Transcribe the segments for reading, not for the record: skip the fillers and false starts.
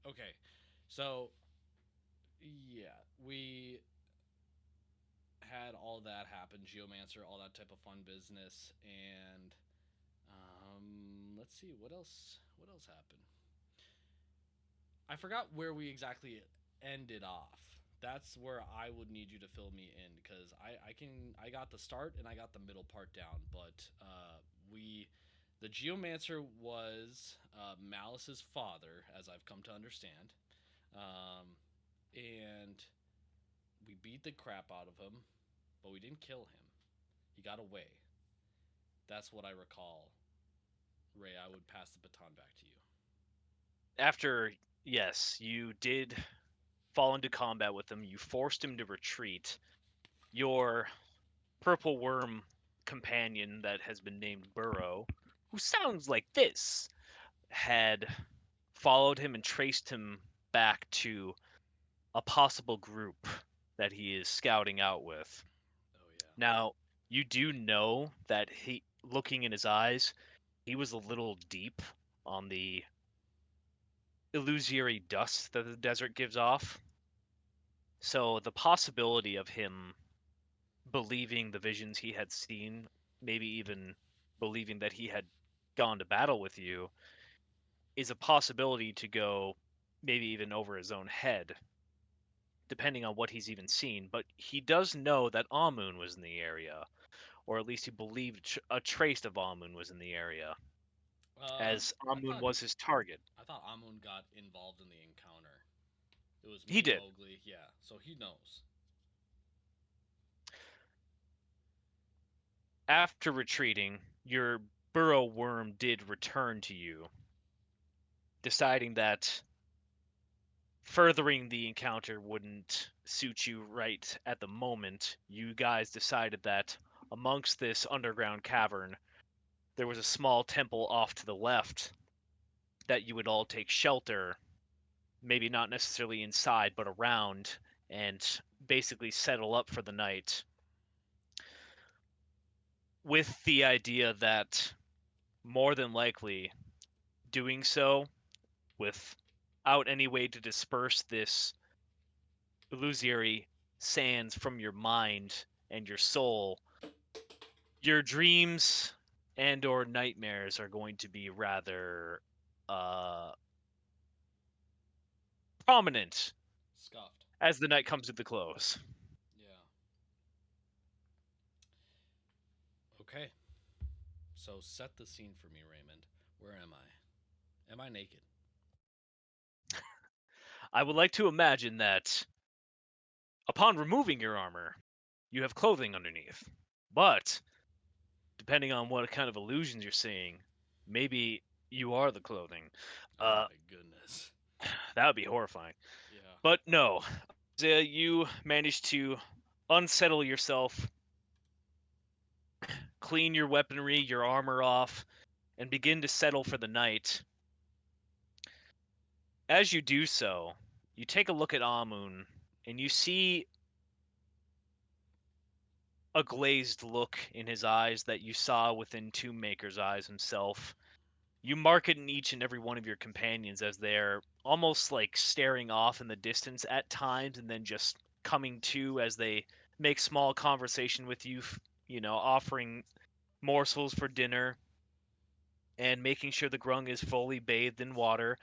Okay, so yeah, we had all that happen, Geomancer, all that type of fun business, and let's see what else. What else happened? I forgot where we exactly ended off. That's where I would need you to fill me in because I got the start and I got the middle part down, but we the geomancer was Malice's father, as I've come to understand, um, and we beat the crap out of him, but we didn't kill him. He got away. That's what I recall. Ray, I would pass the baton back to you. After, yes, you did fall into combat with him. You forced him to retreat. Your purple worm companion that has been named Burrow, who sounds like this, had followed him and traced him back to a possible group that he is scouting out with. Oh yeah. Now, you do know that looking in his eyes, he was a little deep on the illusory dust that the desert gives off. So the possibility of him believing the visions he had seen, maybe even believing that he had gone to battle with you, is a possibility to go maybe even over his own head, depending on what he's even seen. But he does know that Amun was in the area, or at least he believed a trace of Amun was in the area, as I Amun thought was his target. Amun got involved in the encounter. It was He me, did. Mowgli. Yeah, so he knows. After retreating, your burrow worm did return to you, deciding that furthering the encounter wouldn't suit you right at the moment. You guys decided that amongst this underground cavern, there was a small temple off to the left that you would all take shelter, maybe not necessarily inside, but around, and basically settle up for the night, with the idea that more than likely doing so without any way to disperse this illusory sands from your mind and your soul, your dreams and or nightmares are going to be rather uh prominent Scuffed. as the night comes to the close. Yeah. Okay. So set the scene for me, Raymond. Where am I? Am I naked? I would like to imagine that upon removing your armor, you have clothing underneath. But depending on what kind of illusions you're seeing, maybe you are the clothing. Oh Uh my goodness. that would be horrifying. Yeah. But no, you managed to unsettle yourself, clean your weaponry, your armor off, and begin to settle for the night. As you do so, you take a look at Amun, and you see a glazed look in his eyes that you saw within Tomb Maker's eyes himself. You mark it in each and every one of your companions as they're almost like staring off in the distance at times and then just coming to as they make small conversation with you, offering morsels for dinner and making sure the grung is fully bathed in water.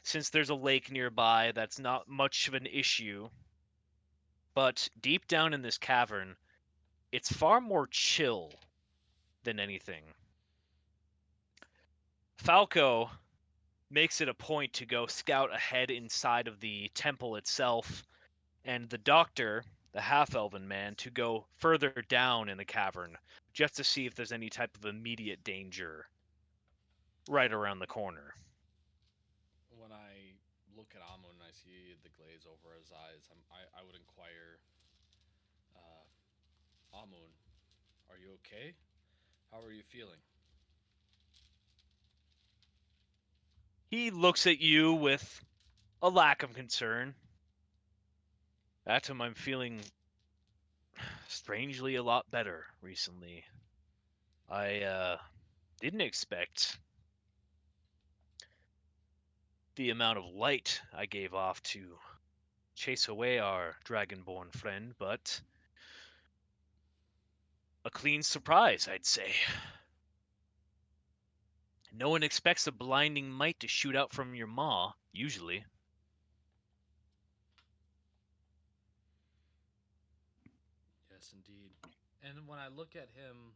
Since there's a lake nearby, that's not much of an issue. But deep down in this cavern, it's far more chill than anything. Falco makes it a point to go scout ahead inside of the temple itself, and the doctor, the half elven man, to go further down in the cavern just to see if there's any type of immediate danger right around the corner. When I look at Amun and I see the glaze over his eyes, I would inquire, Amun, are you okay? How are you feeling? He looks at you with a lack of concern. Atom, I'm feeling strangely a lot better recently. I didn't expect the amount of light I gave off to chase away our dragonborn friend, but a clean surprise, I'd say. No one expects a blinding might to shoot out from your maw, usually. Yes, indeed. And when I look at him,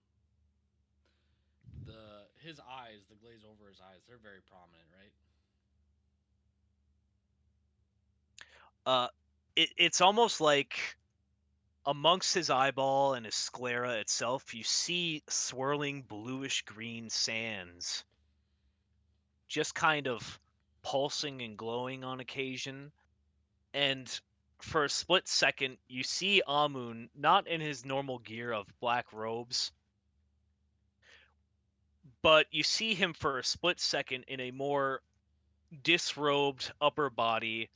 the his eyes, the glaze over his eyes, they're very prominent, right? Uh, it's almost like amongst his eyeball and his sclera itself, you see swirling bluish green sands just kind of pulsing and glowing on occasion. And for a split second, you see Amun not in his normal gear of black robes, but you see him for a split second in a more disrobed upper body,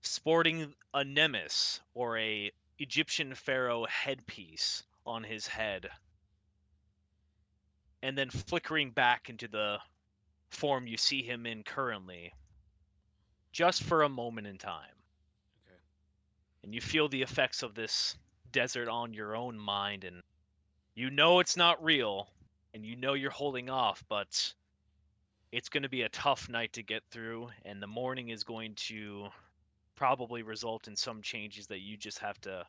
sporting a nemes or a Egyptian pharaoh headpiece on his head, and then flickering back into the form you see him in currently, just Hmm. for a moment in time. Okay. And you feel the effects of this desert on your own mind, and you know it's not real, and you know you're holding off, but it's going to be a tough night to get through, and the morning is going to probably result in some changes that you just have to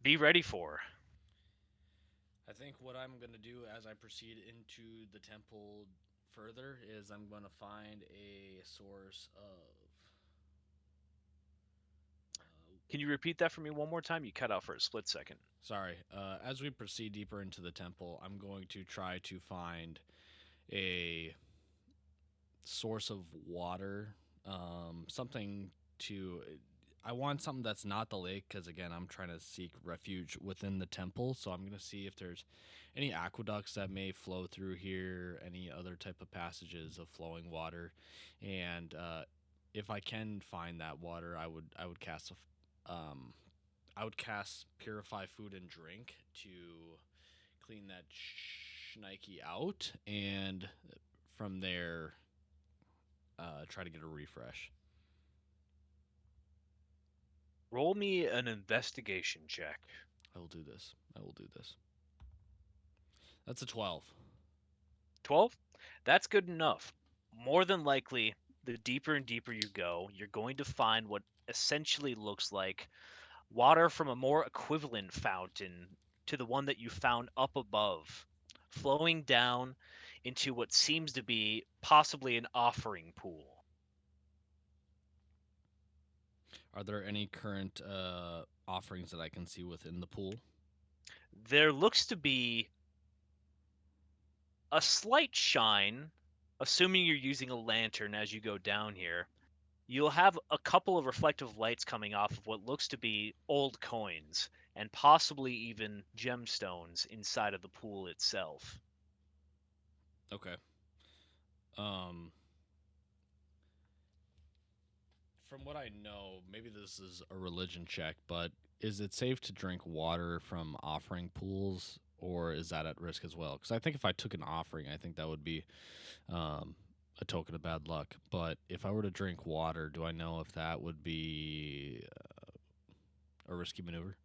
be ready for. I think what I'm going to do as I proceed into the temple further is I'm going to find a source of. Can you repeat that for me one more time? You cut out for a split second. Sorry. As we proceed deeper into the temple, I'm going to try to find a source of water, something to. I want something that's not the lake because again, I'm trying to seek refuge within the temple. So I'm gonna see if there's any aqueducts that may flow through here, any other type of passages of flowing water, and if I can find that water, I would cast I would cast purify food and drink to clean that shnikey out, and from there try to get a refresh. Roll me an investigation check. I will do this. I will do this. That's a 12. 12? That's good enough. More than likely, the deeper and deeper you go, you're going to find what essentially looks like water from a more equivalent fountain to the one that you found up above, flowing down into what seems to be possibly an offering pool. Are there any current offerings that I can see within the pool? There looks to be a slight shine, assuming you're using a lantern as you go down here. You'll have a couple of reflective lights coming off of what looks to be old coins and possibly even gemstones inside of the pool itself. Okay. Um, from what I know, maybe this is a religion check, but is it safe to drink water from offering pools, or is that at risk as well? Because I think if I took an offering, I think that would be um, a token of bad luck. But if I were to drink water, do I know if that would be a risky maneuver?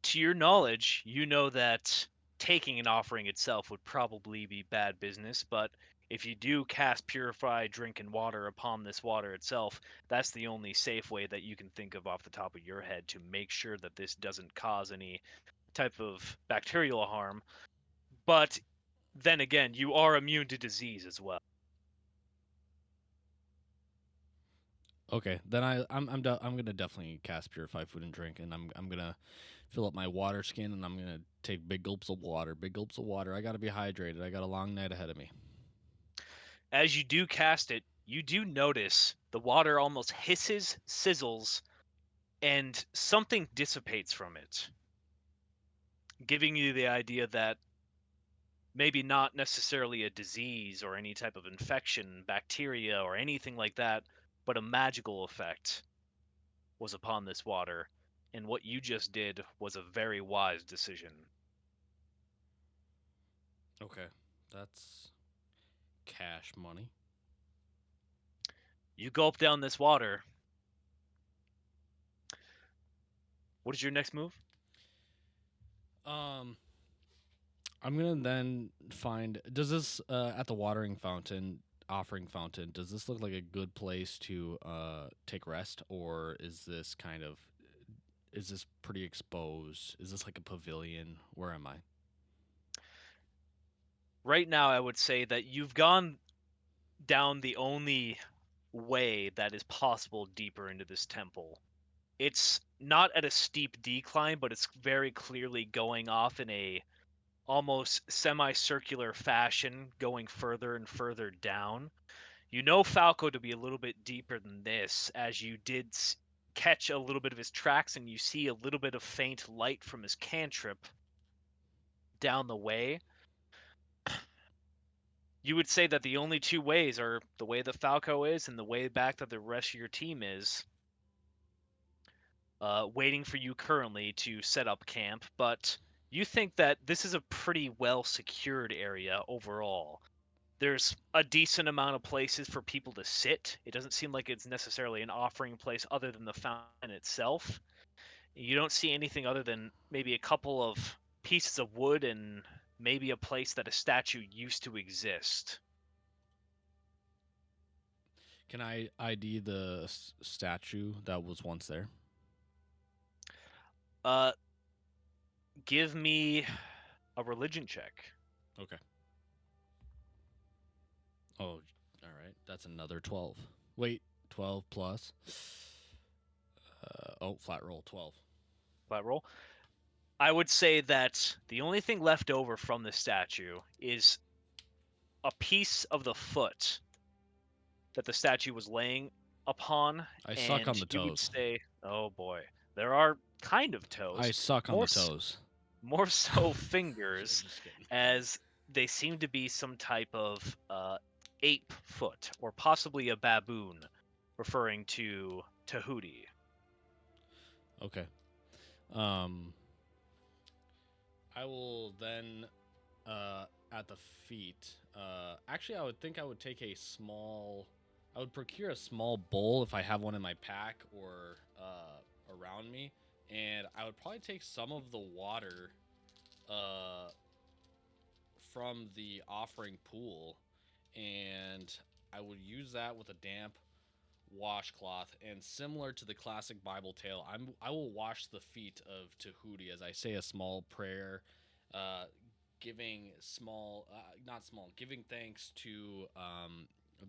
To your knowledge, you know that taking an offering itself would probably be bad business, but if you do cast purify drink and water upon this water itself, that's the only safe way that you can think of off the top of your head to make sure that this doesn't cause any type of bacterial harm. But then again, you are immune to disease as well. Okay, then I'm gonna definitely cast purify food and drink, and I'm gonna fill up my water skin, and I'm gonna take big gulps of water. Big gulps of water. I gotta be hydrated. I got a long night ahead of me. As you do cast it, you do notice the water almost hisses, sizzles, and something dissipates from it, giving you the idea that maybe not necessarily a disease or any type of infection, bacteria, or anything like that, but a magical effect was upon this water. And what you just did was a very wise decision. Okay, that's cash money. You gulp down this water. What is your next move? Um, I'm gonna then find. Does this at the watering fountain, offering fountain? Does this look like a good place to take rest, or is this kind of is this pretty exposed? Is this like a pavilion? Where am I? Right now, I would say that you've gone down the only way that is possible deeper into this temple. It's not at a steep decline, but it's very clearly going off in a almost semicircular fashion, going further and further down. You know Falco to be a little bit deeper than this, as you did catch a little bit of his tracks and you see a little bit of faint light from his cantrip down the way. You would say that the only two ways are the way that Falco is and the way back that the rest of your team is, waiting for you currently to set up camp. But you think that this is a pretty well secured area overall. There's a decent amount of places for people to sit. It doesn't seem like it's necessarily an offering place other than the fountain itself. You don't see anything other than maybe a couple of pieces of wood and maybe a place that a statue used to exist. Can I ID the statue that was once there? Uh, give me a religion check. Okay. Oh, all right. That's another 12. Wait, 12 plus. Flat roll 12. Flat roll. I would say that the only thing left over from the statue is a piece of the foot that the statue was laying upon, I suck on and the you would toes. say, "Oh boy, there are kind of I toes, suck on more the toes. more so fingers, Just kidding. as they seem to be some type of ape foot, or possibly a baboon, referring to Tahuti." Okay. Um, I will then at the feet. Actually, I would think I would take a small. I would procure a small bowl if I have one in my pack or around me, and I would probably take some of the water uh, from the offering pool, and I would use that with a damp washcloth. And similar to the classic Bible tale, I will wash the feet of Tahuti as I say a small prayer, uh, giving not small, giving thanks to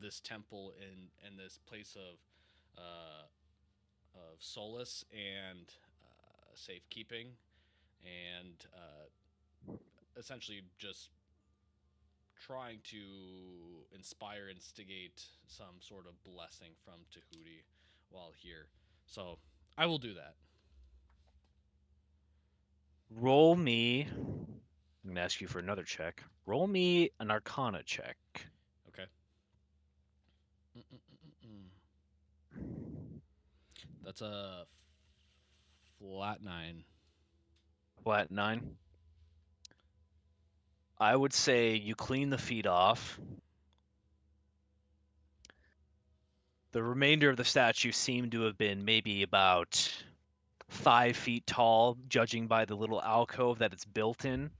this temple and this place of solace and safekeeping, and essentially just trying to inspire, instigate some sort of blessing from Tahuti while here. So I will do that. Roll me. I'm gonna ask you for another check. Roll me an Arcana check. Okay. Mm-mm-mm-mm. That's a flat 9. Flat 9. I would say you clean the feet off. The remainder of the statue seemed to have been maybe about 5 feet tall, judging by the little alcove that it's built in.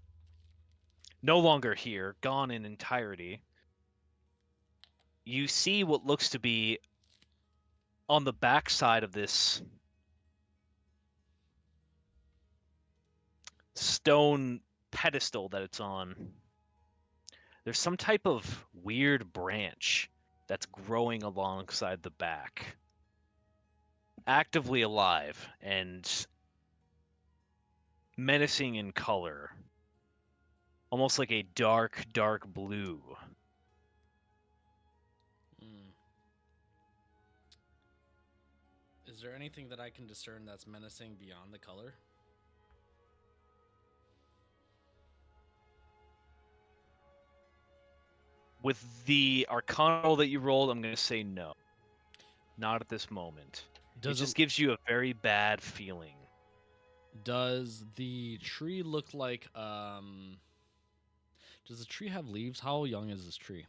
No longer here, gone in entirety. You see what looks to be on the backside of this stone pedestal that it's on. There's some type of weird branch that's growing alongside the back, actively alive and menacing in color, almost like a dark, dark blue. Mm. Is there anything that I can discern that's menacing beyond the color? With the Arcana that you rolled, I'm going to say no. Not at this moment. It Does it just gives you a very bad feeling. does the tree look like does the tree have leaves? How young is this tree?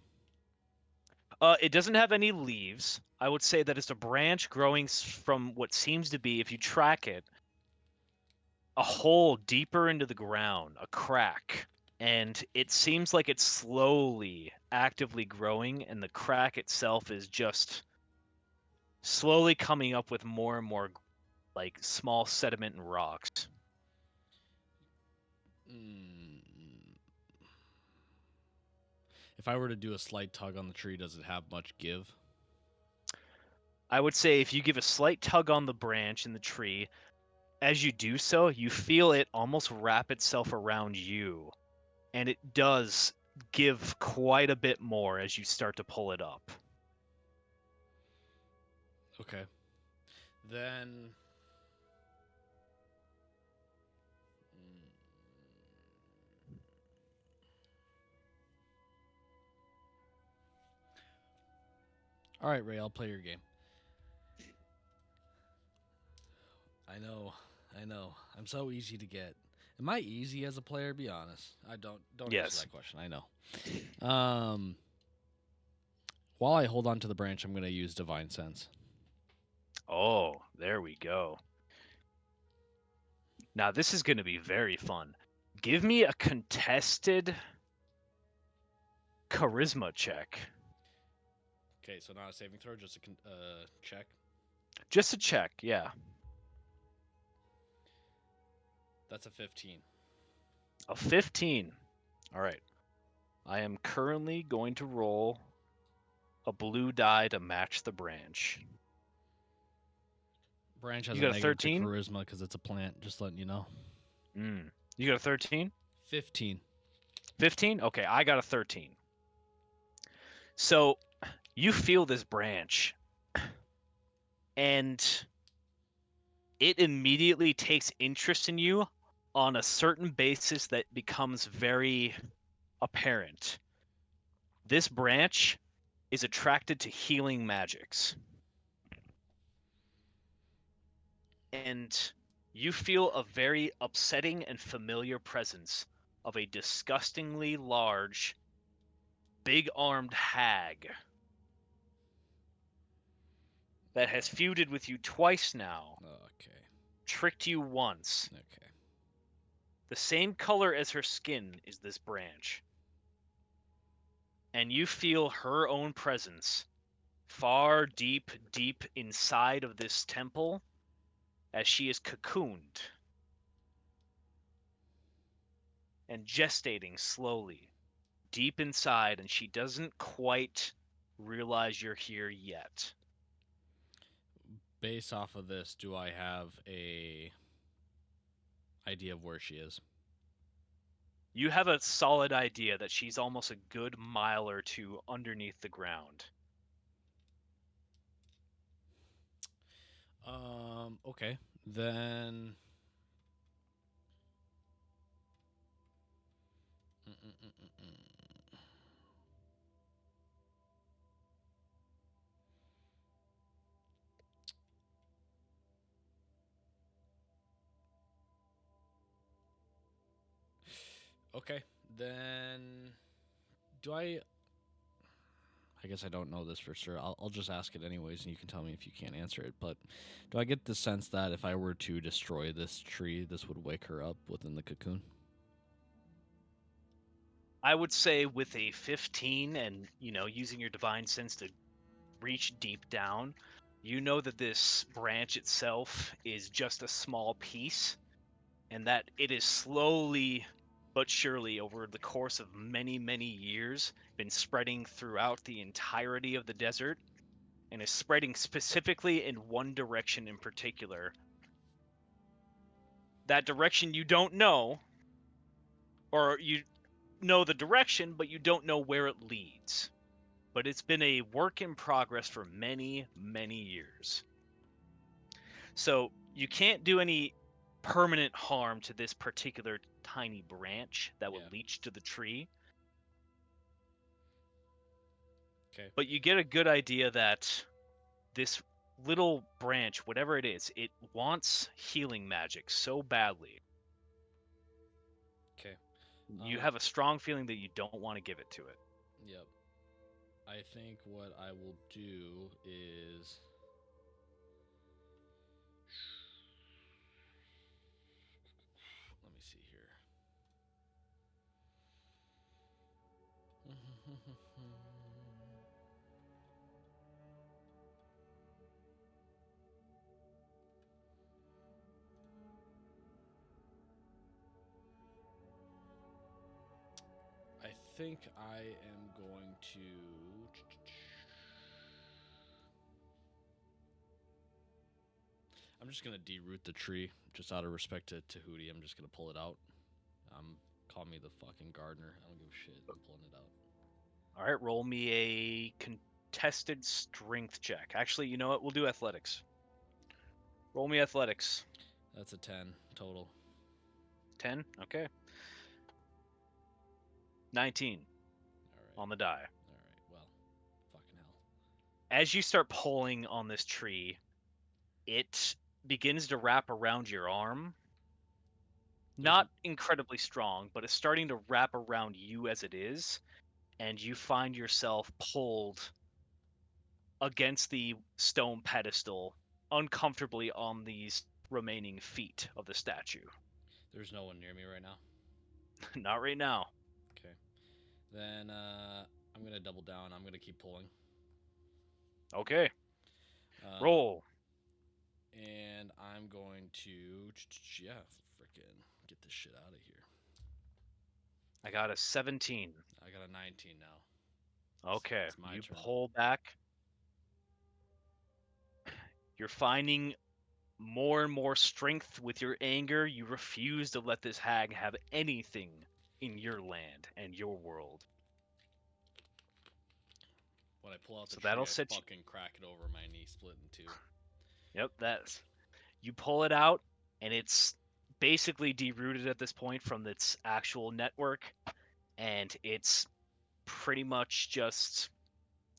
It doesn't have any leaves. I would say that it's a branch growing from what seems to be, if you track it, a hole deeper into the ground, a crack. And it seems like it's slowly, actively growing, and the crack itself is just slowly coming up with more and more like small sediment and rocks. Mm. If I were to do a slight tug on the tree, does it have much give? I would say if you give a slight tug on the branch in the tree, as you do so, you feel it almost wrap itself around you. And it does give quite a bit more as you start to pull it up. Okay. Then. Mm. All right, Ray, I'll play your game. I know. I know. I'm so easy to get. Am I easy as a player? Be honest. I don't answer Yes. that question. I know. While I hold on to the branch, I'm going to use Divine Sense. Oh, there we go. Now this is going to be very fun. Give me a contested charisma check. Okay, so not a saving throw, just a check. Just a check, yeah. That's a 15. A 15. All right. I am currently going to roll a blue die to match the branch. Branch has You a got a negative to 13? charisma because it's a plant. Just letting you know. You got a 13? 15. 15? Okay, I got a 13. So you feel this branch, and it immediately takes interest in you on a certain basis that becomes very apparent. This branch is attracted to healing magics. And you feel a very upsetting and familiar presence of a disgustingly large, big-armed hag that has feuded with you twice now, Okay. tricked you once. Okay. The same color as her skin is this branch. And you feel her own presence far deep, deep inside of this temple as she is cocooned and gestating slowly deep inside, and she doesn't quite realize you're here yet. Based off of this, do I have a idea of where she is? You have a solid idea that she's almost a good mile or two underneath the ground. Okay. Then. Mm-mm-mm-mm. Okay. Then. Do I. I guess I don't know this for sure. I'll just ask it anyways, and you can tell me if you can't answer it. But do I get the sense that if I were to destroy this tree, this would wake her up within the cocoon? I would say with a 15 and, using your divine sense to reach deep down, you know that this branch itself is just a small piece and that it is slowly but surely over the course of many, many years been spreading throughout the entirety of the desert and is spreading specifically in one direction in particular. That direction you don't know, or you know the direction, but you don't know where it leads. But it's been a work in progress for many, many years. So you can't do any permanent harm to this particular tiny branch that Yeah. would leach to the tree. Okay. But you get a good idea that this little branch, whatever it is, it wants healing magic so badly. Okay. You have a strong feeling that you don't want to give it to it. Yep. I think what I will do is let me see here. I think I am going to. I'm just gonna deroot the tree, just out of respect to Tahuti. I'm just gonna pull it out. Call me the fucking gardener. I don't give a shit. I'm pulling it out. All right, roll me a contested strength check. Actually, you know what? We'll do athletics. Roll me athletics. That's a 10 total. 10. Okay. 19 All right. on the die. All right. Well, fucking hell. As you start pulling on this tree, it begins to wrap around your arm. There's Not incredibly strong, but it's starting to wrap around you as it is, and you find yourself pulled against the stone pedestal, uncomfortably on these remaining feet of the statue. there's no one near me right now. Not right now. Okay. Then I'm gonna double down. I'm gonna keep pulling. Okay. Uh, Roll. and I'm going to yeah, freaking get this shit out of here. I got a 17. I got a 19 now. Okay. It's my You turn. pull back. You're finding more and more strength with your anger. You refuse to let this hag have anything in your land and your world. When I pull out the So that'll tree, I set you. fucking crack it over my knee, split in two. Yep, that's. You pull it out, and it's basically derooted at this point from its actual network, and it's pretty much just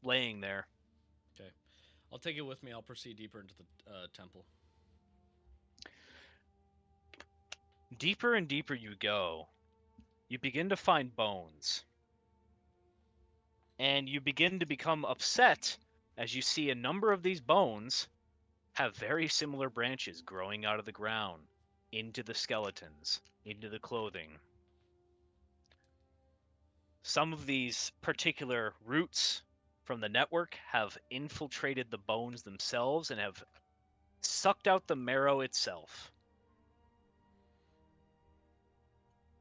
laying there. Okay. I'll take it with me. I'll proceed deeper into the temple. Deeper and deeper you go, you begin to find bones. And you begin to become upset as you see a number of these bones have very similar branches growing out of the ground into the skeletons, into the clothing. Some of these particular roots from the network have infiltrated the bones themselves and have sucked out the marrow itself.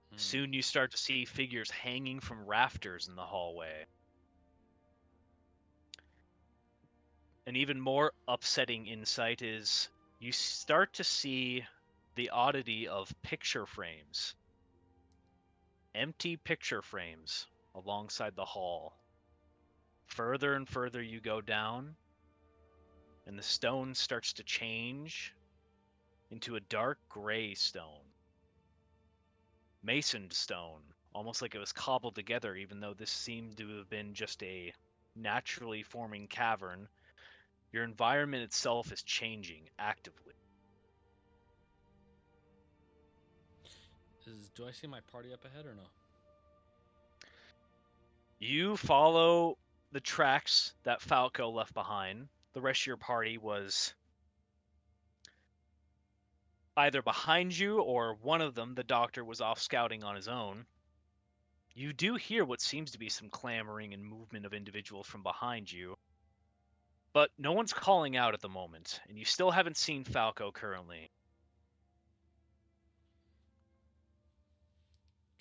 Hmm. Soon you start to see figures hanging from rafters in the hallway. An even more upsetting insight is you start to see the oddity of picture frames, empty picture frames alongside the hall. Further and further you go down, and the stone starts to change into a dark gray stone. Masoned stone, almost like it was cobbled together, even though this seemed to have been just a naturally forming cavern. Your environment itself is changing actively. Do I see my party up ahead or no? You follow the tracks that Falco left behind. The rest of your party was either behind you or one of them, the doctor, was off scouting on his own. You do hear what seems to be some clamoring and movement of individuals from behind you, but no one's calling out at the moment, and you still haven't seen Falco currently.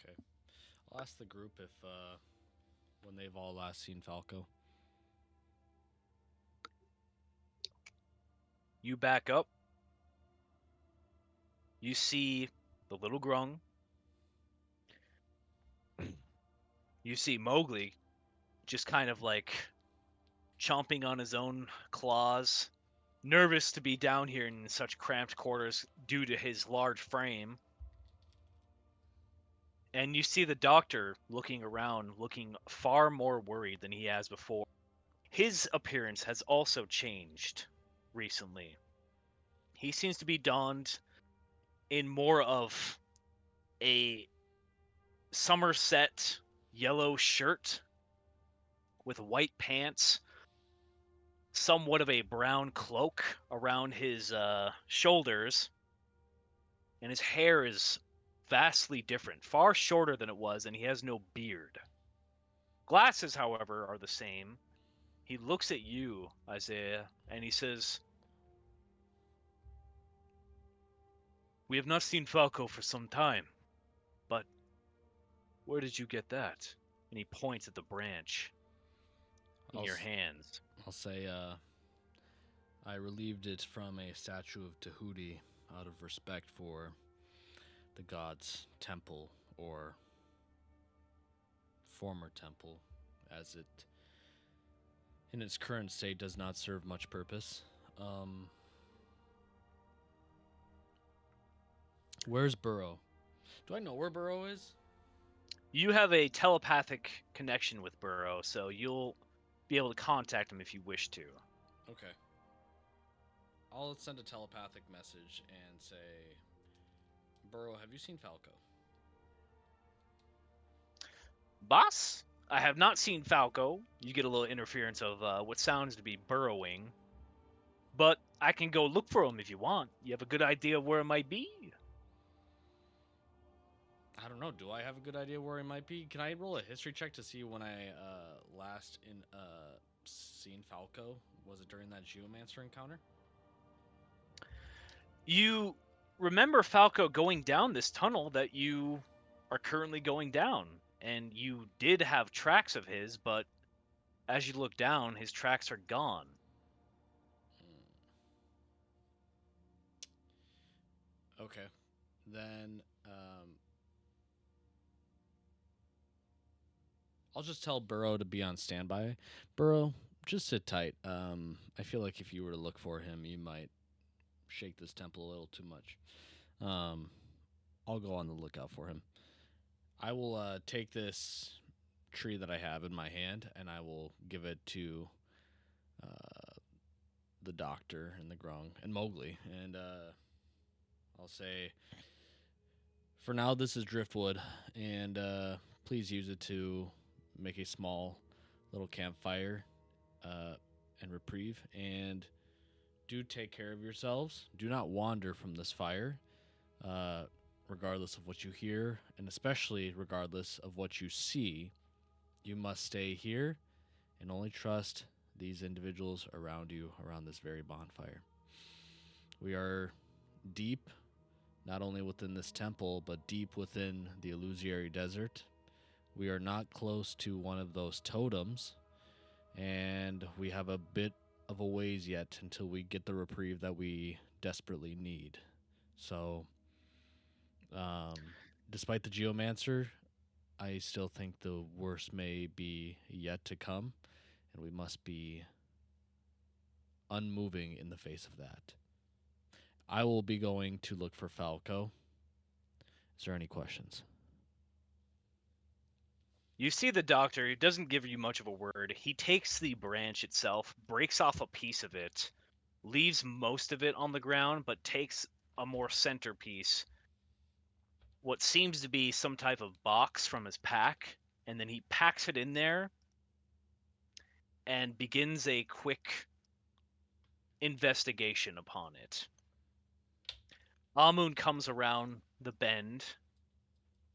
Okay. I'll ask the group if when they've all last seen Falco. You back up. You see the little grung. You see Mowgli just kind of like chomping on his own claws, nervous to be down here in such cramped quarters due to his large frame. And you see the doctor looking around, looking far more worried than he has before. His appearance has also changed recently. He seems to be donned in more of a Somerset yellow shirt with white pants, somewhat of a brown cloak around his shoulders, and his hair is vastly different, far shorter than it was, and he has no beard. Glasses, however, are the same. He looks at you, Isaiah, and he says, "We have not seen Falco for some time, but where did you get that?" And he points at the branch in I'll your s- hands. I'll say I relieved it from a statue of Tahuti out of respect for the god's temple or former temple, as it in its current state does not serve much purpose. Um, where's Burrow? Do I know where Burrow is? You have a telepathic connection with Burrow, so you'll be able to contact him if you wish to. Okay. I'll send a telepathic message and say, Burrow, have you seen Falco? Boss, I have not seen Falco. You get a little interference of what sounds to be burrowing, but I can go look for him if you want. You have a good idea of where it might be? I don't know. Do I have a good idea where he might be? Can I roll a history check to see when I last seen Falco? Was it during that Geomancer encounter? You remember Falco going down this tunnel that you are currently going down, and you did have tracks of his, but as you look down, his tracks are gone. Okay. Then I'll just tell Burrow to be on standby. Burrow, just sit tight. I feel like if you were to look for him, you might shake this temple a little too much. Um, I'll go on the lookout for him. I will take this tree that I have in my hand and I will give it to the doctor and the Grung and Mowgli. And I'll say, for now, this is driftwood, and please use it to make a small little campfire uh, and reprieve. And do take care of yourselves. Do not wander from this fire, uh, regardless of what you hear, and especially regardless of what you see. You must stay here and only trust these individuals around you around this very bonfire. We are deep, not only within this temple, but deep within the Illusory Desert. We are not close to one of those totems, and we have a bit of a ways yet until we get the reprieve that we desperately need. So, um, despite the Geomancer, I still think the worst may be yet to come, and we must be unmoving in the face of that. I will be going to look for Falco. Is there any questions? You see the doctor, he doesn't give you much of a word. He takes the branch itself, breaks off a piece of it, leaves most of it on the ground, but takes a more centerpiece, what seems to be some type of box from his pack, and then he packs it in there and begins a quick investigation upon it. Amun comes around the bend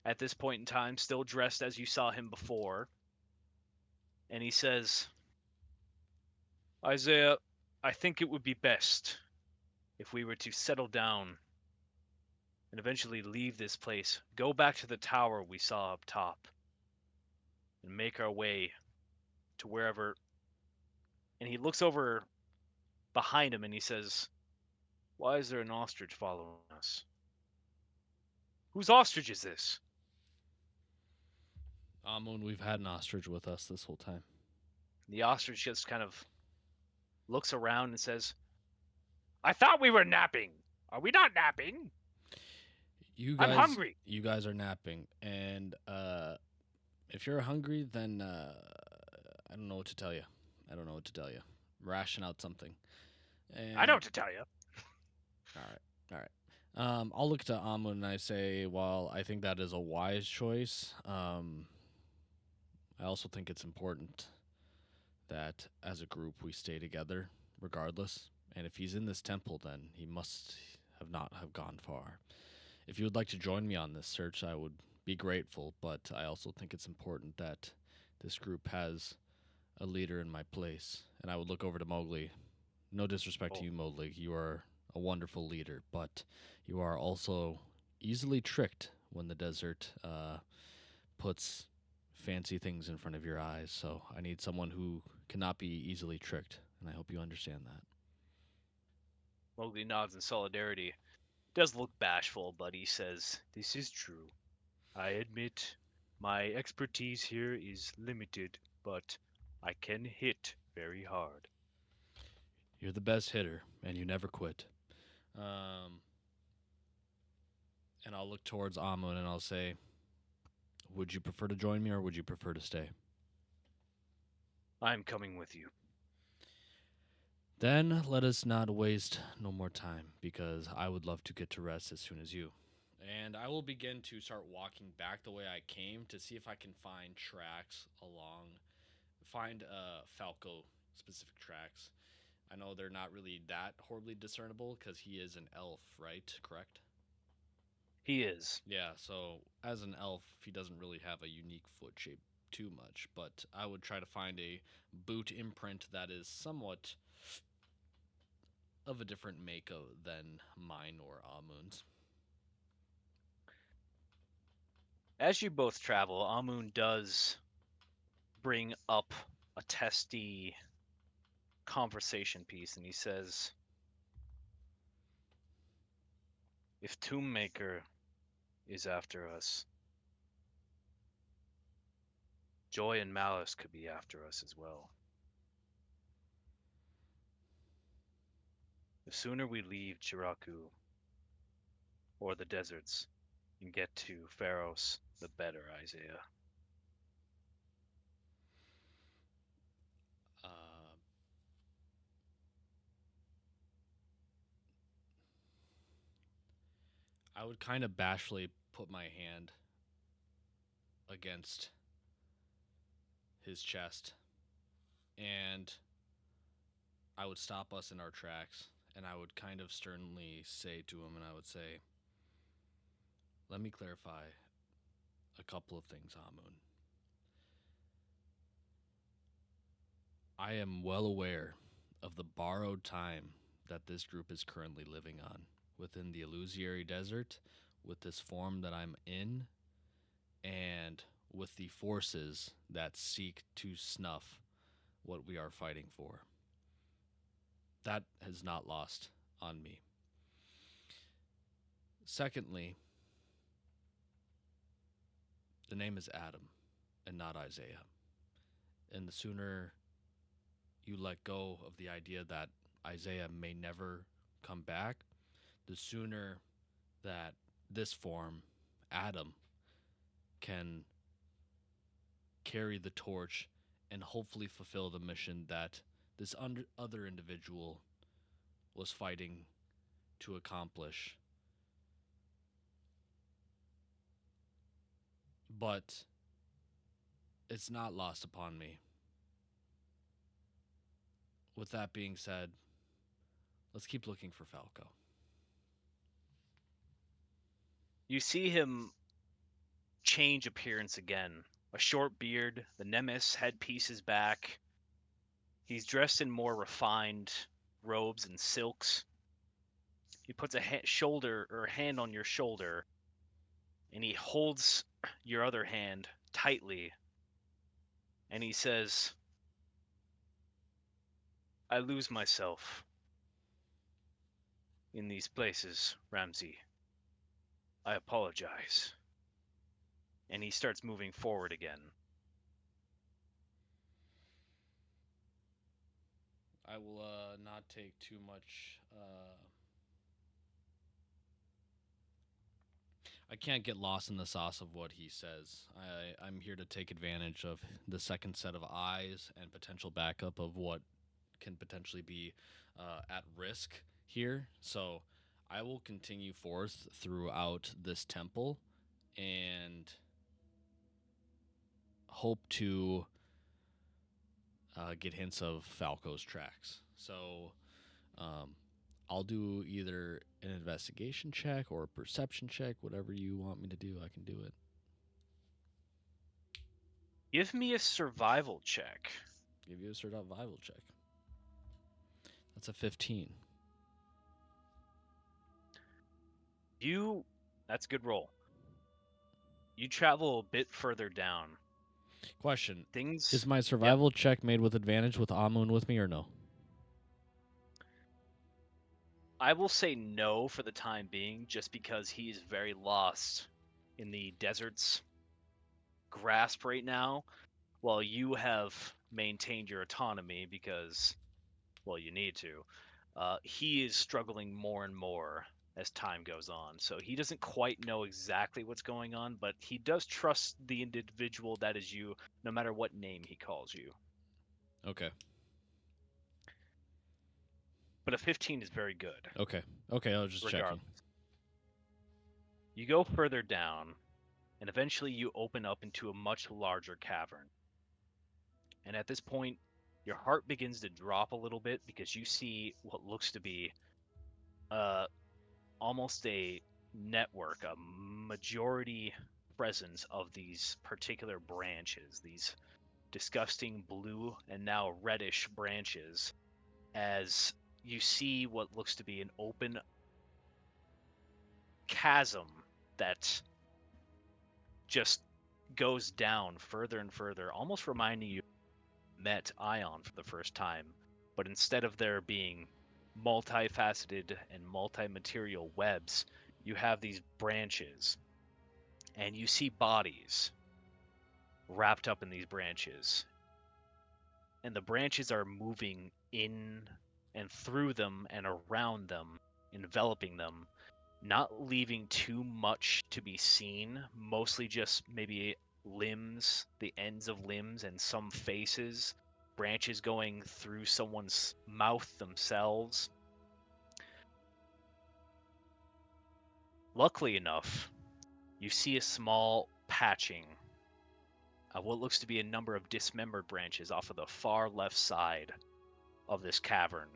at this point in time, still dressed as you saw him before, and he says, "Isaiah, I think it would be best if we were to settle down and eventually leave this place, go back to the tower we saw up top, and make our way to wherever." And he looks over behind him and he says, "Why is there an ostrich following us? Whose ostrich is this?" Amun, we've had an ostrich with us this whole time. The ostrich just kind of looks around and says, "I thought we were napping. Are we not napping? You I'm guys, hungry." you guys are napping, and if you're hungry, then I don't know what to tell you. I don't know what to tell you. Ration out something. "I know And what to tell you." all right, all right. I'll look to Amun and I say, well, I think that is a wise choice. I also think it's important. that as a group we stay together regardless. And if he's in this temple, then he must have not have gone far. If you would like to join me on this search, I would be grateful, but I also think it's important that this group has a leader in my place. And I would look over to Mowgli. No disrespect to Oh, you, Mowgli. You are a wonderful leader, but you are also easily tricked when the desert puts fancy things in front of your eyes. So I need someone who cannot be easily tricked, and I hope you understand that. Mowgli nods in solidarity. Does look bashful, but he says, "This is true. I admit my expertise here is limited, but I can hit very hard." You're the best hitter, and you never quit. Um, and I'll look towards Amun and I'll say, would you prefer to join me or would you prefer to stay? I'm coming with you. Then let us not waste no more time because I would love to get to rest as soon as you. And I will begin to start walking back the way I came to see if I can find tracks find Falco specific tracks. I know they're not really that horribly discernible because he is an elf, right? Correct? He is. Yeah, so as an elf, he doesn't really have a unique foot shape too much, but I would try to find a boot imprint that is somewhat of a different mako than mine or Amun's. As you both travel, Amun does bring up a testy conversation piece, and he says, "If Tombmaker is after us, Joy and Malice could be after us as well. The sooner we leave Chiraku or the deserts and get to Pharos, the better, Isaiah." Uh, I would kind of bashfully put my hand against his chest and I would stop us in our tracks and I would kind of sternly say to him, and I would say, let me clarify a couple of things, Amun. I am well aware of the borrowed time that this group is currently living on within the Illusory Desert with this form that I'm in and with the forces that seek to snuff what we are fighting for. That has not lost on me. Secondly, the name is Adam and not Isaiah. And the sooner you let go of the idea that Isaiah may never come back, the sooner that this form, Adam, can carry the torch and hopefully fulfill the mission that this other individual was fighting to accomplish. But it's not lost upon me. With that being said, let's keep looking for Falco. You see him change appearance again. A short beard, the Nemes headpiece is back. He's dressed in more refined robes and silks. He puts a shoulder or hand on your shoulder, and he holds your other hand tightly, and he says, "I lose myself in these places, Ramsey. I apologize." And he starts moving forward again. I will not take too much. I can't get lost in the sauce of what he says. I'm here to take advantage of the second set of eyes and potential backup of what can potentially be at risk here. So I will continue forth throughout this temple and hope to get hints of Falco's tracks. So um, I'll do either an investigation check or a perception check, whatever you want me to do. I can do it. Give me a survival check. Give you a survival check. That's a 15. That's a good roll. You travel a bit further down. Question: is Things, my yep. survival check made with advantage with Amun with me or no? I will say no for the time being, just because he's very lost in the desert's grasp right now, while you have maintained your autonomy because, well, you need to. He is struggling more and more as time goes on. So he doesn't quite know exactly what's going on, but he does trust the individual that is you, no matter what name he calls you. Okay. But a 15 is very good, Okay. Okay. I was just checking. regardless. You go further down, and eventually you open up into a much larger cavern. And at this point, your heart begins to drop a little bit because you see what looks to be uh, almost a network, a majority presence of these particular branches, these disgusting blue and now reddish branches, as you see what looks to be an open chasm that just goes down further and further, almost reminding you met Ion for the first time, but instead of there being multifaceted and multi-material webs, you have these branches, and you see bodies wrapped up in these branches, and the branches are moving in and through them and around them, enveloping them, not leaving too much to be seen, mostly just maybe limbs, the ends of limbs, and some faces, branches going through someone's mouth themselves. Luckily enough, you see a small patching of what looks to be a number of dismembered branches off of the far left side of this cavern.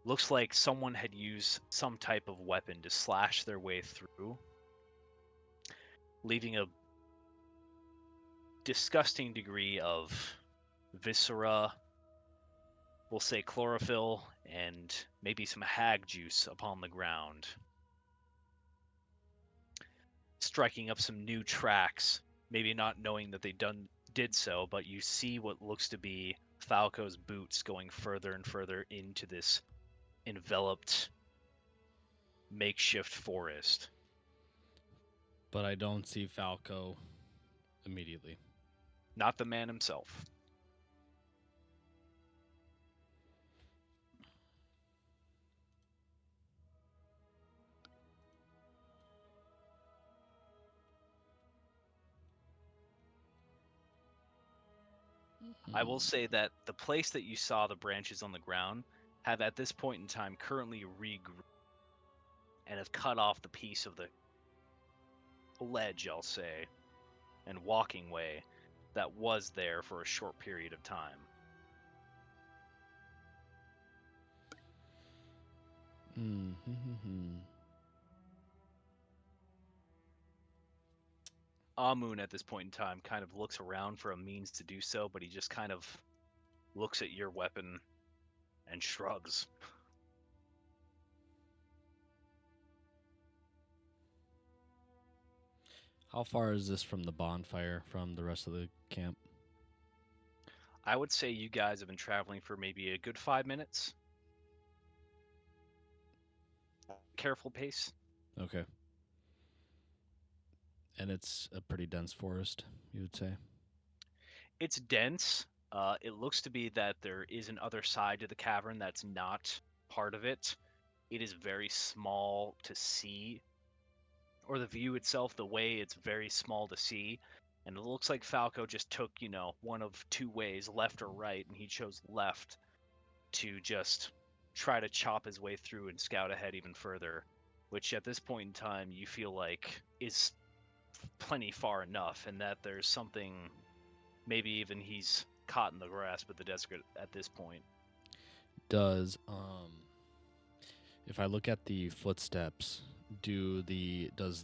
Looks like someone had used some type of weapon to slash their way through, leaving a disgusting degree of viscera, we'll say chlorophyll, and maybe some hag juice upon the ground. Striking up some new tracks, maybe not knowing that did so, but you see what looks to be Falco's boots going further and further into this enveloped makeshift forest. But I don't see Falco immediately. Not the man himself. I will say that the place that you saw the branches on the ground have at this point in time currently regrouped and have cut off the piece of the ledge, I'll say, and walking way that was there for a short period of time. Mm-hmm. Amun at this point in time kind of looks around for a means to do so, but he just kind of looks at your weapon and shrugs. How far is this from the bonfire from the rest of the camp? I would say you guys have been traveling for maybe a good 5 minutes. Careful pace. Okay. And it's a pretty dense forest, you would say? It's dense. It looks to be that there is an other side to the cavern that's not part of it. It is very small to see, or the view itself, the way it's very small to see. And it looks like Falco just took, one of two ways, left or right, and he chose left to just try to chop his way through and scout ahead even further, which at this point in time you feel like is plenty far enough, and that there's something Maybe even he's caught in the grasp of the desert at this point. Does if I look at the footsteps, does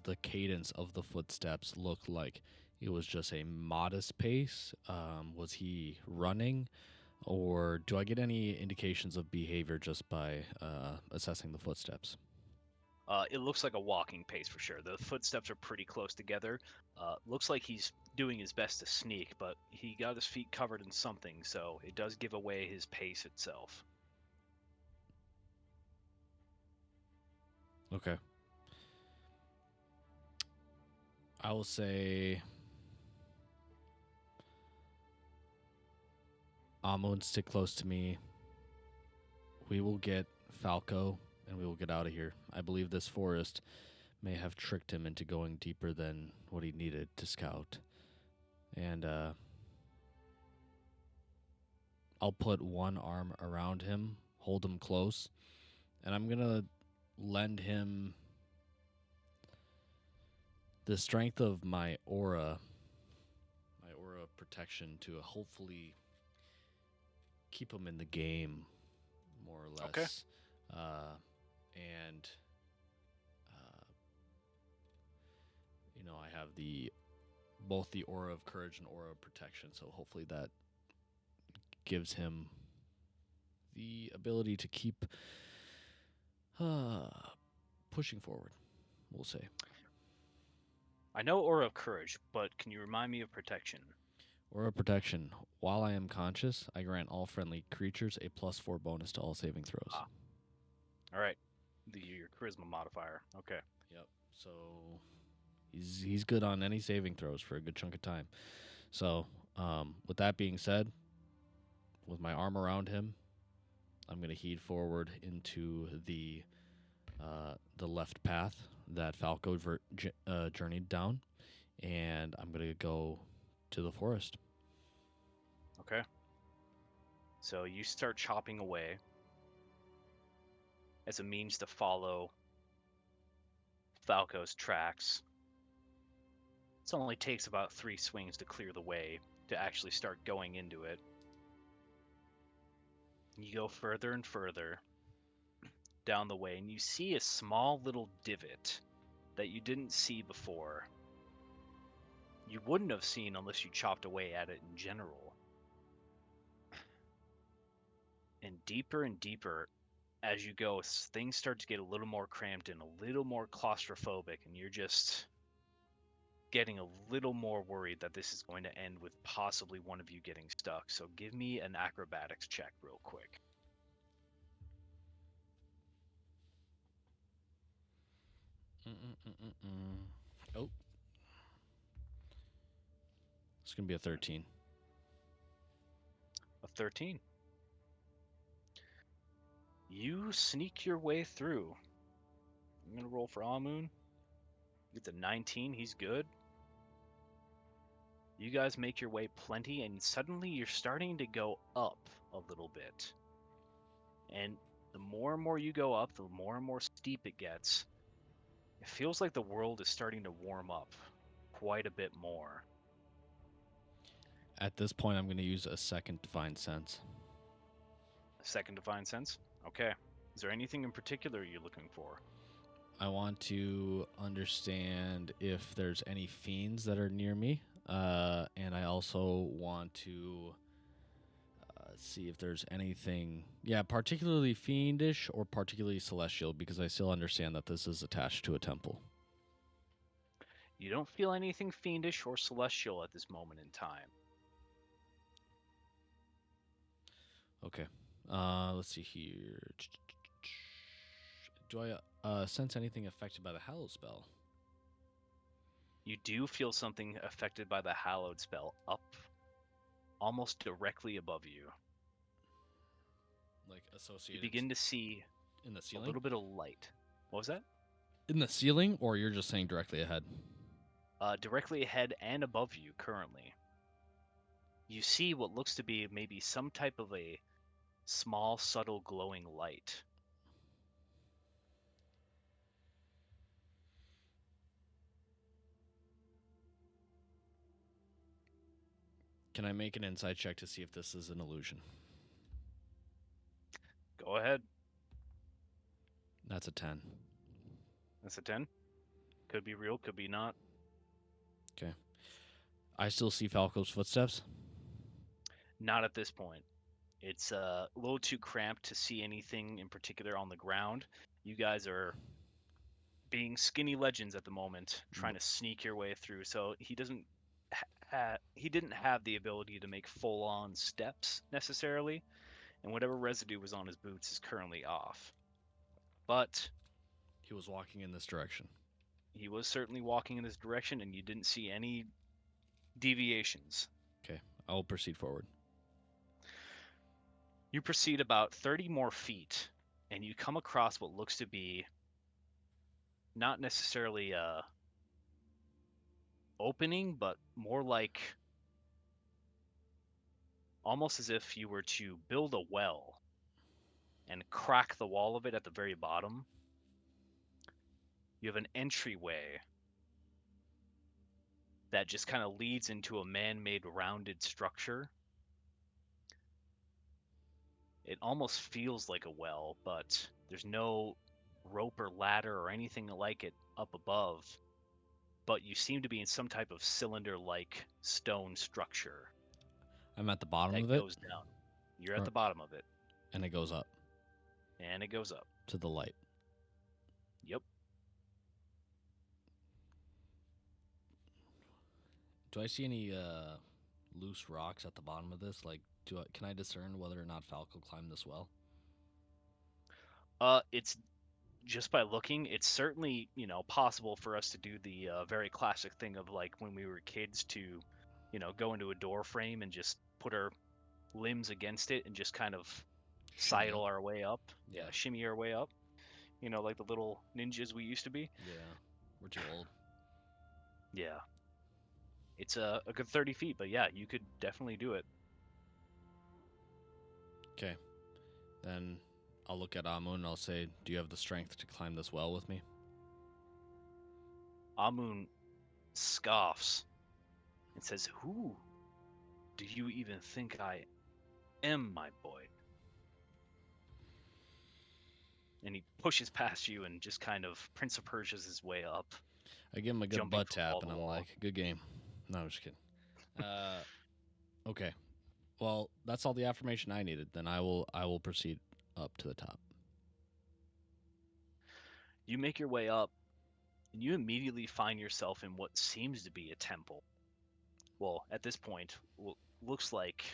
the cadence of the footsteps look like it was just a modest pace? Was he running, or do I get any indications of behavior just by assessing the footsteps? It looks like a walking pace for sure. The footsteps are pretty close together. Looks like he's doing his best to sneak, but he got his feet covered in something, so it does give away his pace itself. Okay. I will say Amun, stick close to me. We will get Falco and we will get out of here. I believe this forest may have tricked him into going deeper than what he needed to scout. And I'll put one arm around him, hold him close, and I'm going to lend him the strength of my aura of protection to hopefully keep him in the game, more or Okay. less. And uh, I have the both the aura of courage and aura of protection, so hopefully that gives him the ability to keep uh, pushing forward. We'll say I know Aura of Courage, but can you remind me of Protection? aura of protection. While I am conscious, I grant all friendly creatures a +4 bonus to all saving throws. Ah, all right. Your Charisma modifier. Okay. Yep. So he's good on any saving throws for a good chunk of time. So with that being said, with my arm around him, I'm going to head forward into the left path that Falco journeyed down, and I'm going to go to the forest. Okay. So you start chopping away as a means to follow Falco's tracks. It only takes about 3 swings to clear the way to actually start going into it. You go further and further down the way, and you see a small little divot that you didn't see before. You wouldn't have seen unless you chopped away at it in general. And deeper as you go, things start to get a little more cramped and a little more claustrophobic, and you're just getting a little more worried that this is going to end with possibly one of you getting stuck. So give me an acrobatics check real quick. Oh, it's going to be a 13. A 13. You sneak your way through. I'm going to roll for Amun. Get the 19. He's good. You guys make your way plenty, and suddenly you're starting to go up a little bit. And the more and more you go up, the more and more steep it gets. It feels like the world is starting to warm up quite a bit more. At this point, I'm going to use a second divine sense. Second divine sense? Okay. Is there anything in particular you're looking for? I want to understand if there's any fiends that are near me, and I also want to see if there's anything, particularly fiendish or particularly celestial, because I still understand that this is attached to a temple. You don't feel anything fiendish or celestial at this moment in time. Okay. Let's see here. Do I sense anything affected by the Hallow spell? You do feel something affected by the hallowed spell up almost directly above you. Like You associated begin to see in the a ceiling? little bit of light. What was that? In the ceiling, or you're just saying directly ahead? Directly ahead and above you currently. You see what looks to be maybe some type of a small, subtle glowing light. Can I make an insight check to see if this is an illusion? Go ahead. That's a 10. That's a 10. Could be real, could be not. Okay. I still see Falco's footsteps. Not at this point. It's a little too cramped to see anything in particular on the ground. You guys are being skinny legends at the moment, trying to sneak your way through. So he didn't have the ability to make full-on steps necessarily, and whatever residue was on his boots is currently off. But He was walking in this direction. he was certainly walking in this direction, and you didn't see any deviations. Okay, I will proceed forward. You proceed about 30 more feet, and you come across what looks to be not necessarily a opening, but more like almost as if you were to build a well and crack the wall of it at the very bottom. You have an entryway that just kind of leads into a man-made rounded structure. It almost feels like a well, but there's no rope or ladder or anything like it up above. But you seem to be in some type of cylinder-like stone structure I'm at the bottom that of it, goes down. You're at the bottom of it, and it goes up and it goes up. to the light. Yep. Do I see any loose rocks at the bottom of this? Like, can I discern whether or not Falco climbed this well? It's just by looking, it's certainly, possible for us to do the very classic thing of like when we were kids to, go into a door frame and just put our limbs against it and just kind of Shimmy sidle up. our way up. Yeah. Yeah, shimmy our way up. Like the little ninjas we used to be. Yeah, we're too old. Yeah. It's a good 30 feet, but yeah, you could definitely do it. Okay, then I'll look at Amun and I'll say, "Do you have the strength to climb this well with me?" Amun scoffs and says, "Who do you even think I am, my boy?" And he pushes past you and just kind of Prince of Persia's his way up, I give him a good jumping butt from wall tap, to and I'm wall. like, "Good game." No, I'm just kidding. Uh, okay. Well, that's all the affirmation I needed. Then I will proceed up to the top. You make your way up, and you immediately find yourself in what seems to be a temple. Well, at this point, looks like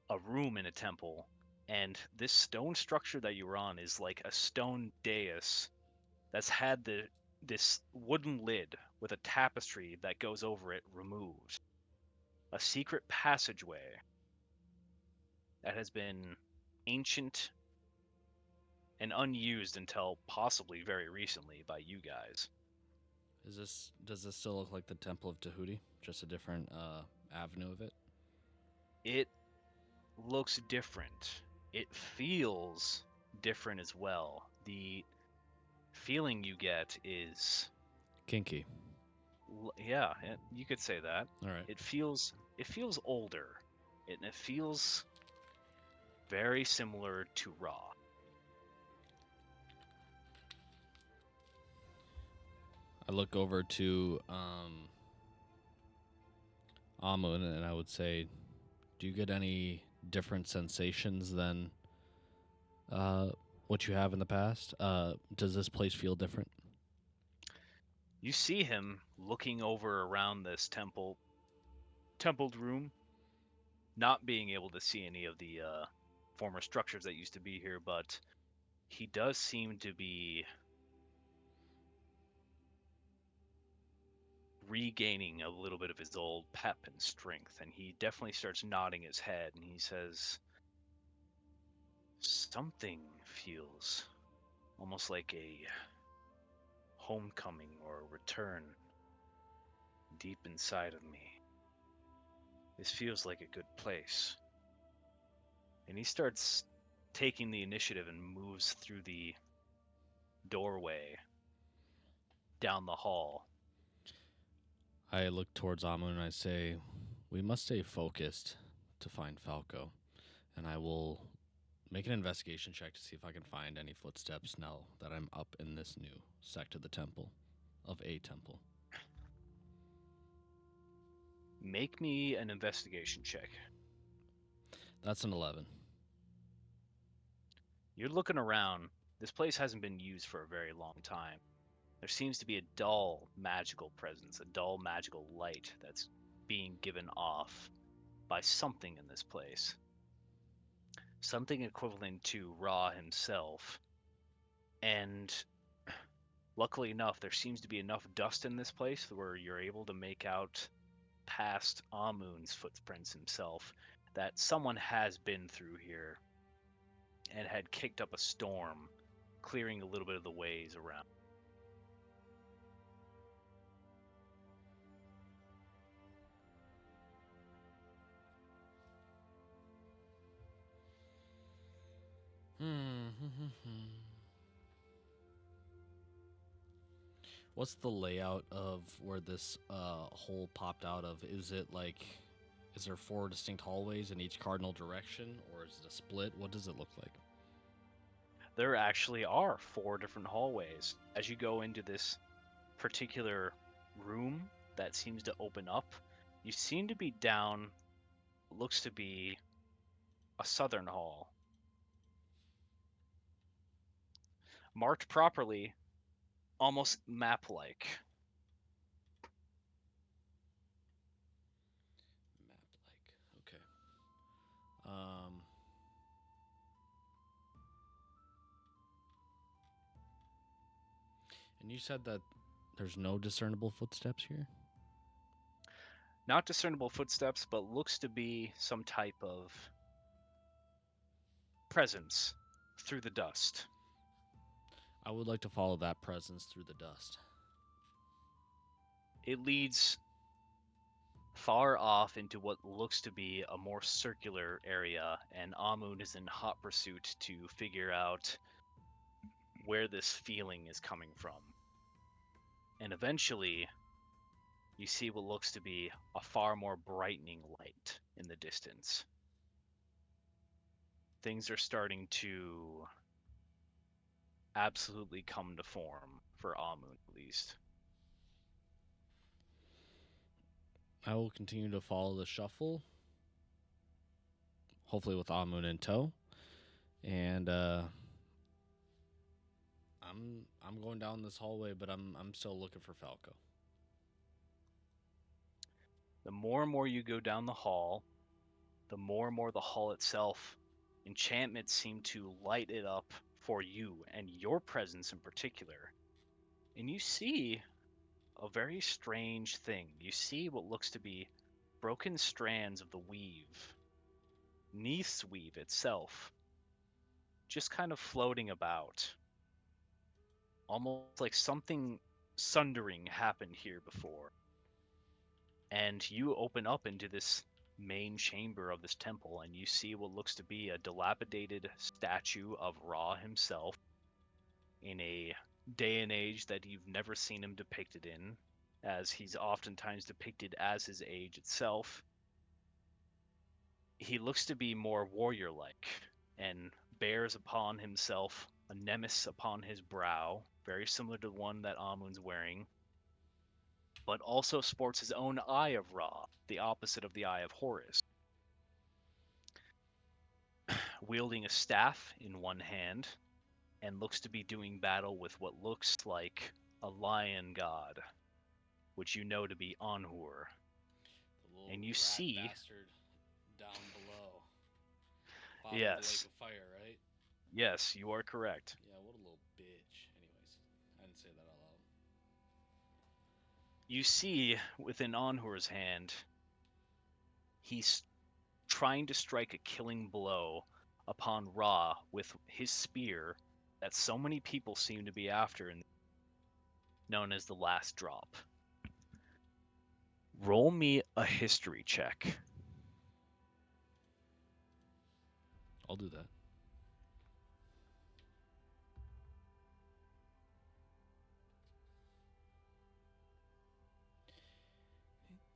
a room in a temple, and this stone structure that you're on is like a stone dais that's had this wooden lid with a tapestry that goes over it removed. A secret passageway that has been ancient and unused until possibly very recently by you guys. Does this still look like the Temple of Tahuti? Just a different avenue of it? It looks different. It feels different as well. The feeling you get is, Kinky. yeah, you could say that. All right. It feels older. It feels very similar to Raw. I look over to Amun and I would say, "Do you get any different sensations than what you have in the past? Does this place feel different?" You see him looking over around this templed room, not being able to see any of the former structures that used to be here, but he does seem to be regaining a little bit of his old pep and strength, and he definitely starts nodding his head, and he says, "Something feels almost like a homecoming or a return deep inside of me. This feels like a good place." And he starts taking the initiative and moves through the doorway down the hall. I look towards Amun and I say, We must stay focused to find Falco, and I will make an investigation check to see if I can find any footsteps now that I'm up in this new sect of the temple, of a temple. Make me an investigation check. That's an 11. You're looking around. This place hasn't been used for a very long time. There seems to be a dull magical presence, a dull magical light that's being given off by something in this place. Something equivalent to Ra himself. And luckily enough, there seems to be enough dust in this place where you're able to make out past Amun's footprints himself that someone has been through here and had kicked up a storm, clearing a little bit of the ways around. What's the layout of where this hole popped out of? Is it like, is there four distinct hallways in each cardinal direction, or is it a split? What does it look like? There actually are four different hallways. As you go into this particular room that seems to open up, you seem to be down what looks to be a southern hall. Marked properly, almost map-like. Map like. Okay. Um, and you said that there's no discernible footsteps here? Not discernible footsteps, but looks to be some type of presence through the dust. I would like to follow that presence through the dust. It leads far off into what looks to be a more circular area, and Amun is in hot pursuit to figure out where this feeling is coming from. And eventually, you see what looks to be a far more brightening light in the distance. Things are starting to absolutely come to form for Amun, at least. I will continue to follow the shuffle, hopefully with Amun in tow. And I'm going down this hallway, but I'm still looking for Falco. The more and more you go down the hall, the more and more the hall itself, enchantments seem to light it up for you and your presence in particular. And you see a very strange thing. You see what looks to be broken strands of the weave, Neith's weave itself, just kind of floating about. Almost like something sundering happened here before. And you open up into this main chamber of this temple, and you see what looks to be a dilapidated statue of Ra himself in a day and age that you've never seen him depicted in, as he's oftentimes depicted as his age itself. He looks to be more warrior like and bears upon himself a nemesis upon his brow, very similar to the one that Amun's wearing, but also sports his own Eye of Ra, the opposite of the Eye of Horus. Wielding a staff in one hand, and looks to be doing battle with what looks like a lion god, which you know to be Anhur. The little And you rat see, bastard down below, bottom of the lake yes, of fire, right? yes, you are correct. Yeah, what a little bitch. Anyways, I didn't say that out loud. You see within Anhur's hand, he's trying to strike a killing blow upon Ra with his spear that so many people seem to be after, known as the Last Drop. Roll me a history check. I'll do that.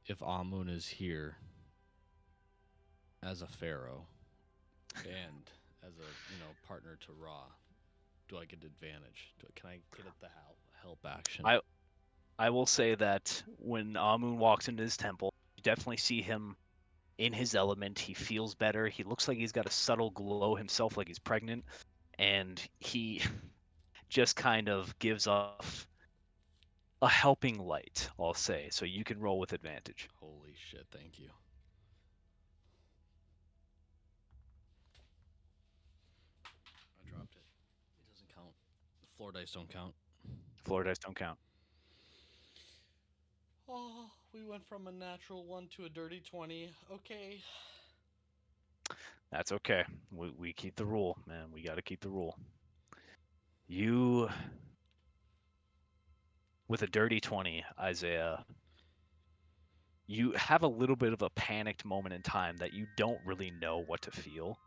If Amun is here, as a pharaoh and as a partner to Ra, do I get advantage? Can I get at the help action? I I will say that when Amun walks into his temple, you definitely see him in his element. He feels better. He looks like he's got a subtle glow himself, like he's pregnant, and he just kind of gives off a helping light, I'll say. So you can roll with advantage. Holy shit! Thank you. I dropped it. It doesn't count. The floor dice don't count. Floor dice don't count. Oh, we went from a natural one to a dirty 20. Okay. That's okay. We keep the rule, man. We got to keep the rule. You, with a dirty 20, Isaiah, you have a little bit of a panicked moment in time that you don't really know what to feel.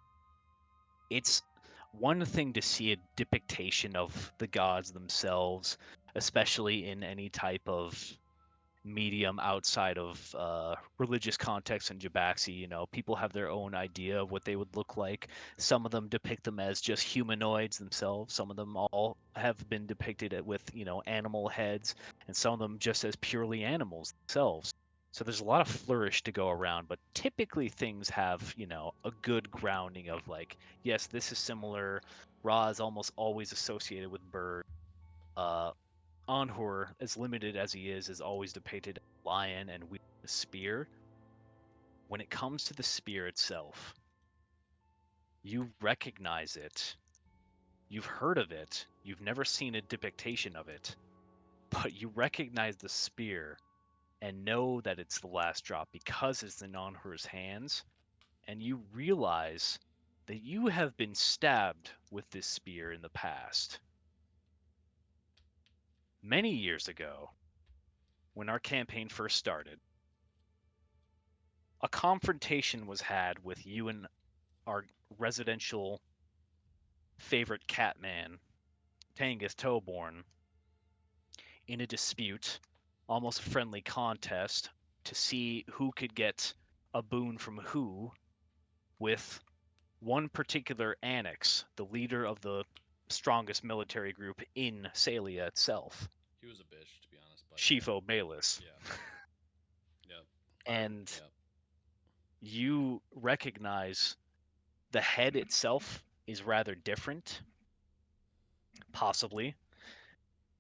It's one thing to see a depiction of the gods themselves, especially in any type of medium outside of religious context in Jabaxi. You know, people have their own idea of what they would look like. Some of them depict them as just humanoids themselves. Some of them all have been depicted with, animal heads, and some of them just as purely animals themselves. So there's a lot of flourish to go around, but typically things have, a good grounding of like, yes, this is similar. Ra is almost always associated with bird. Uh, Anhur, as limited as he is always depicted as a lion and wielding a spear. When it comes to the spear itself, you recognize it. You've heard of it. You've never seen a depiction of it, but you recognize the spear and know that it's the last drop because it's in Anhur's hands, and you realize that you have been stabbed with this spear in the past. Many years ago, when our campaign first started, a confrontation was had with you and our residential favorite catman, Tangus Toborn, in a dispute, almost a friendly contest, to see who could get a boon from who, with one particular annex, the leader of the strongest military group in Salia itself, He was a bitch, to be honest, but yeah. Shifo Bayless. Yeah. Yep. And Yep. you recognize the head itself is rather different, possibly,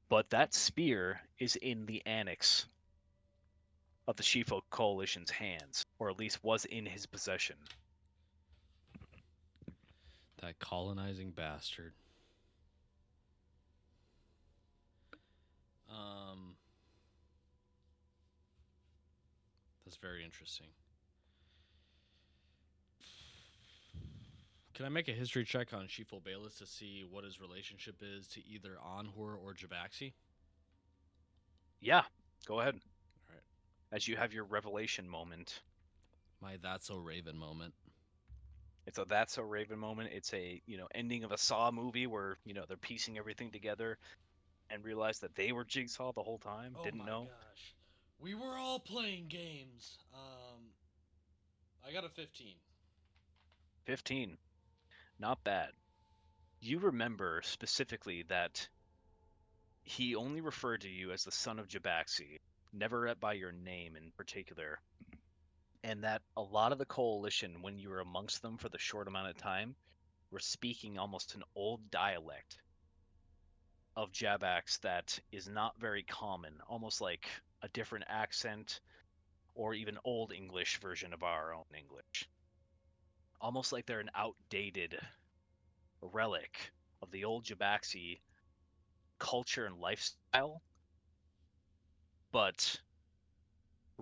but that spear is in the annex of the Shifo Coalition's hands, or at least was in his possession. That colonizing bastard. Um, that's very interesting. Can I make a history check on Shifo Bayless to see what his relationship is to either Anhur or Jabaxi? Yeah, go ahead. All right. As you have your revelation moment. My That's So Raven moment. It's a That's So Raven moment. It's a, ending of a Saw movie where, they're piecing everything together and realize that they were Jigsaw the whole time, Oh didn't my know. gosh. We were all playing games. I got a 15. 15. Not bad. You remember specifically that he only referred to you as the son of Jabaxi, never by your name in particular, and that a lot of the coalition, when you were amongst them for the short amount of time, were speaking almost an old dialect of Jabax that is not very common, almost like a different accent or even old English version of our own English. Almost like they're an outdated relic of the old Jabaxi culture and lifestyle, but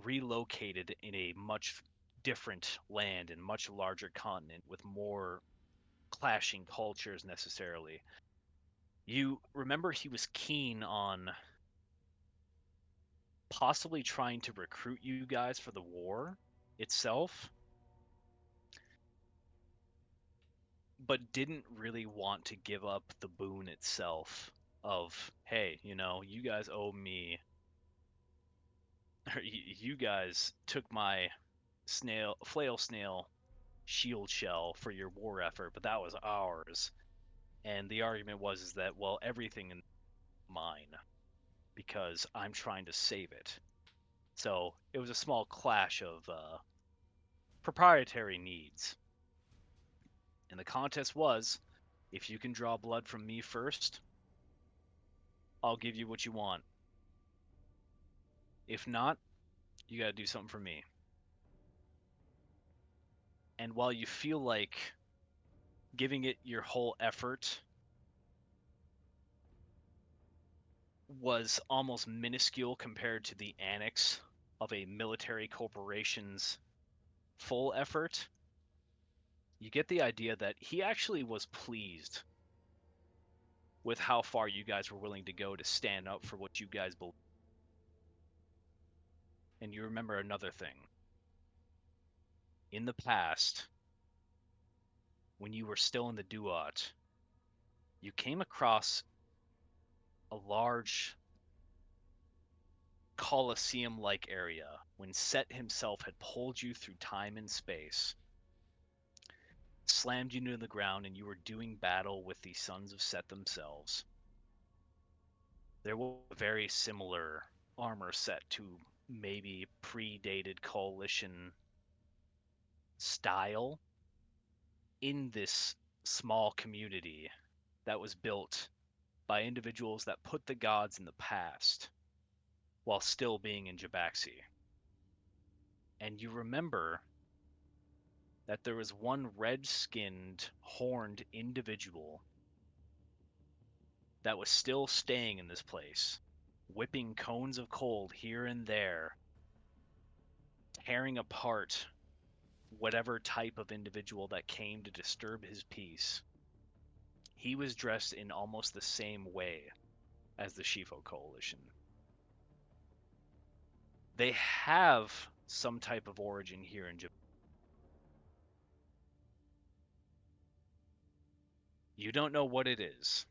relocated in a much different land and much larger continent with more clashing cultures necessarily. You remember he was keen on possibly trying to recruit you guys for the war itself, but didn't really want to give up the boon itself of, hey, you guys owe me, or you guys took my flail snail shield shell for your war effort, but that was ours. And the argument was is that, well, everything is mine because I'm trying to save it. So it was a small clash of proprietary needs. And the contest was, if you can draw blood from me first, I'll give you what you want. If not, you got to do something for me. And while you feel like giving it your whole effort was almost minuscule compared to the annex of a military corporation's full effort, you get the idea that he actually was pleased with how far you guys were willing to go to stand up for what you guys believe. And you remember another thing. In the past, when you were still in the Duat, you came across a large Colosseum like area when Set himself had pulled you through time and space, slammed you to the ground, and you were doing battle with the sons of Set themselves. There was a very similar armor set to maybe predated Coalition style in this small community that was built by individuals that put the gods in the past while still being in Jabaxi. And you remember that there was one red-skinned, horned individual that was still staying in this place, whipping cones of cold here and there, tearing apart whatever type of individual that came to disturb his peace. He was dressed in almost the same way as the Shifo Coalition. They have some type of origin here in Japan. You don't know what it is,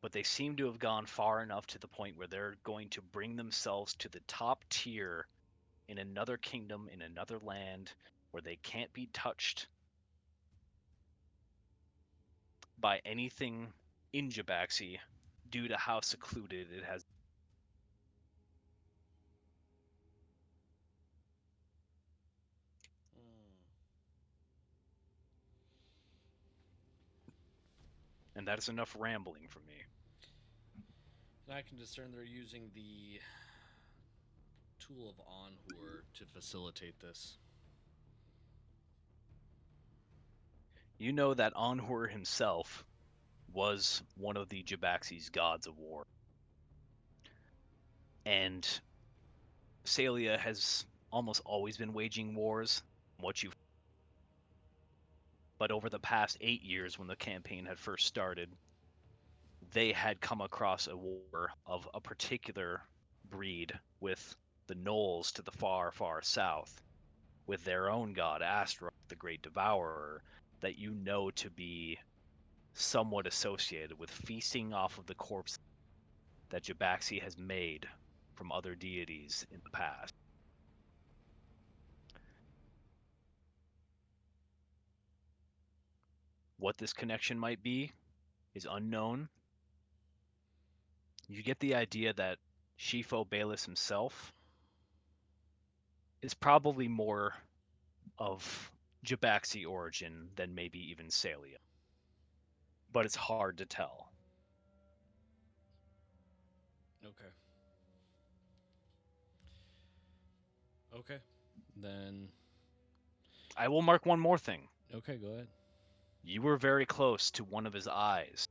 but they seem to have gone far enough to the point where they're going to bring themselves to the top tier in another kingdom, in another land, where they can't be touched by anything in Jabaxi due to how secluded it has. And that is enough rambling from me. And I can discern they're using the tool of Onhur to facilitate this. You know that Anhur himself was one of the Jabaxi's gods of war. And Salia has almost always been waging wars, what you but over the past 8 years when the campaign had first started, they had come across a war of a particular breed with the Knolls to the far, far south, with their own god Astaroth, the Great Devourer, that you know to be somewhat associated with feasting off of the corpse that Jabaxi has made from other deities in the past. What this connection might be is unknown. You get the idea that Shifo Bayless himself is probably more of Jabaxi origin than maybe even Salia. But it's hard to tell. Okay. Okay. Then. I will mark one more thing. Okay, go ahead. You were very close to one of his eyes.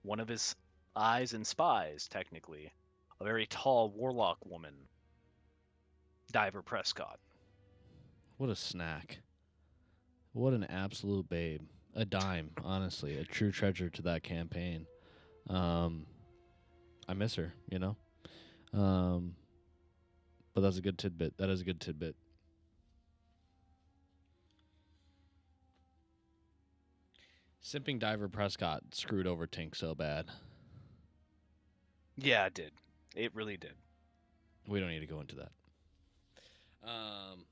One of his eyes and spies, technically. A very tall warlock woman, Diver Prescott. What a snack. What an absolute babe. A dime, honestly. A true treasure to that campaign. Um, I miss her, you know? But that's a good tidbit. That is a good tidbit. Simping Diver Prescott screwed over Tink so bad. Yeah, it did. It really did. We don't need to go into that. Um,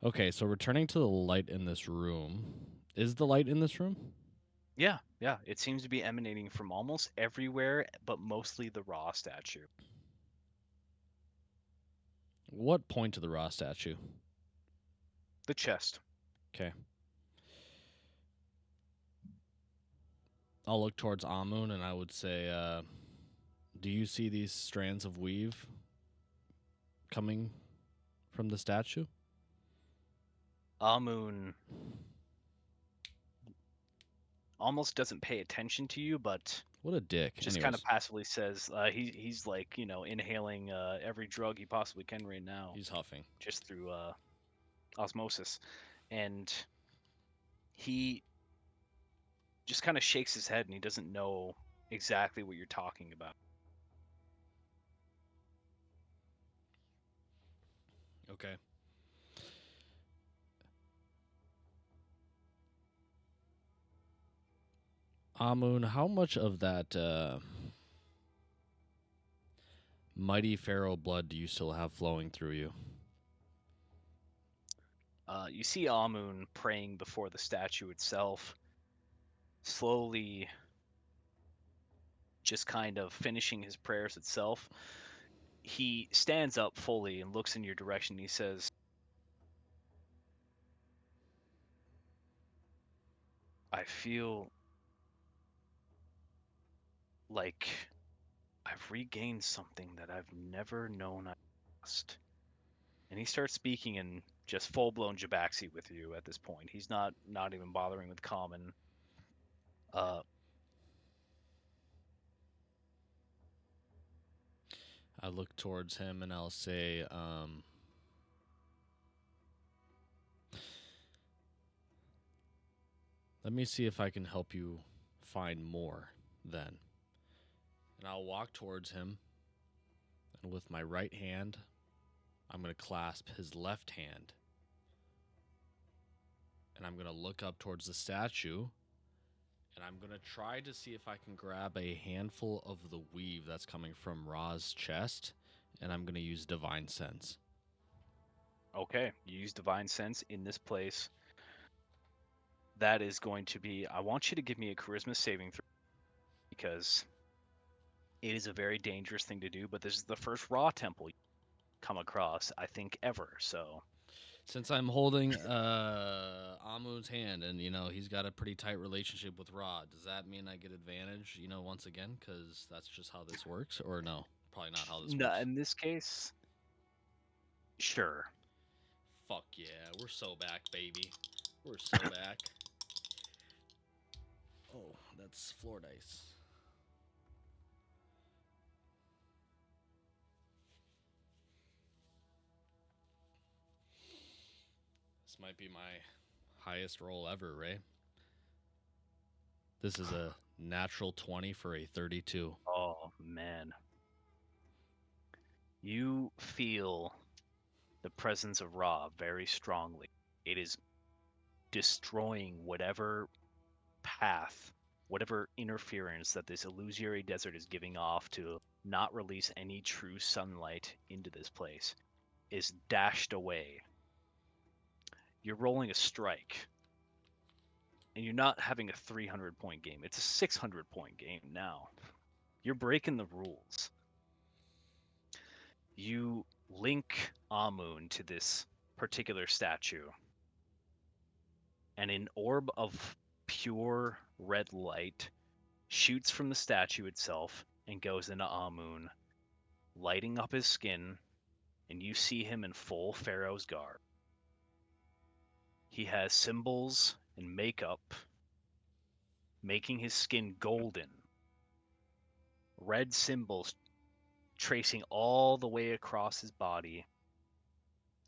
Okay, so returning to the light in this room. Is the light in this room? Yeah, yeah. It seems to be emanating from almost everywhere, but mostly the Raw statue. What point to the Raw statue? The chest. Okay. I'll look towards Amun and I would say, do you see these strands of weave coming from the statue? Amun almost doesn't pay attention to you, but What a dick. just kind of Anyways, passively says he's like inhaling every drug he possibly can right now, he's huffing. just through osmosis, and he just kind of shakes his head and he doesn't know exactly what you're talking about. Okay. Amun, how much of that mighty pharaoh blood do you still have flowing through you? You see Amun praying before the statue itself, slowly just kind of finishing his prayers itself. He stands up fully and looks in your direction. He says, I feel like I've regained something that I've never known I lost. And he starts speaking in just full blown Jabaxi with you at this point. He's not even bothering with common. Uh, I look towards him and I'll say, let me see if I can help you find more then. And I'll walk towards him, and with my right hand, I'm going to clasp his left hand. And I'm going to look up towards the statue, and I'm going to try to see if I can grab a handful of the weave that's coming from Ra's chest, and I'm going to use Divine Sense. okay, you use Divine Sense in this place. That is going to be. I want you to give me a Charisma saving throw because it is a very dangerous thing to do. But this is the first Raw temple you come across, I think, ever. So Since I'm holding Amu's hand, and he's got a pretty tight relationship with Ra, does that mean I get advantage? Once again, because that's just how this works, or no? Probably not how this no, works. in this case, sure. Fuck yeah, we're so back, baby. We're so back. Oh, that's floor dice. This might be my highest roll ever, Ray. This is a natural 20 for a 32. Oh man, you feel the presence of Ra very strongly. It is destroying whatever path, whatever interference that this illusory desert is giving off to not release any true sunlight into this place is dashed away. You're rolling a strike, and you're not having a 300-point game. It's a 600-point game now. You're breaking the rules. You link Amun to this particular statue, and an orb of pure red light shoots from the statue itself and goes into Amun, lighting up his skin, and you see him in full Pharaoh's garb. He has symbols and makeup, making his skin golden. Red symbols tracing all the way across his body,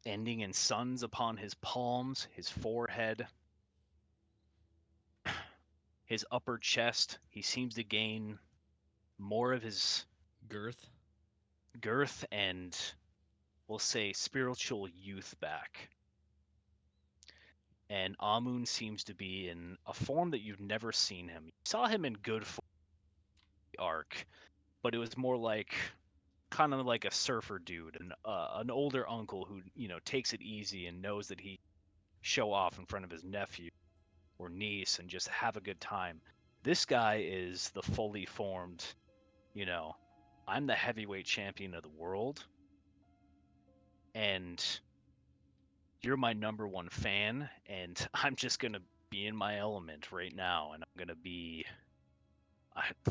ending in suns upon his palms, his forehead, his upper chest. He seems to gain more of his Girth? girth and, we'll say, spiritual youth back. And Amun seems to be in a form that you've never seen him. You saw him in good form arc, but it was more like kind of like a surfer dude, an older uncle who takes it easy and knows that he show off in front of his nephew or niece and just have a good time. This guy is the fully formed, you know, I'm the heavyweight champion of the world, and you're my number one fan, and I'm just gonna be in my element right now, and I'm gonna be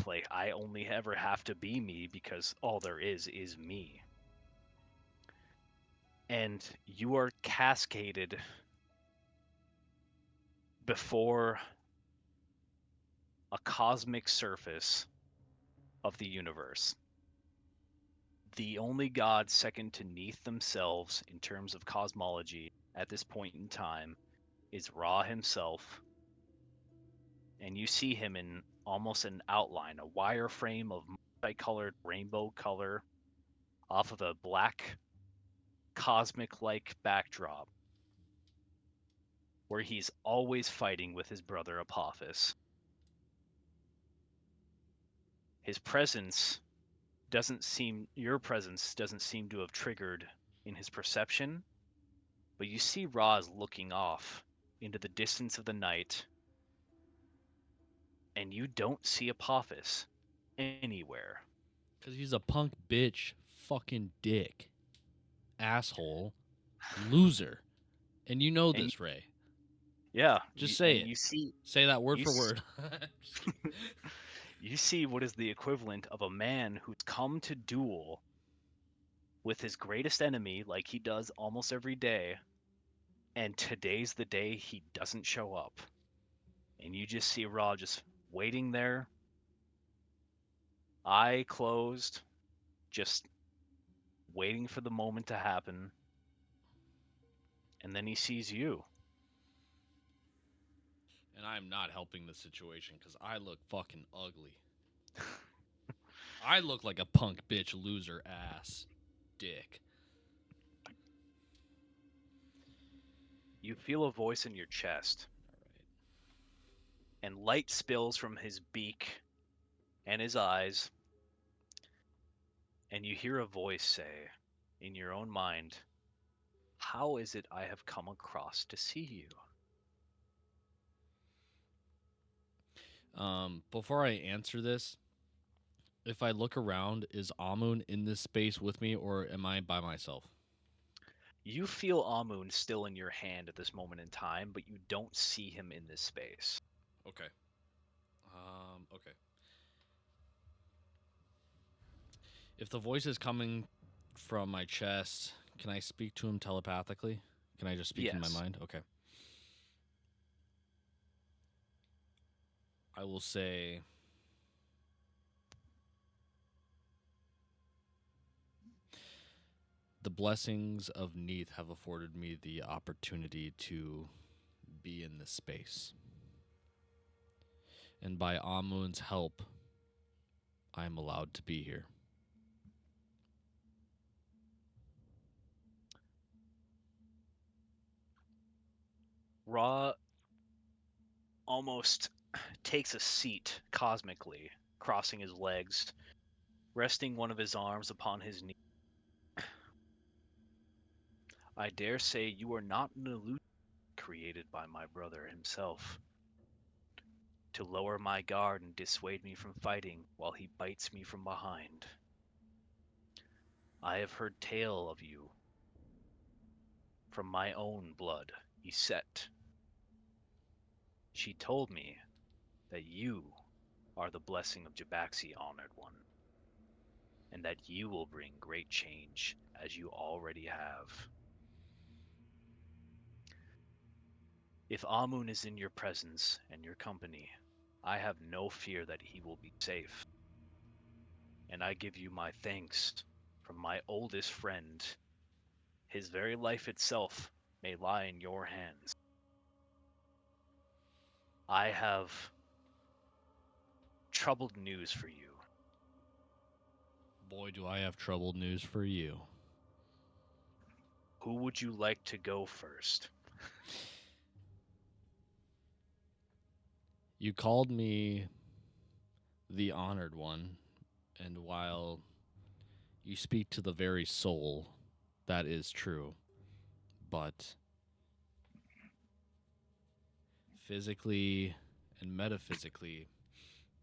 like I only ever have to be me because all there is me. And you are cascaded before a cosmic surface of the universe. The only god second to Neith themselves in terms of cosmology at this point in time is Ra himself, and you see him in almost an outline, a wireframe of multicolored rainbow color off of a black cosmic like backdrop where he's always fighting with his brother Apophis. His presence your presence doesn't seem to have triggered in his perception, but you see Roz looking off into the distance of the night, and you don't see Apophis anywhere. Because he's a punk bitch, fucking dick, asshole, loser. And you know And this, Ray. yeah, Just say it. Say that word you for word. Just kidding. you see what is the equivalent of a man who's come to duel with his greatest enemy like he does almost every day, and today's the day he doesn't show up. And you just see Raw just waiting there, eye closed, just waiting for the moment to happen, and then he sees you. And I'm not helping the situation because I look fucking ugly. I look like a punk bitch, loser, ass, dick. You feel a voice in your chest, All right. and light spills from his beak and his eyes, and you hear a voice say in your own mind, "How is it I have come across to see you?" Before I answer this, if I look around, is Amun in this space with me or am I by myself? You feel Amun still in your hand at this moment in time, but you don't see him in this space. Okay. Okay. If the voice is coming from my chest, can I speak to him telepathically? Can I just speak in my Yes. mind? Okay. I will say, the blessings of Neath have afforded me the opportunity to be in this space. And by Amun's help, I am allowed to be here. Ra almost takes a seat cosmically, crossing his legs, resting one of his arms upon his knee. I dare say you are not an illusion created by my brother himself to lower my guard and dissuade me from fighting while he bites me from behind. I have heard tale of you from my own blood, Iset. She told me that you are the blessing of Jabaxi, Honored One, and that you will bring great change as you already have. If Amun is in your presence and your company, I have no fear that he will be safe, and I give you my thanks from my oldest friend. His very life itself may lie in your hands. I have troubled news for you. Boy, do I have troubled news for you. Who would you like to go first? You called me the honored one, and while you speak to the very soul, that is true. But physically and metaphysically,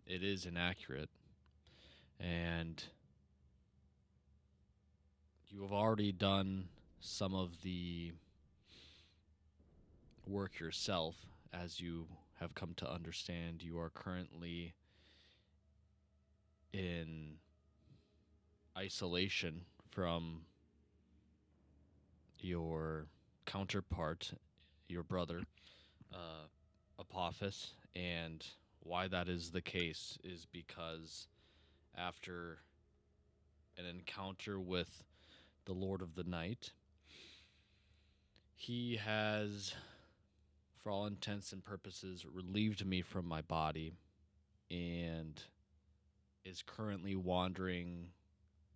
it is inaccurate. And you have already done some of the work yourself, as you have come to understand. You are currently in isolation from your counterpart, your brother, uh, Apophis. And why that is the case is because after an encounter with the Lord of the Night, he has, for all intents and purposes, relieved me from my body and is currently wandering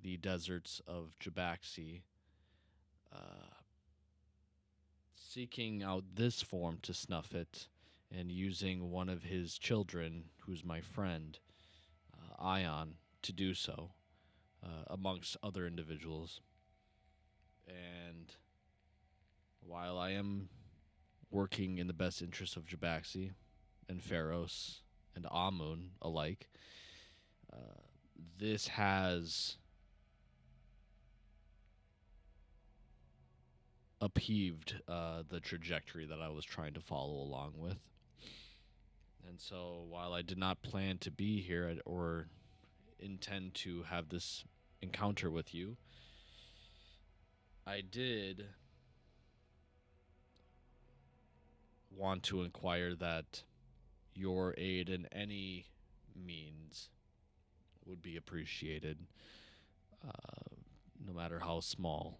the deserts of Jabaxi, uh, seeking out this form to snuff it and using one of his children, who's my friend, Ion, to do so, amongst other individuals. And while I am working in the best interest of Jabaxi and Pharaohs and Amun alike, uh, this has upheaved the trajectory that I was trying to follow along with. And so while I did not plan to be here or intend to have this encounter with you, I did want to inquire that your aid in any means would be appreciated, uh, no matter how small,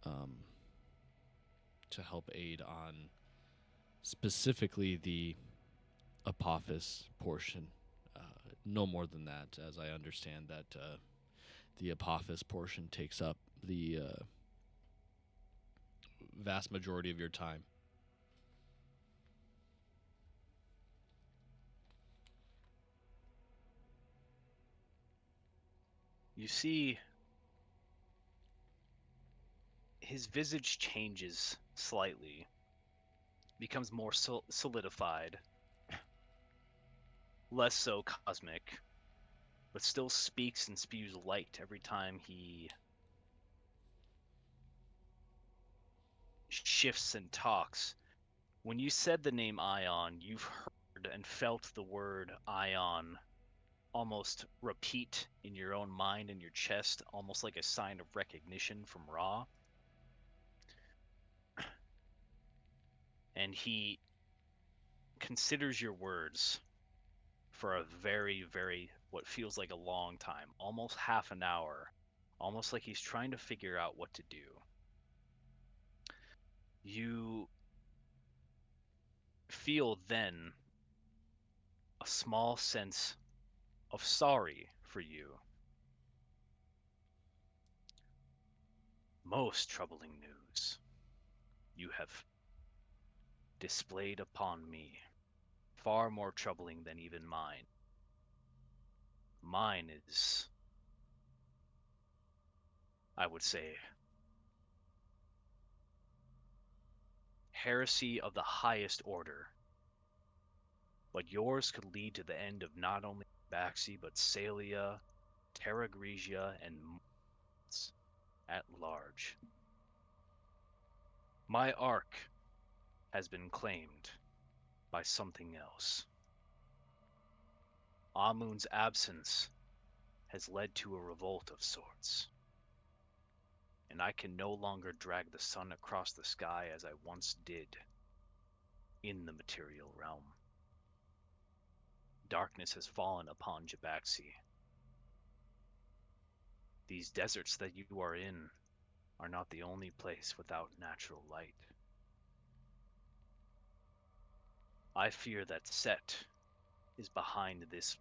um, to help aid on specifically the Apophis portion. No more than that, as I understand that the Apophis portion takes up the vast majority of your time. You see, his visage changes slightly, becomes more solidified, less so cosmic, but still speaks and spews light every time he shifts and talks. When you said the name Ion, you've heard and felt the word Ion almost repeat in your own mind and your chest, almost like a sign of recognition from Ra. And he considers your words for a very, very, what feels like a long time, almost half an hour, almost like he's trying to figure out what to do. You feel then a small sense of sorry for you. Most troubling news you have displayed upon me, far more troubling than even mine. Mine is, I would say, heresy of the highest order, but yours could lead to the end of not only Baxi, but Salia, Terra Grigia, and Mons at large. My ark has been claimed by something else. Amun's absence has led to a revolt of sorts, and I can no longer drag the sun across the sky as I once did in the material realm. Darkness has fallen upon Jabaxi. These deserts that you are in are not the only place without natural light. I fear that Set is behind this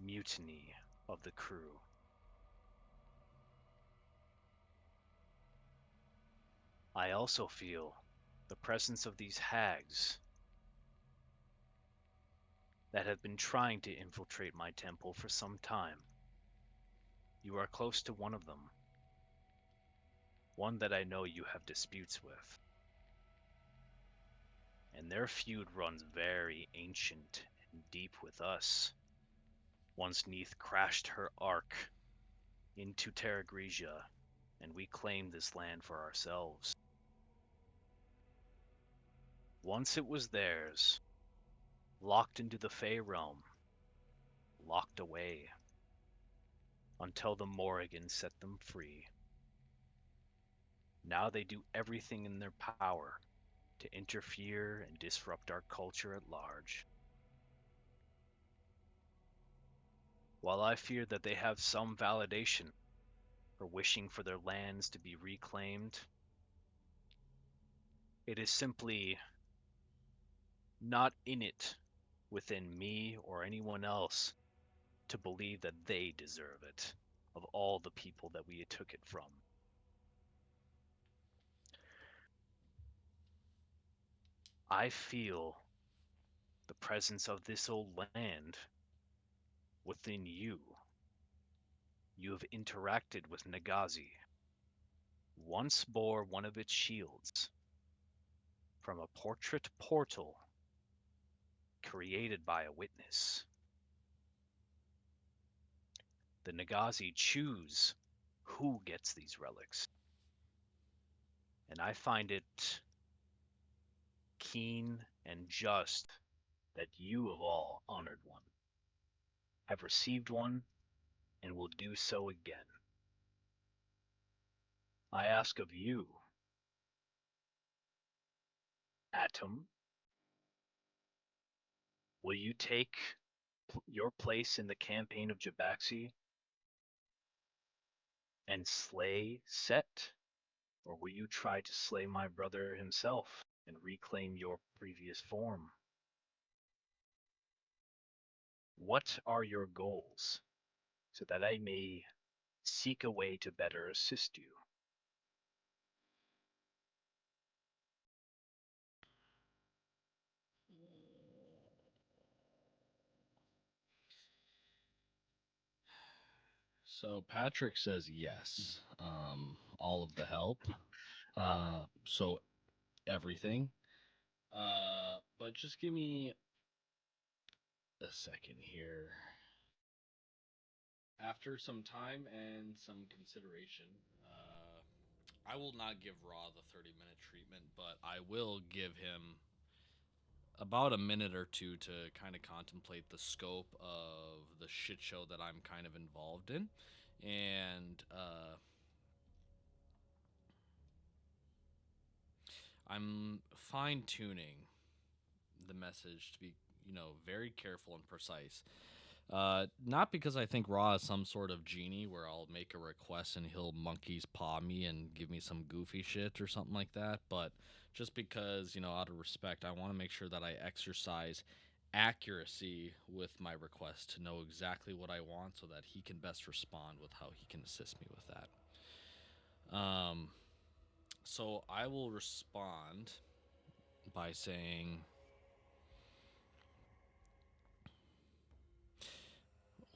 mutiny of the crew. I also feel the presence of these hags that have been trying to infiltrate my temple for some time. You are close to one of them, one that I know you have disputes with. and their feud runs very ancient and deep with us. Once Neith crashed her ark into Terra Grigia, and we claimed this land for ourselves. Once it was theirs, locked into the Fey realm, locked away, until the Morrigan set them free. Now they do everything in their power to interfere and disrupt our culture at large. While I fear that they have some validation for wishing for their lands to be reclaimed, it is simply not in it within me or anyone else to believe that they deserve it, of all the people that we took it from. I feel the presence of this old land within you. You have interacted with Nagazi, once bore one of its shields from a portrait portal created by a witness. The Nagazi choose who gets these relics, and I find it keen and just that you of all honored one have received one and will do so again. I ask of you, Atom, will you take your place in the campaign of Jabaxi and slay Set? Or will you try to slay my brother himself and reclaim your previous form? What are your goals, so that I may seek a way to better assist you? So Patrick says yes. All of the help. So everything. But just give me a second here. After some time and some consideration, I will not give Raw the 30-minute treatment, but I will give him about a minute or two to kind of contemplate the scope of the shit show that I'm kind of involved in. And I'm fine tuning the message to be, very careful and precise. Not because I think Raw is some sort of genie where I'll make a request and he'll monkey's paw me and give me some goofy shit or something like that, but just because, out of respect, I want to make sure that I exercise accuracy with my request to know exactly what I want so that he can best respond with how he can assist me with that. So I will respond by saying,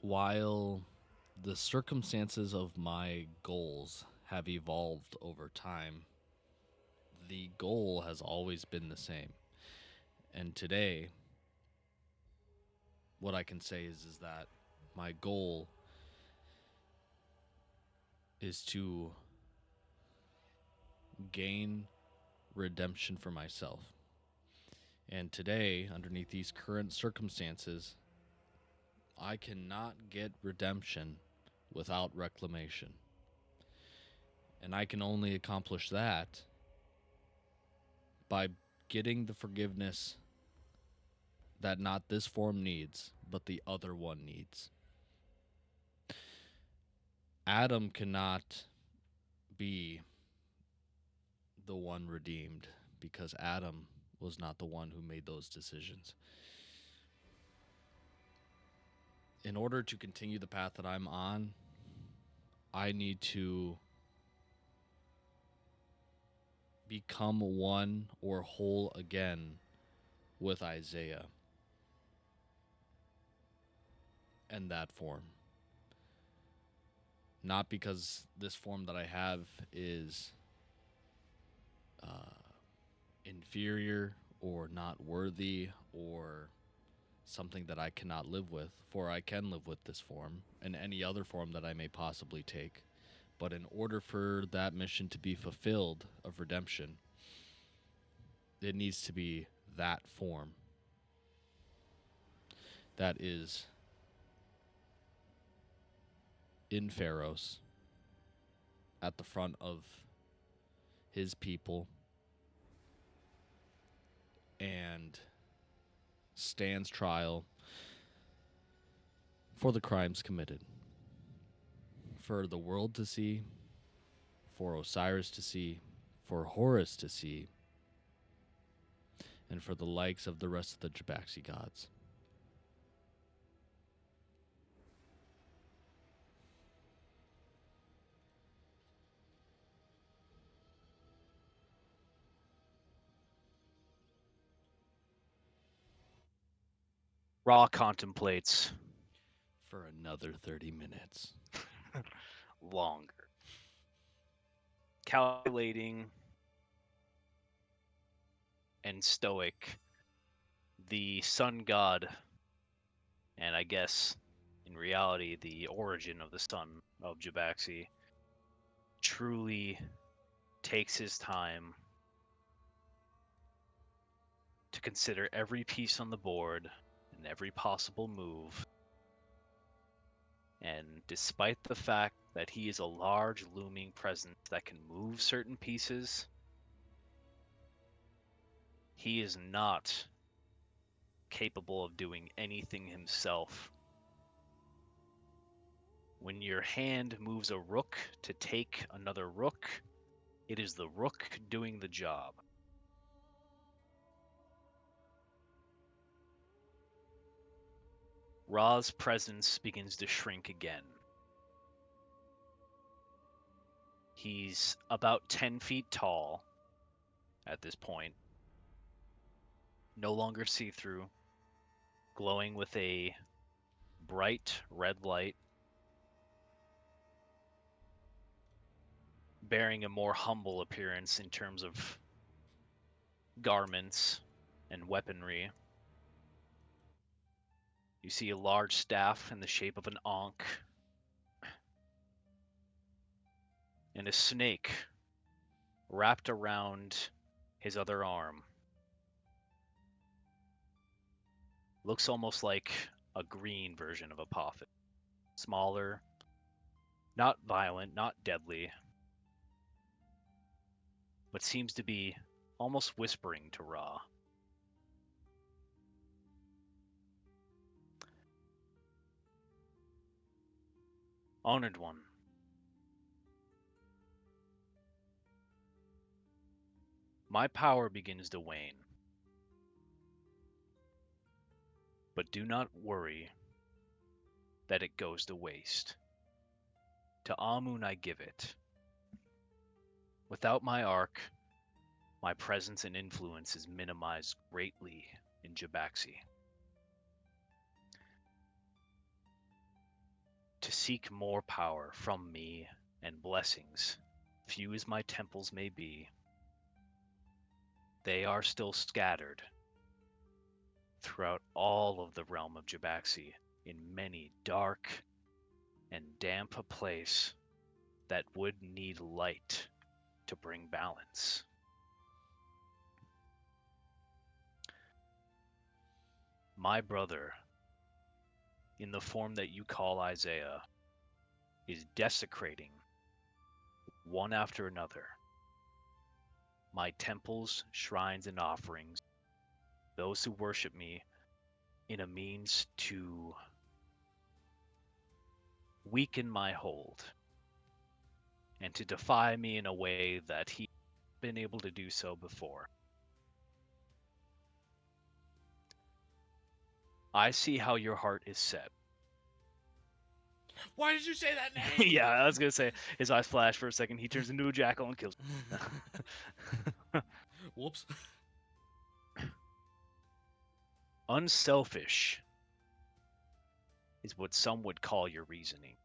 while the circumstances of my goals have evolved over time, the goal has always been the same. And today, what I can say is that my goal is to gain redemption for myself. And today, underneath these current circumstances, I cannot get redemption without reclamation. And I can only accomplish that by getting the forgiveness that not this form needs, but the other one needs. Adam cannot be the one redeemed because Adam was not the one who made those decisions. In order to continue the path that I'm on, I need to become one or whole again with Isaiah and that form. Not because this form that I have is inferior or not worthy or something that I cannot live with, for I can live with this form and any other form that I may possibly take. But in order for that mission to be fulfilled of redemption, it needs to be that form that is in Pharos at the front of his people and stands trial for the crimes committed. For the world to see, for Osiris to see, for Horus to see, and for the likes of the rest of the Jabaxi gods. Ra contemplates For another 30 minutes. longer, calculating and stoic. The sun god, and I guess in reality the origin of the sun of Jabaxi, truly takes his time to consider every piece on the board and every possible move. And despite the fact that he is a large looming presence that can move certain pieces, he is not capable of doing anything himself. When your hand moves a rook to take another rook, it is the rook doing the job. Ra's presence begins to shrink again. He's about 10 feet tall at this point, no longer see-through, glowing with a bright red light, bearing a more humble appearance in terms of garments and weaponry. You see a large staff in the shape of an ankh and a snake wrapped around his other arm. Looks almost like a green version of a poffin. Smaller, not violent, not deadly, but seems to be almost whispering to Ra. Honored One, my power begins to wane. But do not worry that it goes to waste. To Amun I give it. Without my ark, my presence and influence is minimized greatly in Jabaxi. To seek more power from me and blessings, few as my temples may be, they are still scattered throughout all of the realm of Jabaxi in many dark and damp a place that would need light to bring balance. My brother, in the form that you call Isaiah, is desecrating, one after another, my temples, shrines, and offerings, those who worship me, in a means to weaken my hold and to defy me in a way that he's been able to do so before. I see how your heart is set. Why did you say that name? Yeah, I was gonna say his eyes flash for a second. He turns into a jackal and kills me. Whoops. Unselfish is what some would call your reasoning,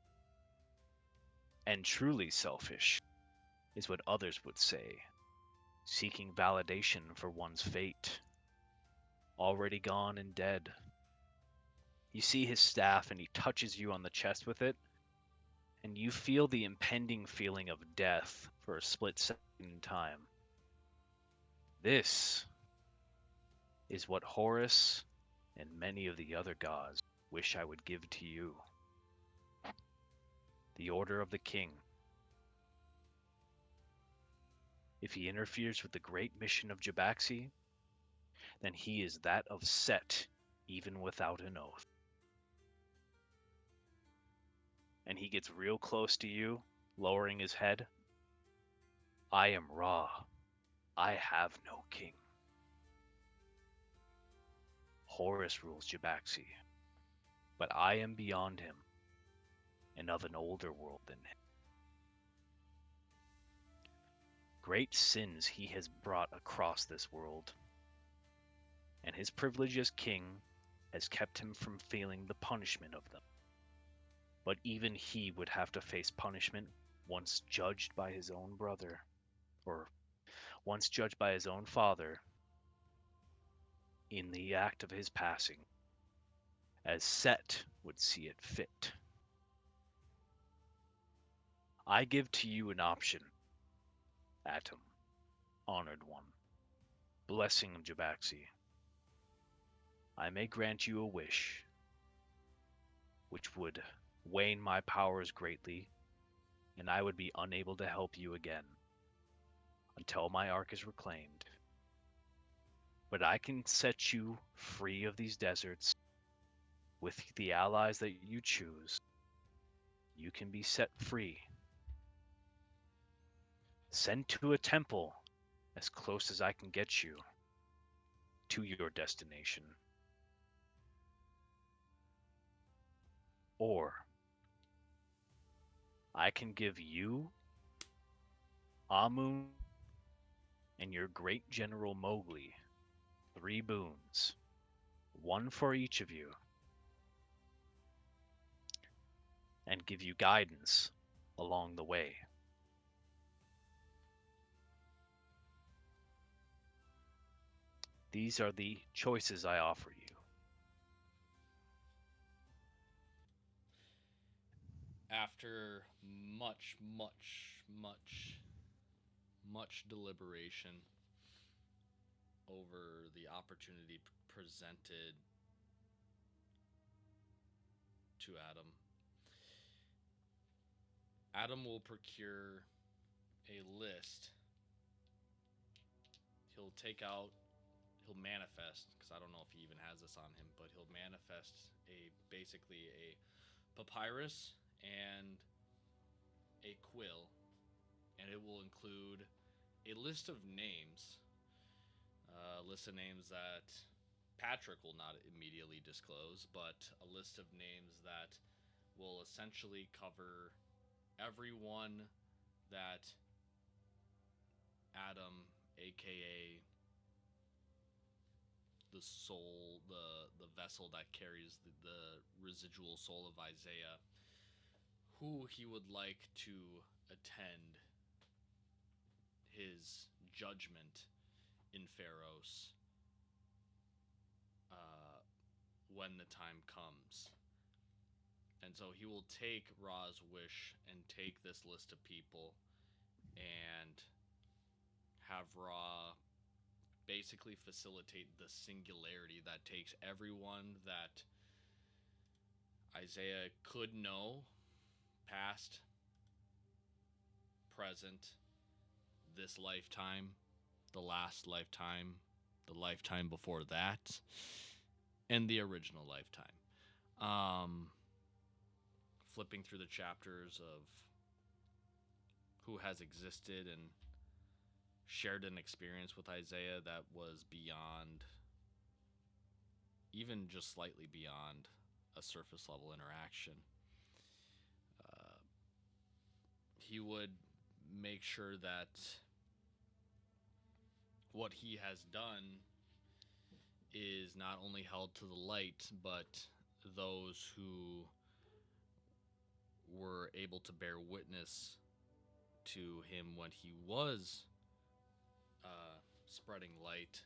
and truly selfish is what others would say, seeking validation for one's fate. already gone and dead. You see his staff and he touches you on the chest with it, and you feel the impending feeling of death for a split second in time. This is what Horus and many of the other gods wish I would give to you. The Order of the King. If he interferes with the great mission of Jabaxi, then he is that of Set, even without an oath. And he gets real close to you, lowering his head. I am Ra. I have no king. Horus rules Jabaxi, but I am beyond him and of an older world than him. Great sins he has brought across this world, and his privilege as king has kept him from feeling the punishment of them. But even he would have to face punishment once judged by his own brother, or once judged by his own father, in the act of his passing, as Set would see it fit. I give to you an option, Atom, honored one, blessing of Jabaxi. I may grant you a wish, which would wane my powers greatly, and I would be unable to help you again until my ark is reclaimed. But I can set you free of these deserts with the allies that you choose. You can be set free. Sent to a temple as close as I can get you to your destination. Or I can give you, Amun, and your great general Mowgli 3 boons, one for each of you, and give you guidance along the way. These are the choices I offer you. After much, much, much, much deliberation over the opportunity presented to Adam, Adam will procure a list. He'll take out, he'll manifest, because I don't know if he even has this on him, but he'll manifest basically a papyrus and a quill, and it will include a list of names, a list of names that Patrick will not immediately disclose, but a list of names that will essentially cover everyone that Adam, aka the soul, the vessel that carries the residual soul of Isaiah, who he would like to attend his judgment in Pharos uh, when the time comes. And so he will take Ra's wish and take this list of people and have Ra basically facilitate the singularity that takes everyone that Isaiah could know, past, present, this lifetime, the last lifetime, the lifetime before that, and the original lifetime. Flipping through the chapters of who has existed and shared an experience with Isaiah that was beyond, even just slightly beyond, a surface level interaction. Uh, he would make sure that what he has done is not only held to the light, but those who were able to bear witness to him when he was spreading light,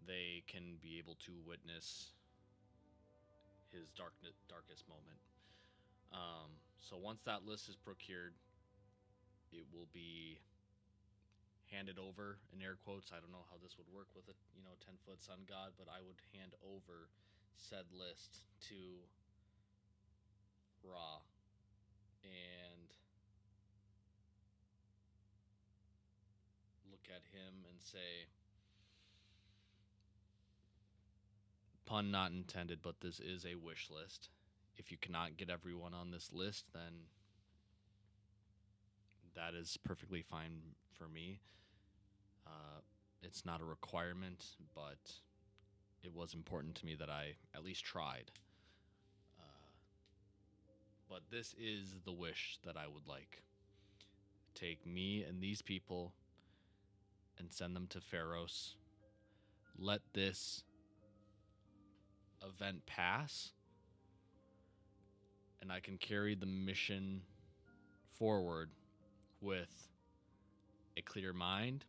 they can be able to witness his darkest moment. So once that list is procured, it will be handed over in air quotes. I don't know how this would work with a 10-foot sun god, but I would hand over said list to Ra and look at him and say, pun not intended, but this is a wish list. If you cannot get everyone on this list, then that is perfectly fine for me. Uh, it's not a requirement, but it was important to me that I at least tried. Uh, but this is the wish that I would like. Take me and these people and send them to Pharos. Let this event pass, and I can carry the mission forward with a clear mind,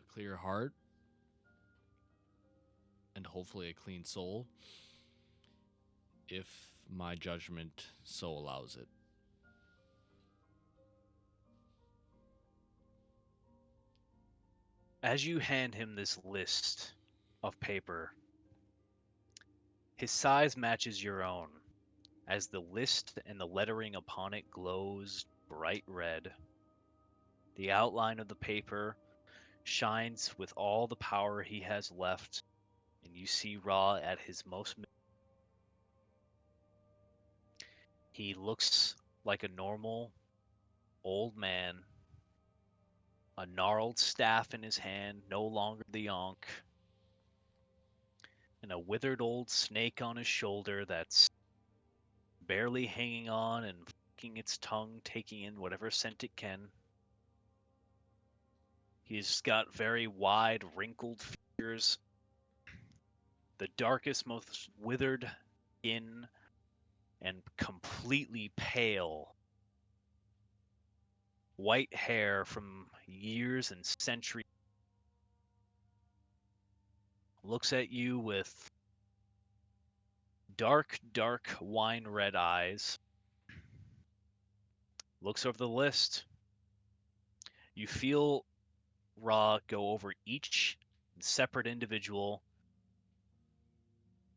a clear heart, and hopefully a clean soul, if my judgment so allows it. As you hand him this list of paper, his size matches your own, as the list and the lettering upon it glows bright red. The outline of the paper shines with all the power he has left, and you see Ra at his most. He looks like a normal old man, a gnarled staff in his hand, no longer the Ankh, and a withered old snake on his shoulder that's barely hanging on and flicking its tongue, taking in whatever scent it can. He's got very wide, wrinkled features, the darkest, most withered skin, and completely pale white hair from years and centuries. Looks at you with dark, dark wine red eyes. Looks over the list. You feel Ra go over each separate individual,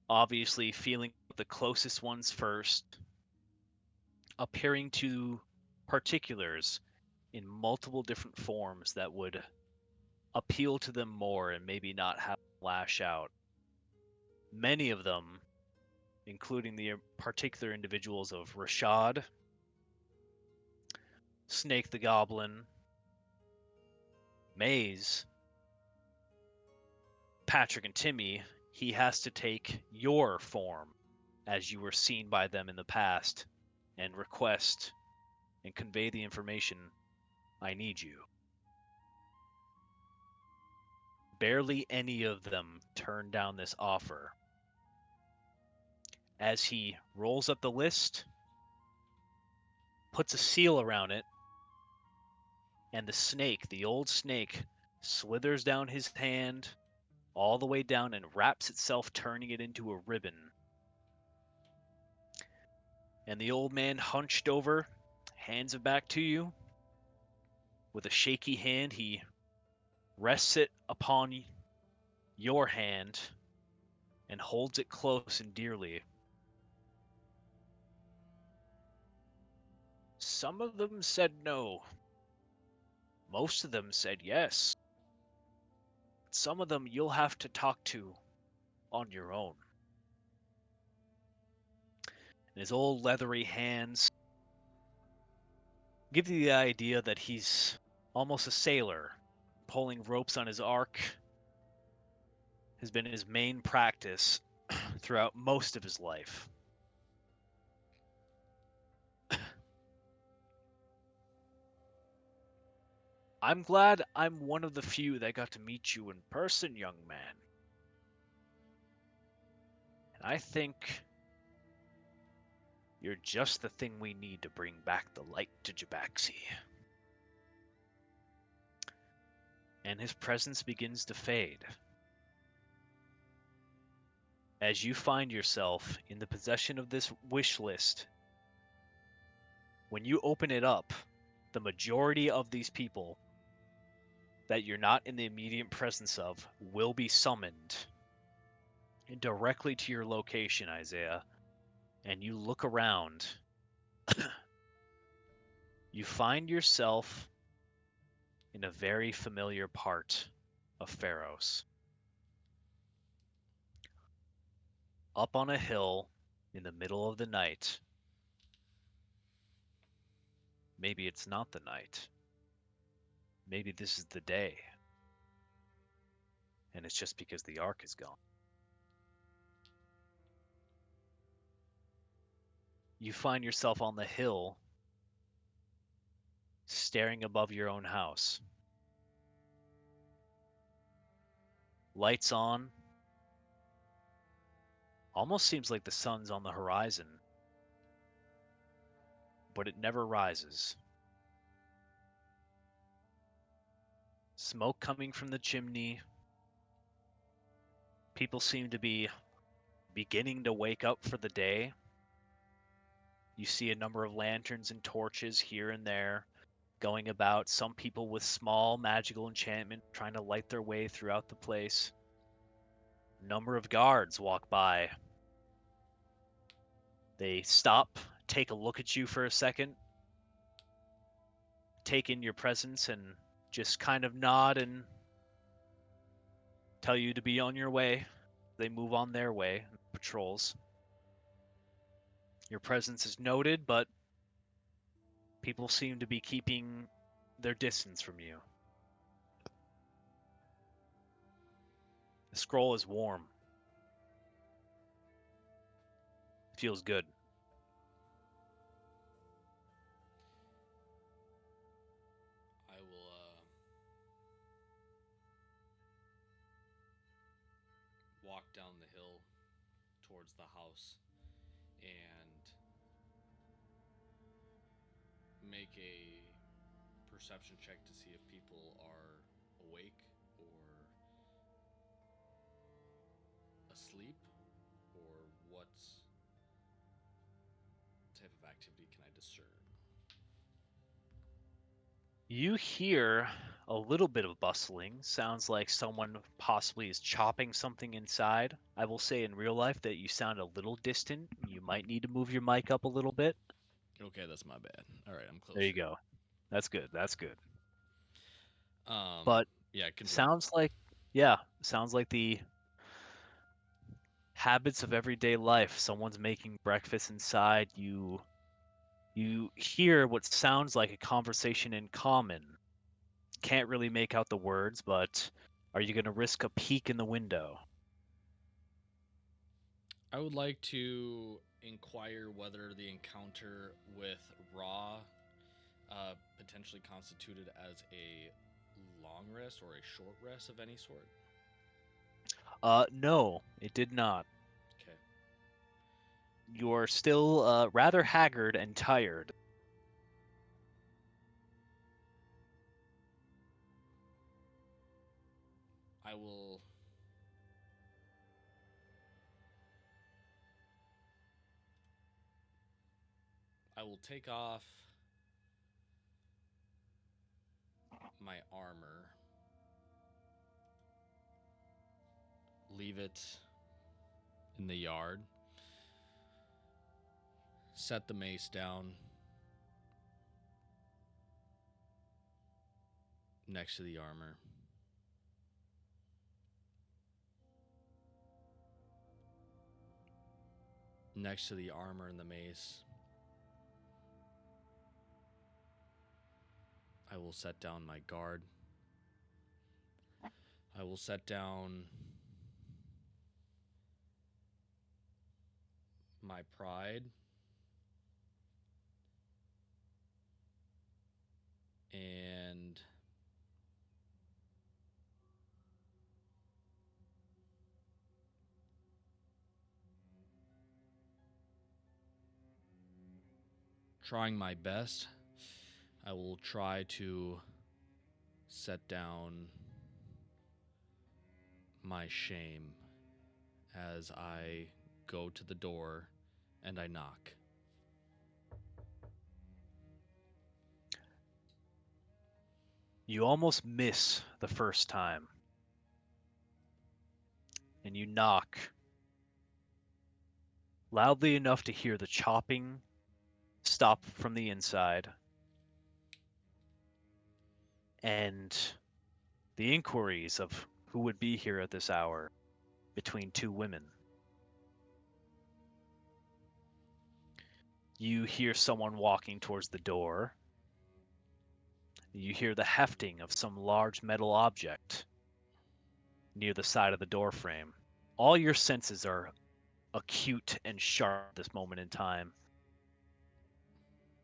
obviously feeling the closest ones first, appearing to particulars in multiple different forms that would appeal to them more and maybe not have them lash out. Many of them, including the particular individuals of Rashad, Snake the Goblin, Maze, Patrick, and Timmy, he has to take your form as you were seen by them in the past and request and convey the information, I need you. Barely any of them turn down this offer. As he rolls up the list, puts a seal around it, and the snake, the old snake, slithers down his hand all the way down and wraps itself, turning it into a ribbon. And the old man, hunched over, hands it back to you. With a shaky hand, he rests it upon your hand and holds it close and dearly. Some of them said no. Most of them said yes. Some of them you'll have to talk to on your own. And his old leathery hands give you the idea that he's almost a sailor. Pulling ropes on his ark has been his main practice throughout most of his life. I'm glad I'm one of the few that got to meet you in person, young man. And I think you're just the thing we need to bring back the light to Jabaxi. and his presence begins to fade. As you find yourself in the possession of this wish list, when you open it up, the majority of these people that you're not in the immediate presence of will be summoned directly to your location, Isaiah. And you look around, you find yourself in a very familiar part of Pharos. Up on a hill in the middle of the night. Maybe it's not the night. Maybe this is the day. And it's just because the Ark is gone. You find yourself on the hill, staring above your own house. Lights on. Almost seems like the sun's on the horizon, but it never rises. Smoke coming from the chimney. People seem to be beginning to wake up for the day. You see a number of lanterns and torches here and there going about, some people with small magical enchantment trying to light their way throughout the place. A number of guards walk by. They stop, take a look at you for a second, take in your presence, and just kind of nod and tell you to be on your way. They move on their way, patrols. Your presence is noted, but people seem to be keeping their distance from you. The scroll is warm. Feels good. I will walk down the hill towards the house and make a perception check to see if people are awake or asleep, or what type of activity can I discern? You hear a little bit of bustling. Sounds like someone possibly is chopping something inside. I will say in real life that you sound a little distant. You might need to move your mic up a little bit. Okay, that's my bad. All right, I'm There you closer. go. That's good. That's good. Um, But yeah, continue. sounds like, yeah, sounds like the habits of everyday life. Someone's making breakfast inside. You hear what sounds like a conversation in common. Can't really make out the words, but are you going to risk a peek in the window? I would like to inquire whether the encounter with Raw potentially constituted as a long rest or a short rest of any sort. No, it did not. Okay. You're still rather haggard and tired. I will I will take off my armor, leave it in the yard, set the mace down next to the armor. Next to the armor and the mace, I will set down my guard. I will set down my pride and trying my best, I will try to set down my shame as I go to the door and I knock. You almost miss the first time, and you knock loudly enough to hear the chopping stop from the inside, and the inquiries of who would be here at this hour between two women. You hear someone walking towards the door. You hear the hefting of some large metal object near the side of the door frame. All your senses are acute and sharp at this moment in time.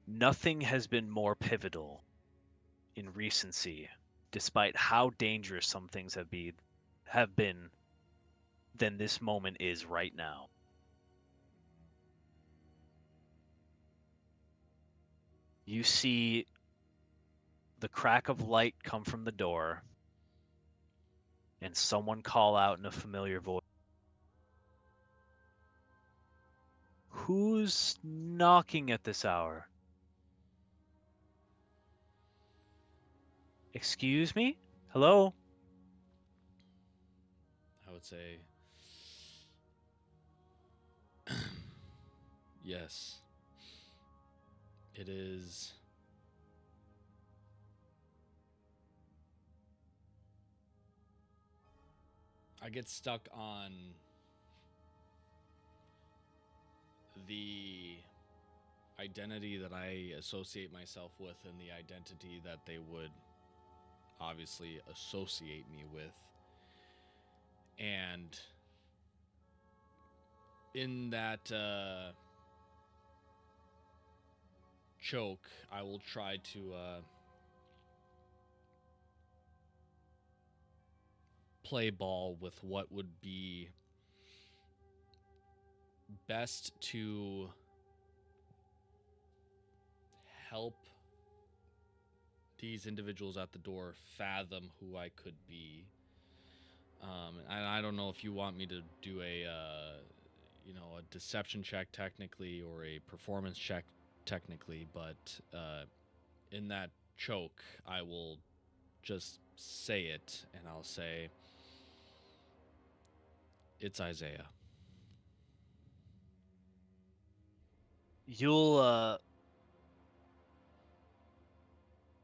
Nothing has been more pivotal in recency, despite how dangerous some things have been than this moment is right now. You see the crack of light come from the door and someone call out in a familiar voice. Who's knocking at this hour? Excuse me? Hello? I would say, yes, it is. I get stuck on the identity that I associate myself with and the identity that they would obviously associate me with. And in that choke, I will try to play ball with what would be best to help these individuals at the door fathom who I could be. And I don't know if you want me to do a deception check technically or a performance check technically, but in that choke, I will just say it, and I'll say, "It's Isaiah." You'll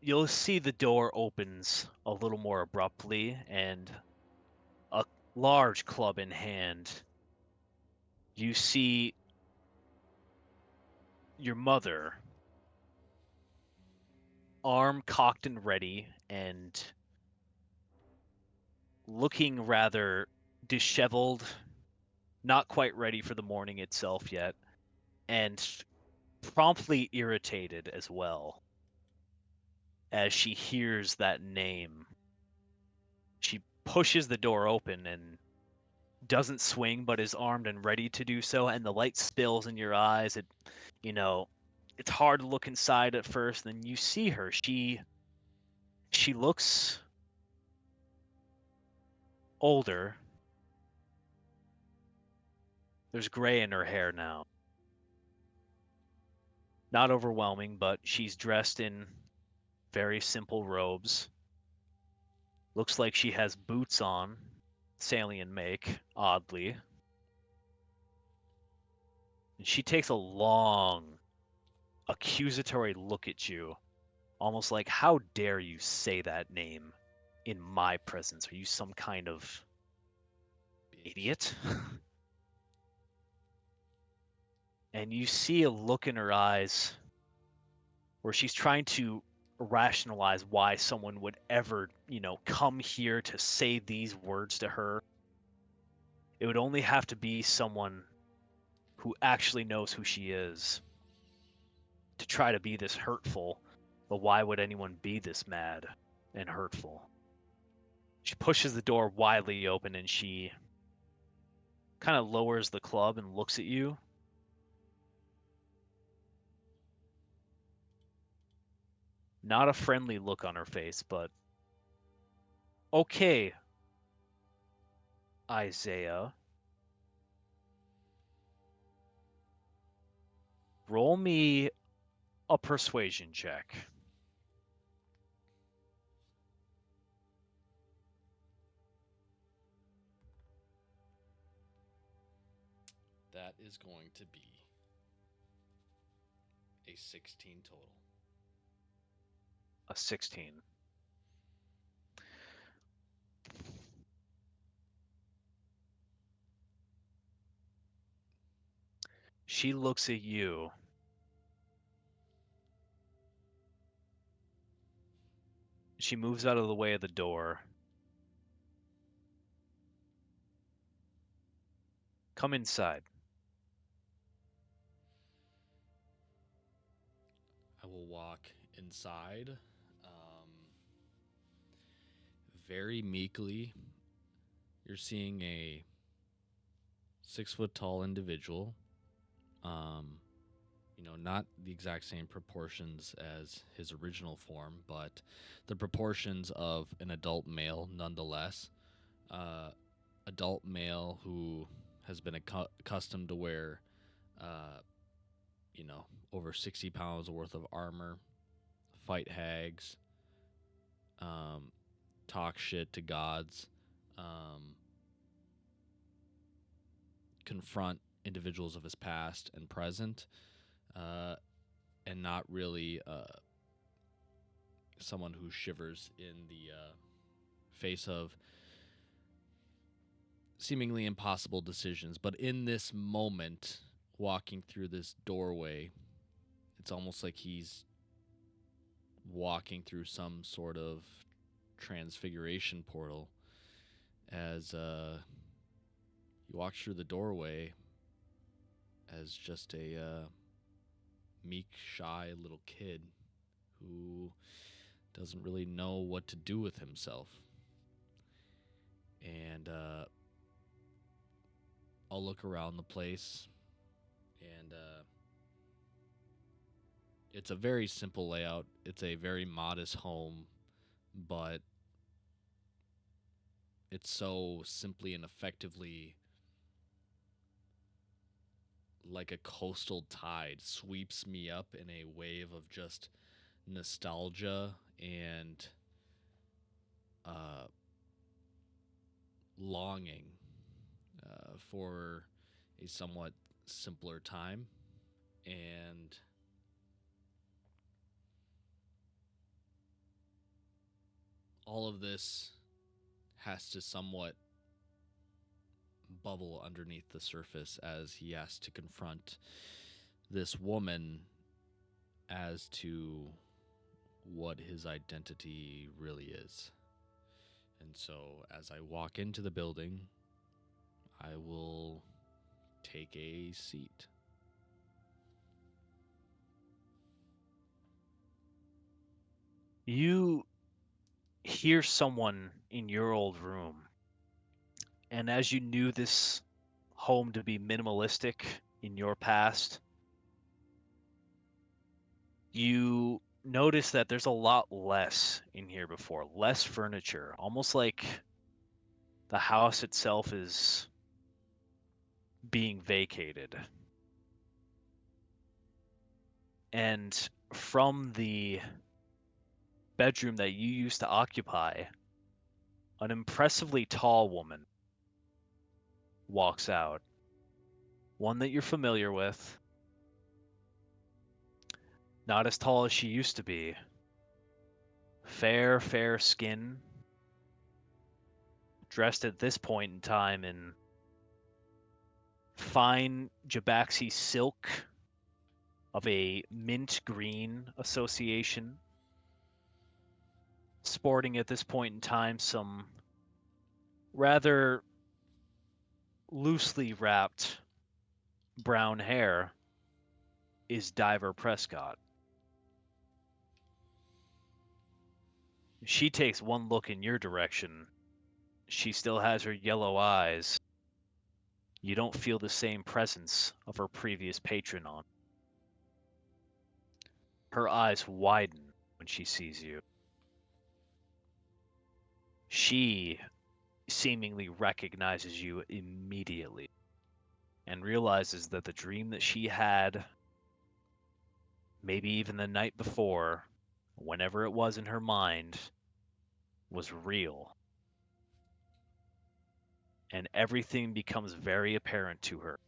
you'll see the door opens a little more abruptly and a large club in hand. You see your mother, arm cocked and ready and looking rather disheveled, not quite ready for the morning itself yet, and promptly irritated as well as she hears that name. She pushes the door open and doesn't swing, but is armed and ready to do so, and the light spills in your eyes. You know, it's hard to look inside at first. Then you see her. She looks older. There's gray in her hair now. Not overwhelming, but she's dressed in very simple robes. Looks like she has boots on, Salian make, oddly. And she takes a long, accusatory look at you, almost like, how dare you say that name in my presence? Are you some kind of Bitch. idiot? And you see a look in her eyes where she's trying to rationalize why someone would ever, come here to say these words to her. It would only have to be someone who actually knows who she is to try to be this hurtful. But why would anyone be this mad and hurtful? She pushes the door widely open and she kind of lowers the club and looks at you. Not a friendly look on her face, but okay. Isaiah, roll me a persuasion check. That is going to be a 16 total. A 16. She looks at you. She moves out of the way of the door. Come inside. I will walk inside very meekly. You're seeing a 6 foot tall individual. Um, not the exact same proportions as his original form, but the proportions of an adult male nonetheless. Uh, Adult male who has been accustomed to wear, uh, over 60 pounds worth of armor, fight hags, um, talk shit to gods, um, confront individuals of his past and present, uh, and not really someone who shivers in the face of seemingly impossible decisions. But in this moment, walking through this doorway, it's almost like he's walking through some sort of transfiguration portal as he walks through the doorway as just a meek, shy little kid who doesn't really know what to do with himself. And I'll look around the place, and it's a very simple layout. It's a very modest home, but it's so simply and effectively like a coastal tide sweeps me up in a wave of just nostalgia and uh, longing for a somewhat simpler time. And all of this has to somewhat bubble underneath the surface as he has to confront this woman as to what his identity really is. And so, as I walk into the building, I will take a seat. You hear someone in your old room, and as you knew this home to be minimalistic in your past, you notice that there's a lot less in here before, less furniture, almost like the house itself is being vacated. And from the bedroom that you used to occupy, an impressively tall woman walks out. One that you're familiar with, not as tall as she used to be. Fair, fair skin, dressed at this point in time in fine Jabaxi silk of a mint green association, sporting at this point in time some rather loosely wrapped brown hair, is Diver Prescott. She takes one look in your direction. She still has her yellow eyes. You don't feel the same presence of her previous patron on. Her eyes widen when she sees you. She seemingly recognizes you immediately and realizes that the dream that she had, maybe even the night before, whenever it was in her mind, was real. And everything becomes very apparent to her.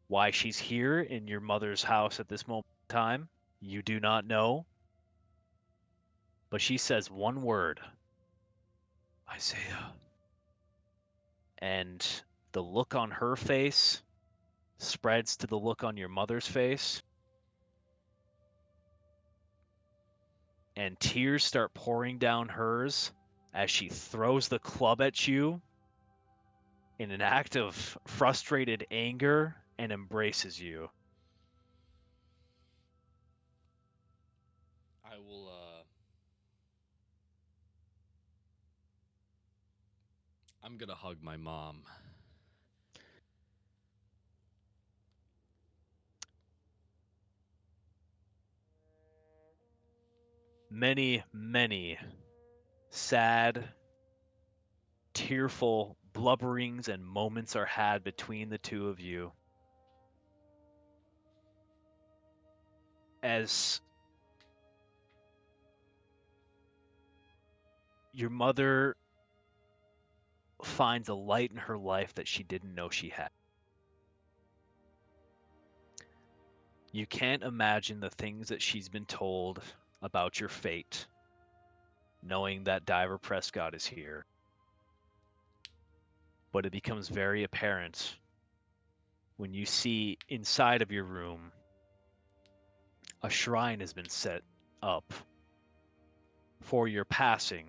Why she's here in your mother's house at this moment in time, you do not know, but she says one word, Isaiah. And the look on her face spreads to the look on your mother's face, and tears start pouring down hers as she throws the club at you in an act of frustrated anger and embraces you. I will. I'm gonna hug my mom. Many, many sad, tearful blubberings and moments are had between the two of you as your mother finds a light in her life that she didn't know she had. You can't imagine the things that she's been told about your fate, knowing that Diver Prescott is here. But it becomes very apparent when you see inside of your room a shrine has been set up for your passing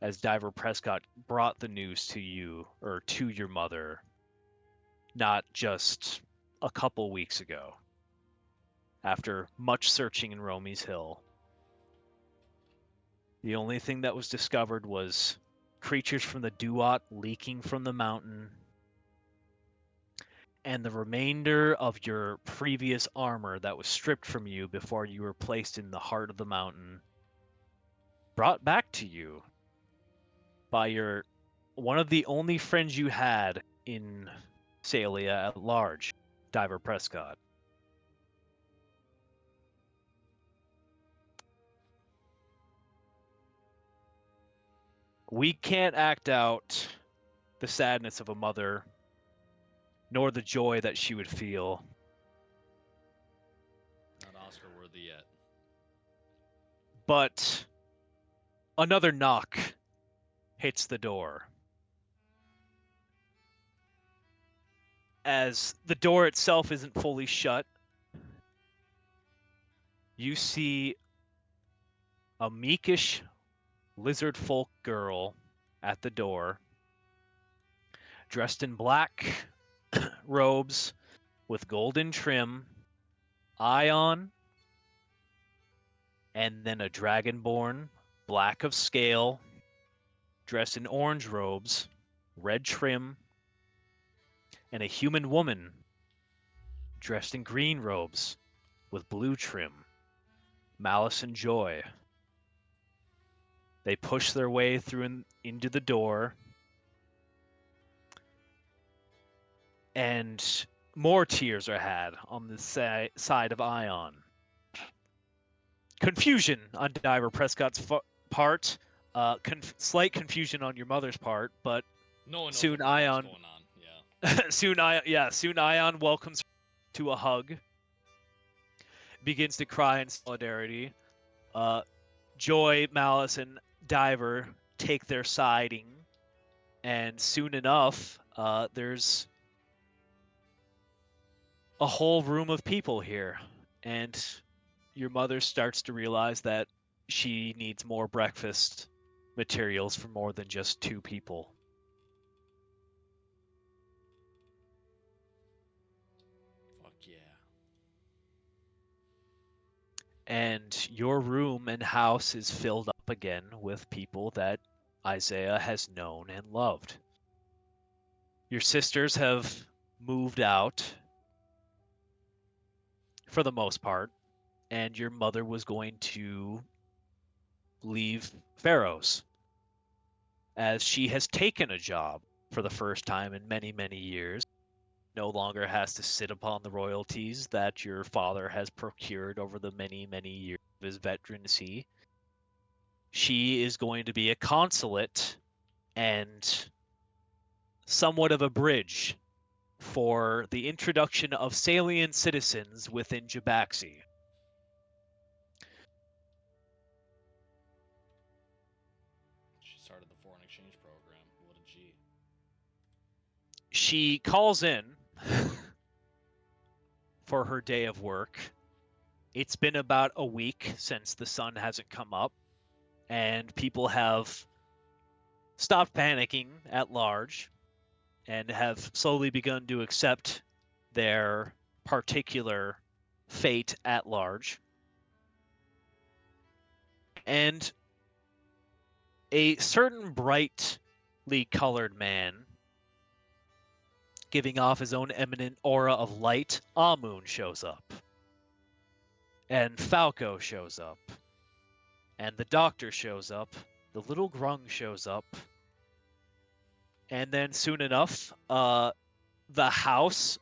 as Diver Prescott brought the news to you or to your mother not just a couple weeks ago after much searching in Romy's Hill. The only thing that was discovered was creatures from the Duat leaking from the mountain, and the remainder of your previous armor that was stripped from you before you were placed in the heart of the mountain, brought back to you by your one of the only friends you had in Salia at large, Diver Prescott. We can't act out the sadness of a mother, nor the joy that she would feel. Not Oscar worthy yet. But another knock hits the door. As the door itself isn't fully shut, you see a meekish lizard folk girl at the door, dressed in black robes with golden trim, Ion, and then a dragonborn, black of scale, dressed in orange robes, red trim, and a human woman dressed in green robes with blue trim, Malice and Joy. They push their way through into the door, and more tears are had on the side of Ion. Confusion on Diver Prescott's part, slight confusion on your mother's part, but No one knows what soon the fuck's Ion, going on. Yeah. soon Ion welcomes her to a hug, begins to cry in solidarity. Uh, Joy, Malice, and Diver take their siding, and soon enough, there's a whole room of people here, and your mother starts to realize that she needs more breakfast materials for more than just two people. Fuck yeah. And your room and house is filled up again with people that Isaiah has known and loved. Your sisters have moved out for the most part, and your mother was going to leave Pharaoh's. as she has taken a job for the first time in many, many years. No longer has to sit upon the royalties that your father has procured over the many, many years of his veterancy. She is going to be a consulate and somewhat of a bridge for the introduction of Salian citizens within Jabaxi. She started the foreign exchange program. What a G. She calls in for her day of work. It's been about a week since the sun hasn't come up, and people have stopped panicking at large and have slowly begun to accept their particular fate at large. And a certain brightly colored man, giving off his own eminent aura of light, Amun shows up. And Falco shows up. And the doctor shows up. The little grung shows up. And then soon enough, the house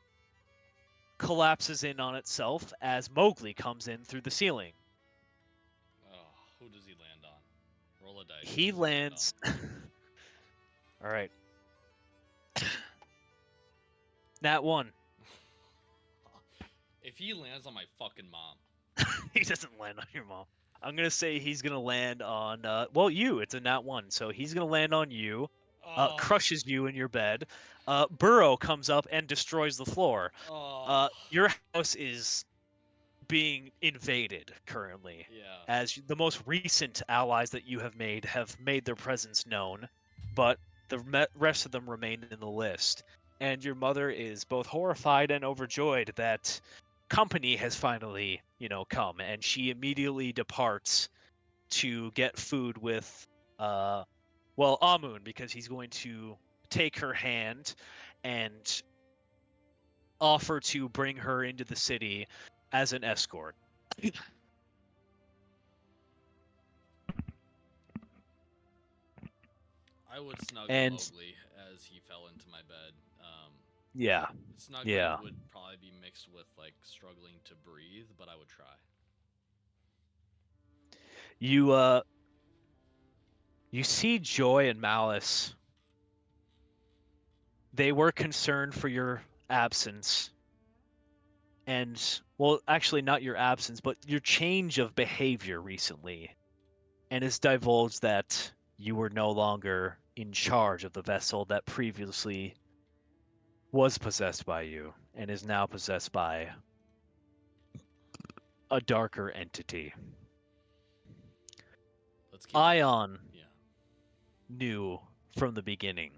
collapses in on itself as Mowgli comes in through the ceiling. Oh, who does he land on? Roll a dice. Who He does he land lands. on? All right. Nat 1. If he lands on my fucking mom. He doesn't land on your mom. I'm going to say he's going to land on, well, you. It's a Nat 1. So he's going to land on you, Oh. crushes you in your bed. Burrow comes up and destroys the floor. Oh. Your house is being invaded currently, Yeah. as the most recent allies that you have made their presence known, but the rest of them remain in the list. And your mother is both horrified and overjoyed that company has finally, come, and she immediately departs to get food with, Amun, because he's going to take her hand and offer to bring her into the city as an escort. I would snuggle And Mowgli as he fell into my bed. yeah, Snuggling yeah. would probably be mixed with like struggling to breathe, but I would try. You you see Joy and Malice. They were concerned for your absence. And well, actually not your absence, but your change of behavior recently. And it's divulged that you were no longer in charge of the vessel that previously was possessed by you and is now possessed by a darker entity. Let's keep. Ion Yeah. knew from the beginning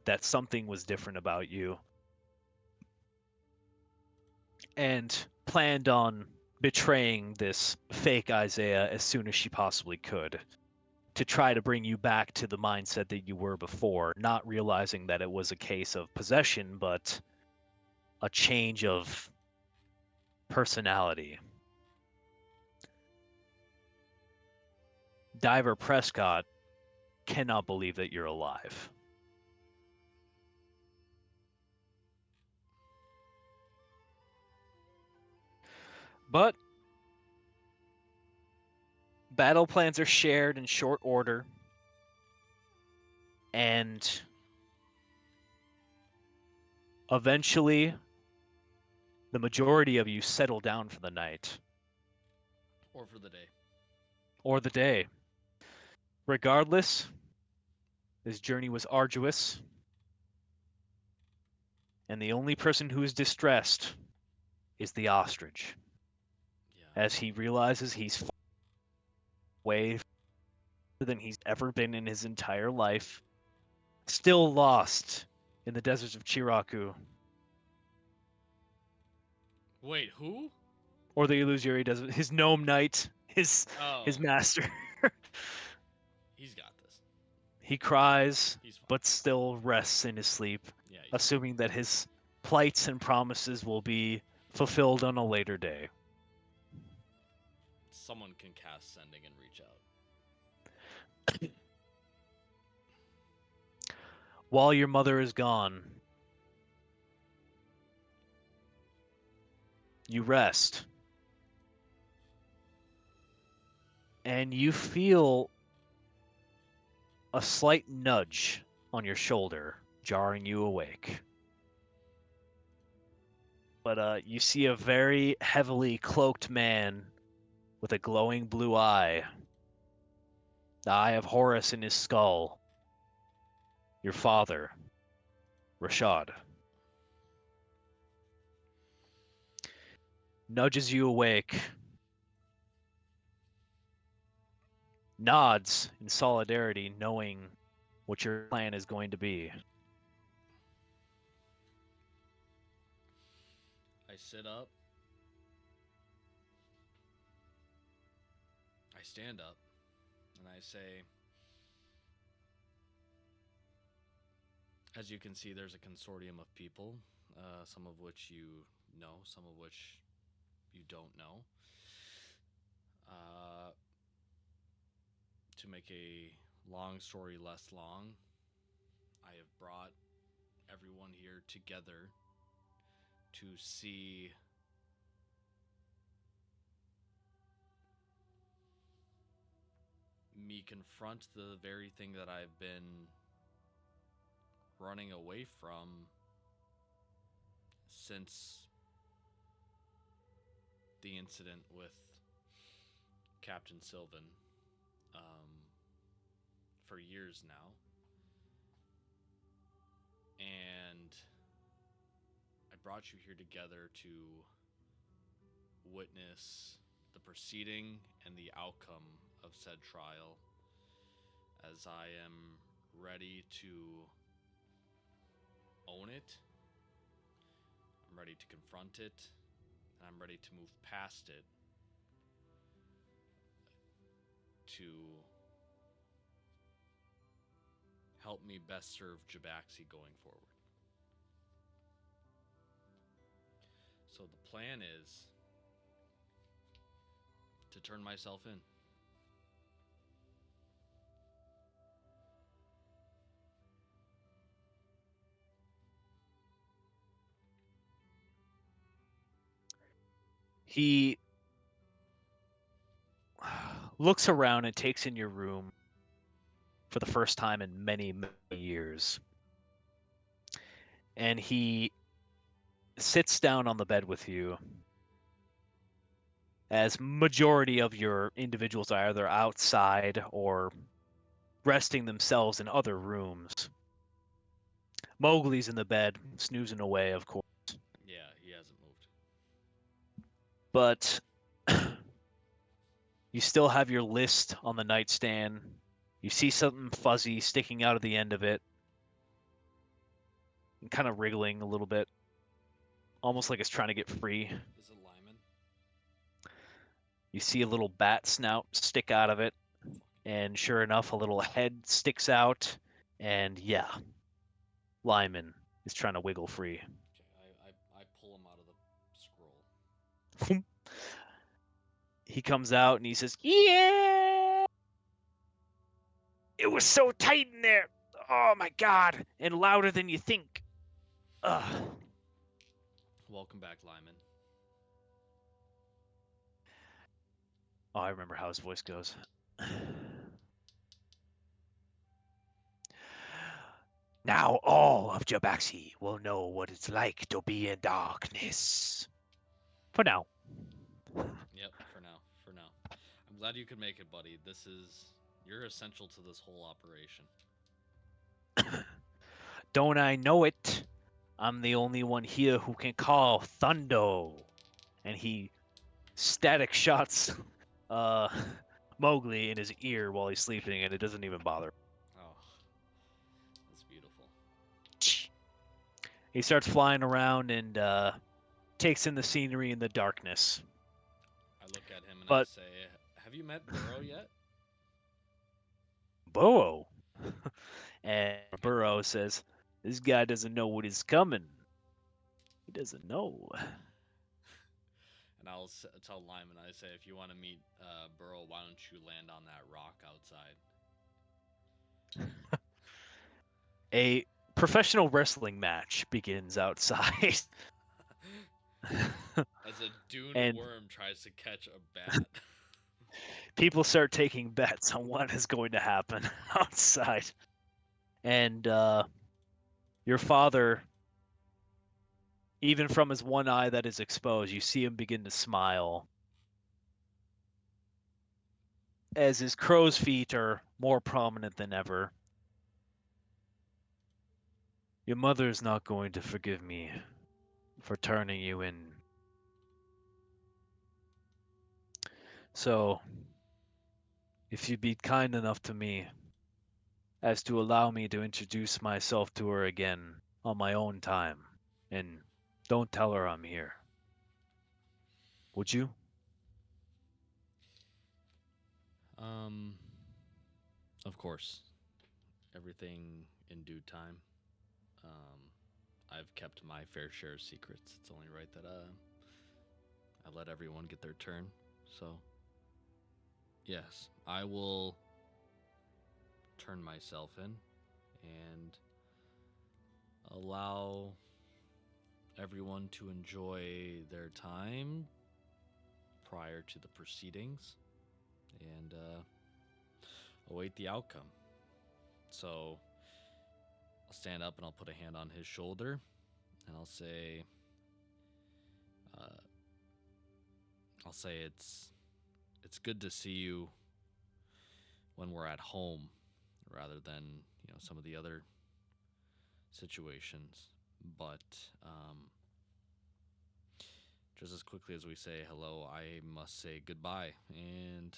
that something was different about you and planned on betraying this fake Isaiah as soon as she possibly could to try to bring you back to the mindset that you were before, not realizing that it was a case of possession, but a change of personality. Diver Prescott cannot believe that you're alive. But battle plans are shared in short order, and eventually the majority of you settle down for the night Or for the day. or the day. Regardless, this journey was arduous, and the only person who is distressed is the ostrich, Yeah. as he realizes he's way further than he's ever been in his entire life, still lost in the deserts of Chiraku, Wait, who? or the Illusory Desert. His gnome knight, his Oh, master. he's got this. He cries, He's fine. but still rests in his sleep, Yeah, he's fine. assuming that his plights and promises will be fulfilled on a later day. Someone can cast sending and reach out. While your mother is gone, you rest, and you feel a slight nudge on your shoulder, jarring you awake. But you see a very heavily cloaked man with a glowing blue eye, the eye of Horus in his skull. Your father, Rashad, nudges you awake, nods in solidarity, knowing what your plan is going to be. I sit up. I stand up, and I say, as you can see, there's a consortium of people, some of which you know, some of which you don't know. Uh, to make a long story less long, I have brought everyone here together to see me confront the very thing that I've been running away from since the incident with Captain Sylvan, um, for years now. And I brought you here together to witness the proceeding and the outcome of said trial, as I am ready to own it, I'm ready to confront it, and I'm ready to move past it to help me best serve Jabaxi going forward. So the plan is to turn myself in. He looks around and takes in your room for the first time in many, many years. And he sits down on the bed with you, as majority of your individuals are either outside or resting themselves in other rooms. Mowgli's in the bed, snoozing away, of course. Yeah, he hasn't moved. But you still have your list on the nightstand. You see something fuzzy sticking out of the end of it, and kind of wriggling a little bit, almost like it's trying to get free. Is it Lyman? You see a little bat snout stick out of it, and sure enough, a little head sticks out, and yeah, Lyman is trying to wiggle free. Okay, I pull him out of the scroll. He comes out and he says, "Yeah, it was so tight in there. Oh my god, and louder than you think." Ugh. Welcome back, Lyman. Oh, I remember how his voice goes. Now all of Jabaxi will know what it's like to be in darkness. For now. Yep, for now. For now. I'm glad you could make it, buddy. You're essential to this whole operation. Don't I know it? I'm the only one here who can call Thundo. And he static shots uh, Mowgli in his ear while he's sleeping, and it doesn't even bother. Oh, that's beautiful. He starts flying around and takes in the scenery in the darkness. I look at him and I But say, "Have you met Burrow yet?" Burrow, and Burrow says, "This guy doesn't know what is coming. He doesn't know." And I'll tell Lyman, I say, "If you want to meet Burrow, why don't you land on that rock outside?" A Professional wrestling match begins outside. As a dune And worm tries to catch a bat. people start taking bets on what is going to happen outside. And your father, even from his one eye that is exposed, you see him begin to smile as his crow's feet are more prominent than ever. Your mother is not going to forgive me for turning you in. So, if you'd be kind enough to me as to allow me to introduce myself to her again on my own time, and don't tell her I'm here. Would you? um, of course, everything in due time. Um, I've kept my fair share of secrets. It's only right that I let everyone get their turn. So, yes, I will turn myself in and allow everyone to enjoy their time prior to the proceedings and await the outcome. So I'll stand up and I'll put a hand on his shoulder and uh, I'll say it's good to see you when we're at home rather than some of the other situations. But just as quickly as we say hello, I must say goodbye, and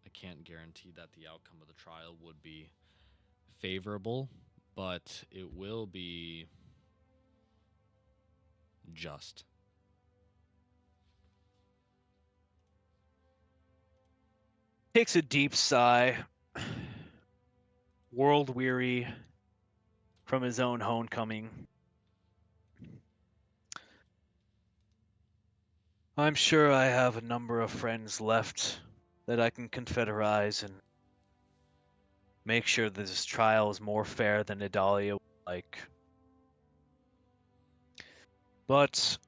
I can't guarantee that the outcome of the trial would be favorable, but it will be just. Takes a deep sigh, world weary from his own homecoming. I'm sure I have a number of friends left that I can confederize and make sure that this trial is more fair than Idalia would like. But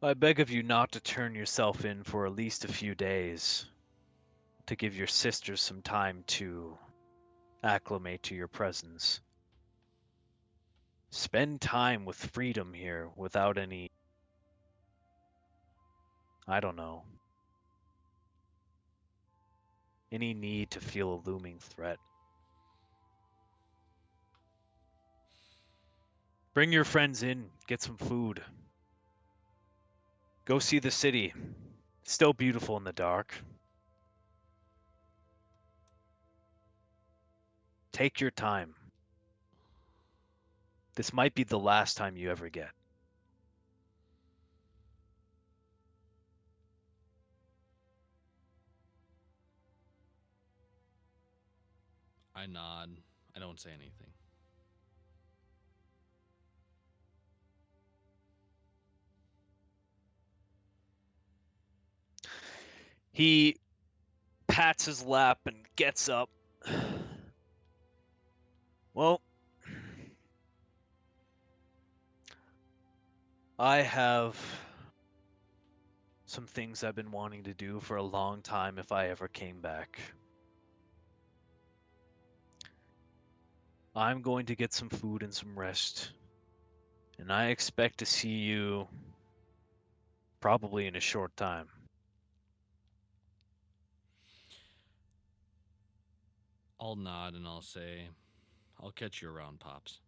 I beg of you not to turn yourself in for at least a few days to give your sisters some time to acclimate to your presence. Spend time with freedom here without any, I don't know, any need to feel a looming threat. Bring your friends in, get some food. Go see the city. Still beautiful in the dark. Take your time. This might be the last time you ever get. I nod. I don't say anything. He pats his lap and gets up. Well, I have some things I've been wanting to do for a long time if I ever came back. I'm going to get some food and some rest, and I expect to see you probably in a short time. I'll nod and I'll say, I'll catch you around, Pops.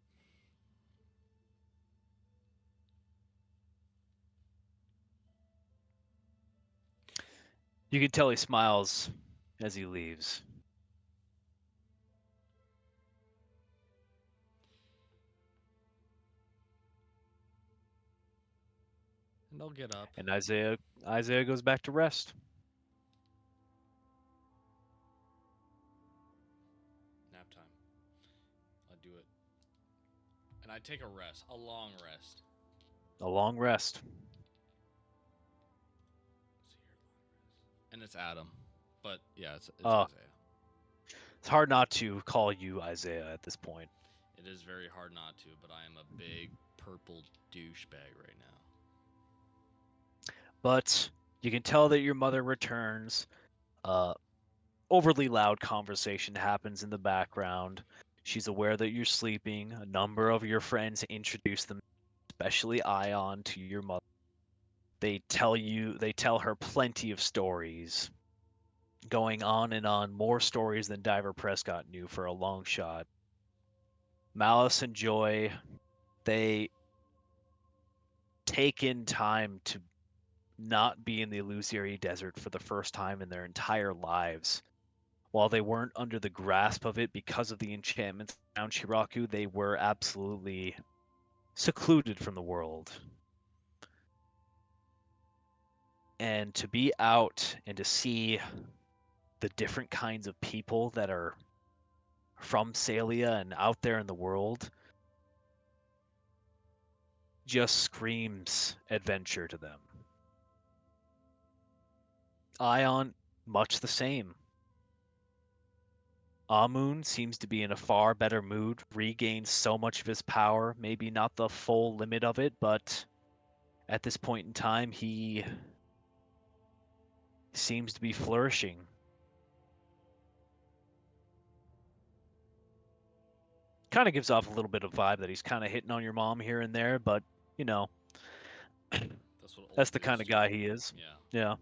You can tell he smiles as he leaves. And I'll get up. And Isaiah goes back to rest. Nap time. I'll do it. And I take a rest, a long rest. A long rest. And it's Adam. But yeah, it's Uh, Isaiah. it's hard not to call you Isaiah at this point. It is very hard not to, but I am a big purple douchebag right now. But you can tell that your mother returns. Uh, Overly loud conversation happens in the background. She's aware that you're sleeping. A number of your friends introduce them, especially Ion, to your mother. They tell her plenty of stories, going on, more stories than Diver Prescott knew for a long shot. Malice and Joy, they take in time to not be in the illusory desert for the first time in their entire lives. While they weren't under the grasp of it because of the enchantments around Shiraku, they were absolutely secluded from the world. And to be out and to see the different kinds of people that are from Salia and out there in the world just screams adventure to them. Ion, much the same. Amun seems to be in a far better mood, regained so much of his power, maybe not the full limit of it, but at this point in time, he seems to be flourishing. Kind of gives off a little bit of vibe that he's kind of hitting on your mom here and there, but you know, That's what that's old the kind dudes of do. guy he is. Yeah. Yeah.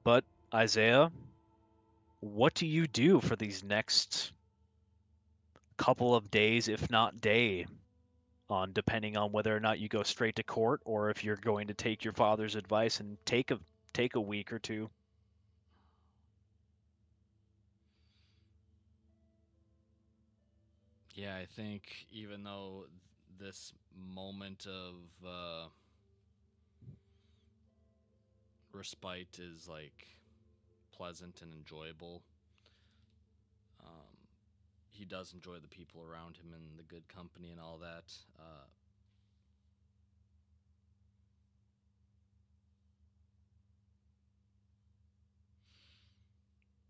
But Isaiah, what do you do for these next couple of days, if not day, on depending on whether or not you go straight to court or if you're going to take your father's advice and take a week or two? Yeah, I think even though this moment of respite is like pleasant and enjoyable, um, he does enjoy the people around him and the good company and all that.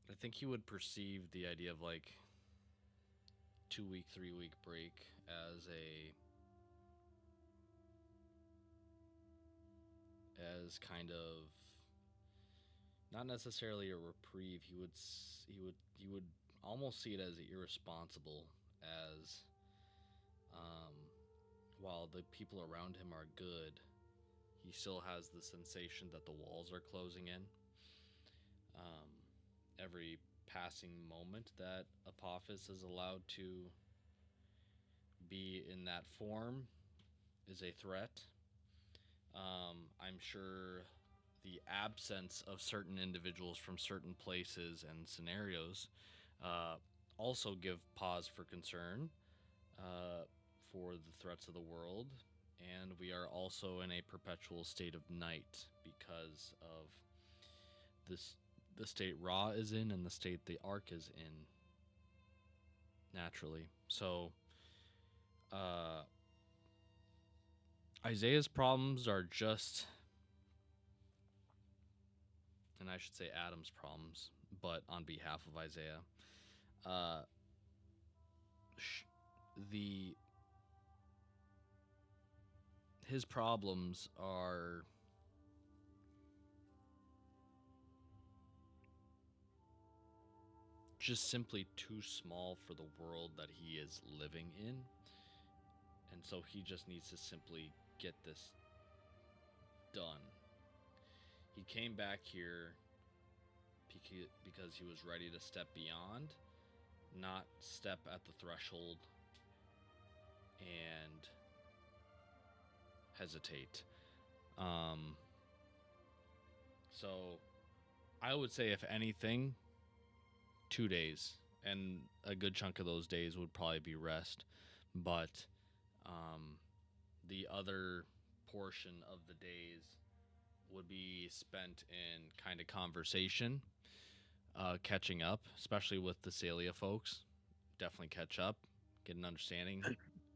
I think he would perceive the idea of like 2 week, 3 week break as a as kind of not necessarily a reprieve. He would almost see it as irresponsible, as um, while the people around him are good, he still has the sensation that the walls are closing in. Um, every passing moment that Apophis is allowed to be in that form is a threat. I'm sure the absence of certain individuals from certain places and scenarios uh, also give pause for concern uh, for the threats of the world. And we are also in a perpetual state of night because of this the state Ra is in and the state the Ark is in naturally. So uh, Isaiah's problems are just, and I should say Adam's problems, but on behalf of Isaiah, uh, the his problems are just simply too small for the world that he is living in, and so he just needs to simply get this done. He came back here because he was ready to step beyond, not step at the threshold and hesitate. Um, so I would say, if anything, 2 days, and a good chunk of those days would probably be rest. But um, the other portion of the days would be spent in kind of conversation, catching up, especially with the Salia folks. Definitely catch up, get an understanding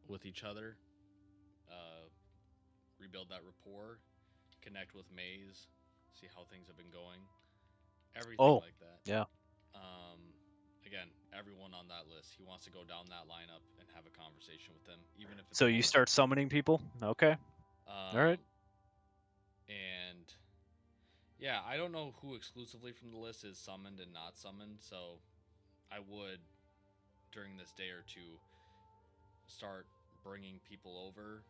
with each other, uh, rebuild that rapport, connect with Maze, see how things have been going, everything Oh, like that. yeah. Um, again, everyone on that list. He wants to go down that lineup and have a conversation with them, even if it's So a you moment. start summoning people? Okay. All right. Um, and yeah, I don't know who exclusively from the list is summoned and not summoned, so I would during this day or two start bringing people over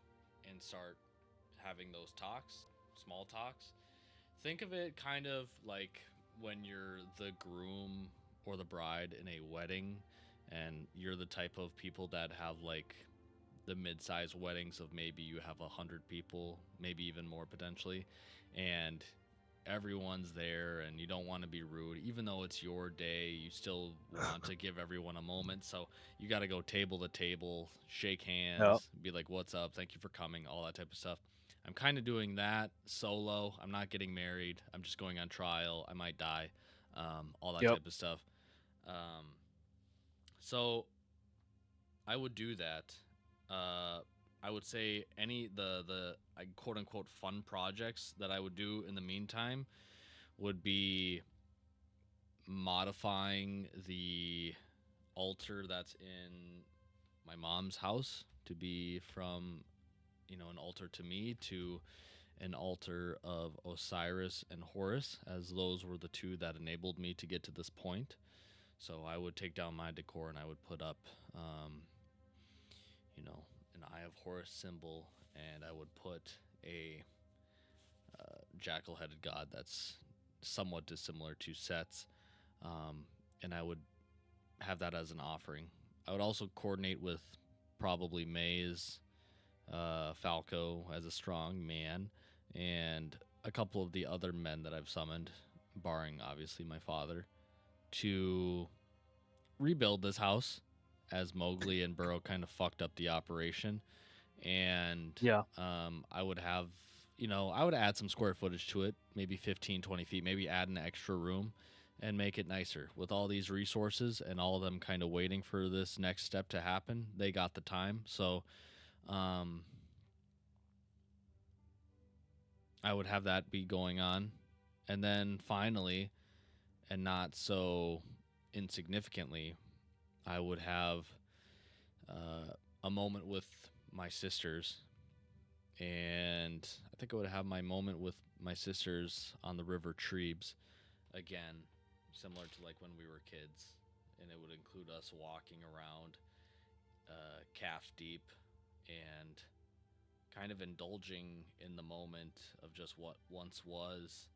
and start having those talks, small talks. Think of it kind of like when you're the groom or the bride in a wedding and you're the type of people that have like the mid-sized weddings of maybe you have 100 people, maybe even more potentially, and everyone's there and you don't want to be rude even though it's your day. You still want to give everyone a moment, so you got to go table to table, shake Yeah. hands, be like, what's up, thank you for coming, all that type of stuff. I'm kind of doing that solo. I'm not getting married. I'm just going on trial. I might die, all that Yep. type of stuff. um, so I would do that. Uh, I would say any the quote unquote fun projects that I would do in the meantime would be modifying the altar that's in my mom's house to be from, an altar to me to an altar of Osiris and Horus, as those were the two that enabled me to get to this point. So I would take down my decor and I would put up, you know, an Eye of Horus symbol, and I would put a jackal-headed god that's somewhat dissimilar to Set's, um, and I would have that as an offering. I would also coordinate with probably Maze, Falco as a strong man, and a couple of the other men that I've summoned, barring obviously my father, to rebuild this house as Mowgli and Burrow kind of fucked up the operation. And Yeah. I would have, I would add some square footage to it, maybe 15, 20 feet, maybe add an extra room and make it nicer. With all these resources and all of them kind of waiting for this next step to happen, they got the time. So um, I would have that be going on. And then finally, and not so insignificantly, I would have uh, a moment with my sisters. And I think I would have my moment with my sisters on the River Trebes again, similar to like when we were kids. And it would include us walking around calf deep and kind of indulging in the moment of just what once was,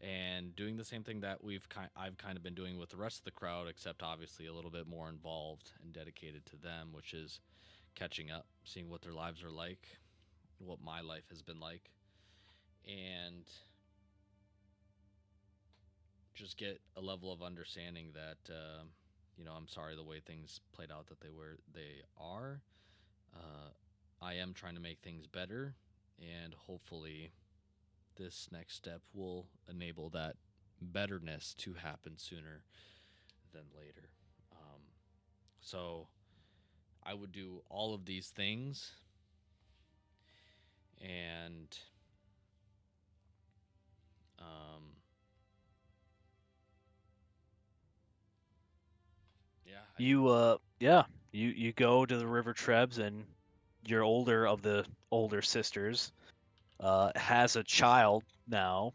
and doing the same thing that I've kind of been doing with the rest of the crowd, except obviously a little bit more involved and dedicated to them, which is catching up, seeing what their lives are like, what my life has been like, and just get a level of understanding that I'm sorry the way things played out that they are. Uh, I am trying to make things better, and hopefully this next step will enable that betterness to happen sooner than later. Um, so I would do all of these things, and um, yeah, I think Yeah, you go to the River Trebs, and your older of the older sisters has a child now,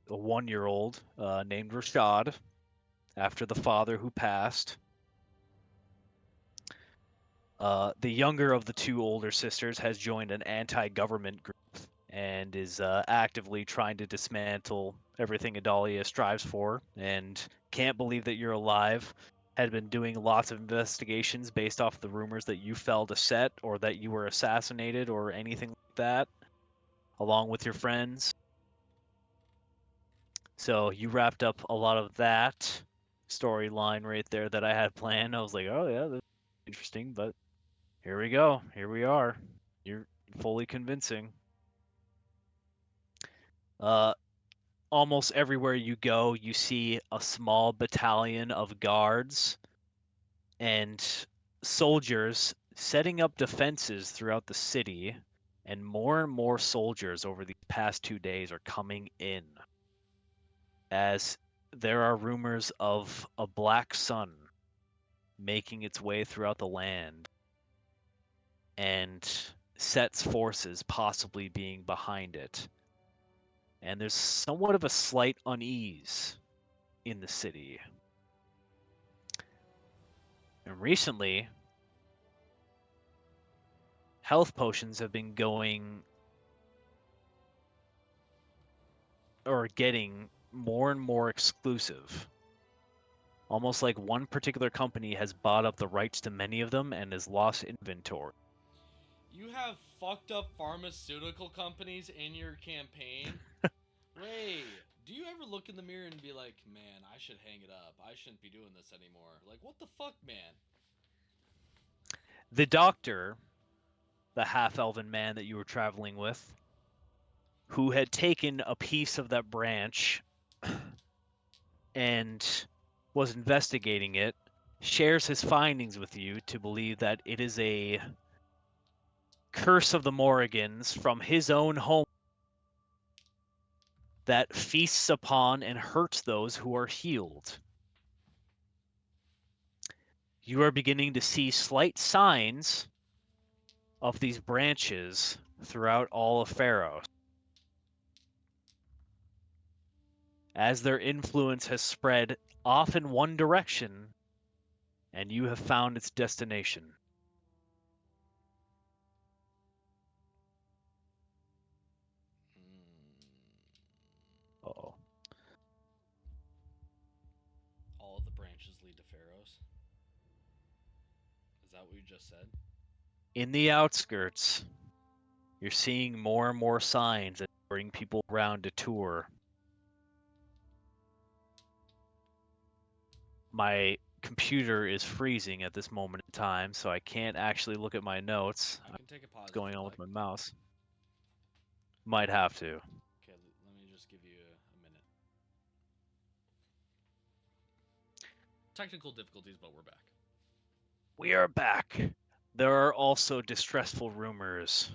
a 1-year old named Rashad, after the father who passed. The younger of the two older sisters has joined an anti-government group and is actively trying to dismantle everything Adalia strives for, and can't believe that you're alive. Had been doing lots of investigations based off the rumors that you fell to Set or that you were assassinated or anything like that, along with your friends. So you wrapped up a lot of that storyline right there that I had planned. I was like, oh yeah, that's interesting, but here we go. Here we are. You're fully convincing. Uh, Almost everywhere you go, you see a small battalion of guards and soldiers setting up defenses throughout the city, and more soldiers over the past 2 days are coming in as there are rumors of a black sun making its way throughout the land, and Set's forces possibly being behind it. And there's somewhat of a slight unease in the city. And recently, health potions have been going or getting more and more exclusive. Almost like one particular company has bought up the rights to many of them and has lost inventory. You have fucked up pharmaceutical companies in your campaign? Ray, do you ever look in the mirror and be like, man, I should hang it up. I shouldn't be doing this anymore. Like, what the fuck, man? The doctor, the half elven man that you were traveling with, who had taken a piece of that branch and was investigating it, shares his findings with you to believe that it is a curse of the Morrigans from his own home that feasts upon and hurts those who are healed. You are beginning to see slight signs of these branches throughout all of Pharaoh, as their influence has spread off in one direction, and you have found its destination. Oh. All of the branches lead to Pharaohs. Is that what you just said? In the outskirts, you're seeing more and more signs that bring people around to tour. My computer is freezing at this moment in time, so I can't actually look at my notes. I can take a What's pause if going you'd on like. with my mouse? Might have to. Okay, let me just give you a minute. Technical difficulties, but we're back. We are back. There are also distressful rumors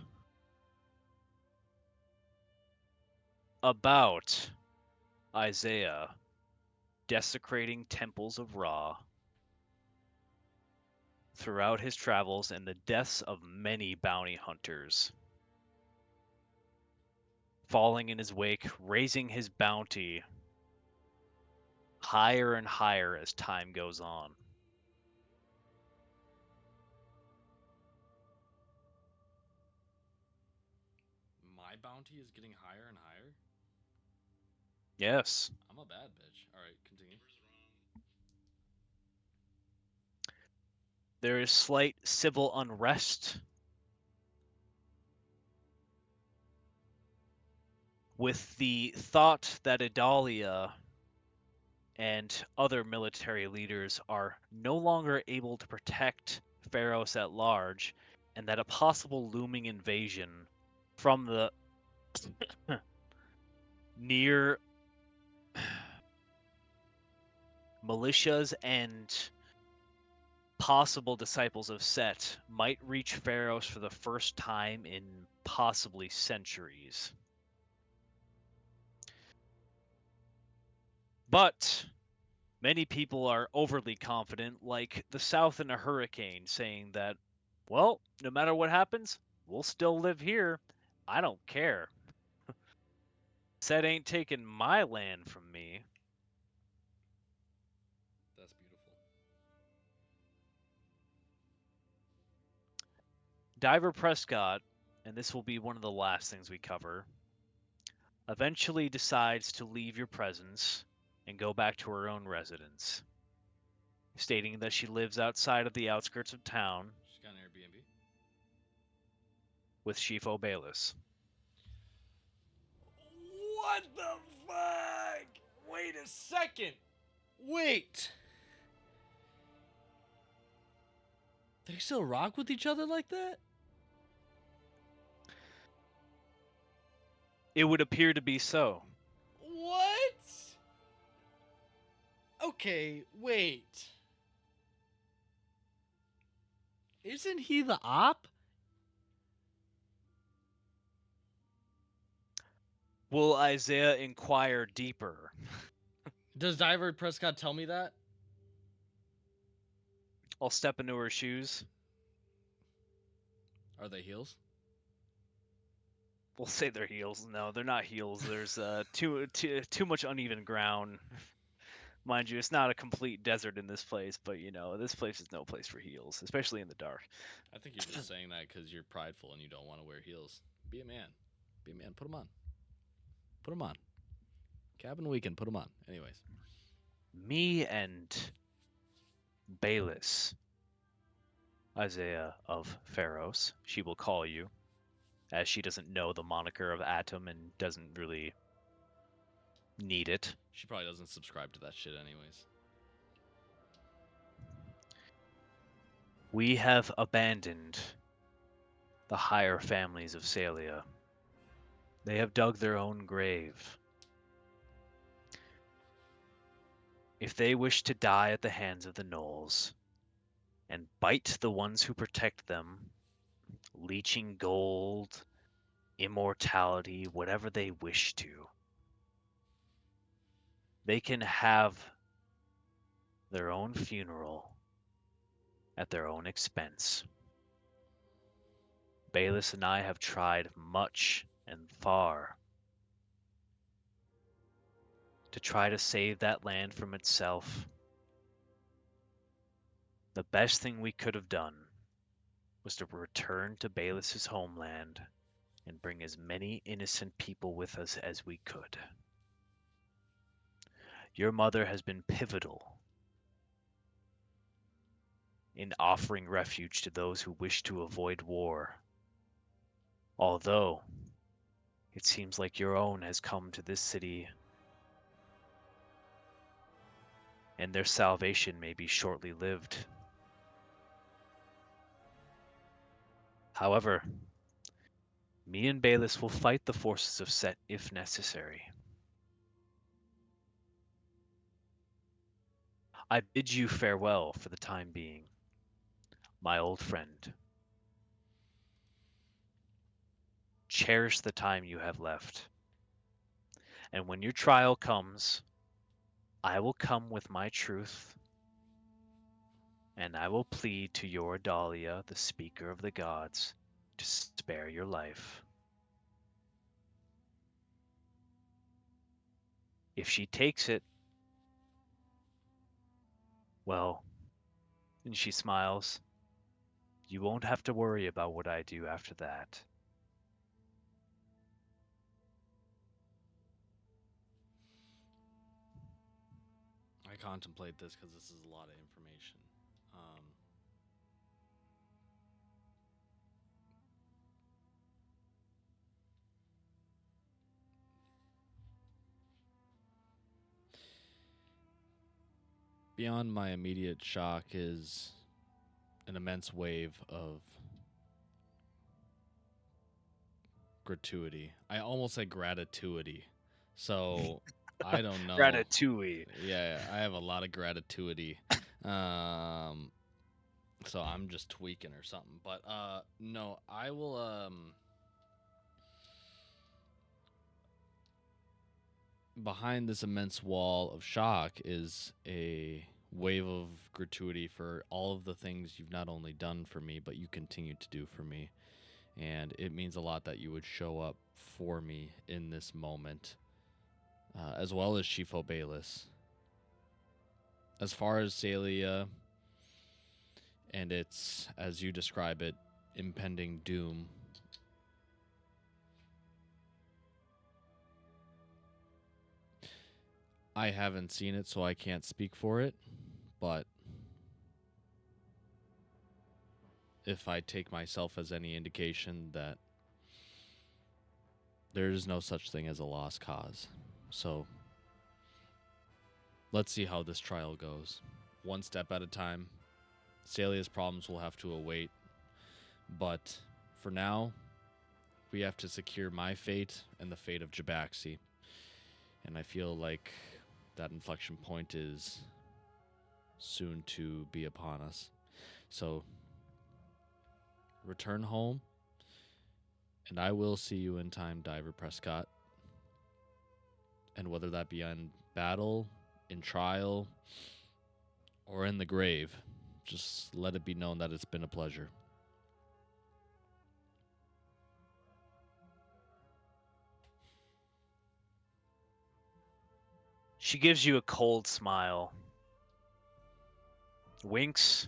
about Isaiah desecrating temples of Ra throughout his travels and the deaths of many bounty hunters, falling in his wake, raising his bounty higher and higher as time goes on. My bounty is getting higher and higher? Yes, I'm a bad bitch. Alright, continue. there is slight civil unrest with the thought that Idalia and other military leaders are no longer able to protect Pharos at large, and that a possible looming invasion from the near militias and possible disciples of Set might reach Pharos for the first time in possibly centuries. But many people are overly confident, like the South in a hurricane, saying that, well, no matter what happens, we'll still live here. I don't care. Set ain't taking my land from me. That's beautiful. Diver Prescott, and this will be one of the last things we cover, eventually decides to leave your presence and go back to her own residence, stating that she lives outside of the outskirts of town She's got an Airbnb. with Shifo Bayless. What the fuck? Wait a second. Wait. They still rock with each other like that? It would appear to be so. What? Okay, wait. Isn't he the op? Will Isaiah inquire deeper? Does Diver Prescott tell me that? I'll step into her shoes. Are they heels? We'll say they're heels. No, they're not heels. There's too much uneven ground. Mind you, it's not a complete desert in this place, but this place is no place for heels, especially in the dark. I think you're just saying that because you're prideful and you don't want to wear heels. Be a man. Be a man. Put them on. Put them on. Cabin weekend. Put them on. Anyways. Me and Bayless, Isaiah of Pharos, she will call you, as she doesn't know the moniker of Atom and doesn't really need it. She probably doesn't subscribe to that shit anyways. We have abandoned the higher families of Salia. They have dug their own grave. If they wish to die at the hands of the gnolls and bite the ones who protect them, leeching gold, immortality, whatever they wish to, they can have their own funeral at their own expense. Bayless and I have tried much and far to try to save that land from itself. The best thing we could have done was to return to Bayless's homeland and bring as many innocent people with us as we could. Your mother has been pivotal in offering refuge to those who wish to avoid war. Although, it seems like your own has come to this city, and their salvation may be shortly lived. However, me and Bayless will fight the forces of Set if necessary. I bid you farewell for the time being, my old friend. Cherish the time you have left. And when your trial comes, I will come with my truth, and I will plead to your Dahlia, the speaker of the gods, to spare your life. If she takes it, well, and she smiles, you won't have to worry about what I do after that. I contemplate this because this is a lot of information. Um, Beyond my immediate shock is an immense wave of gratuity. I almost said gratitude. So I don't know. Ratatouille. Yeah, I have a lot of gratitude. Um, so I'm just tweaking or something. But no, I will behind this immense wall of shock is a wave of gratuity for all of the things you've not only done for me, but you continue to do for me. And it means a lot that you would show up for me in this moment, as well as Shifo Bayless. As far as Salia and its, as you describe it, impending doom, I haven't seen it, so I can't speak for it. But if I take myself as any indication that there is no such thing as a lost cause. So let's see how this trial goes. One step at a time. Salia's problems will have to await. But for now, we have to secure my fate and the fate of Jabaxi. And I feel like that inflection point is soon to be upon us. So return home, and I will see you in time, Diver Prescott. And whether that be in battle, in trial, or in the grave, Just let it be known that it's been a pleasure. She gives you a cold smile, winks,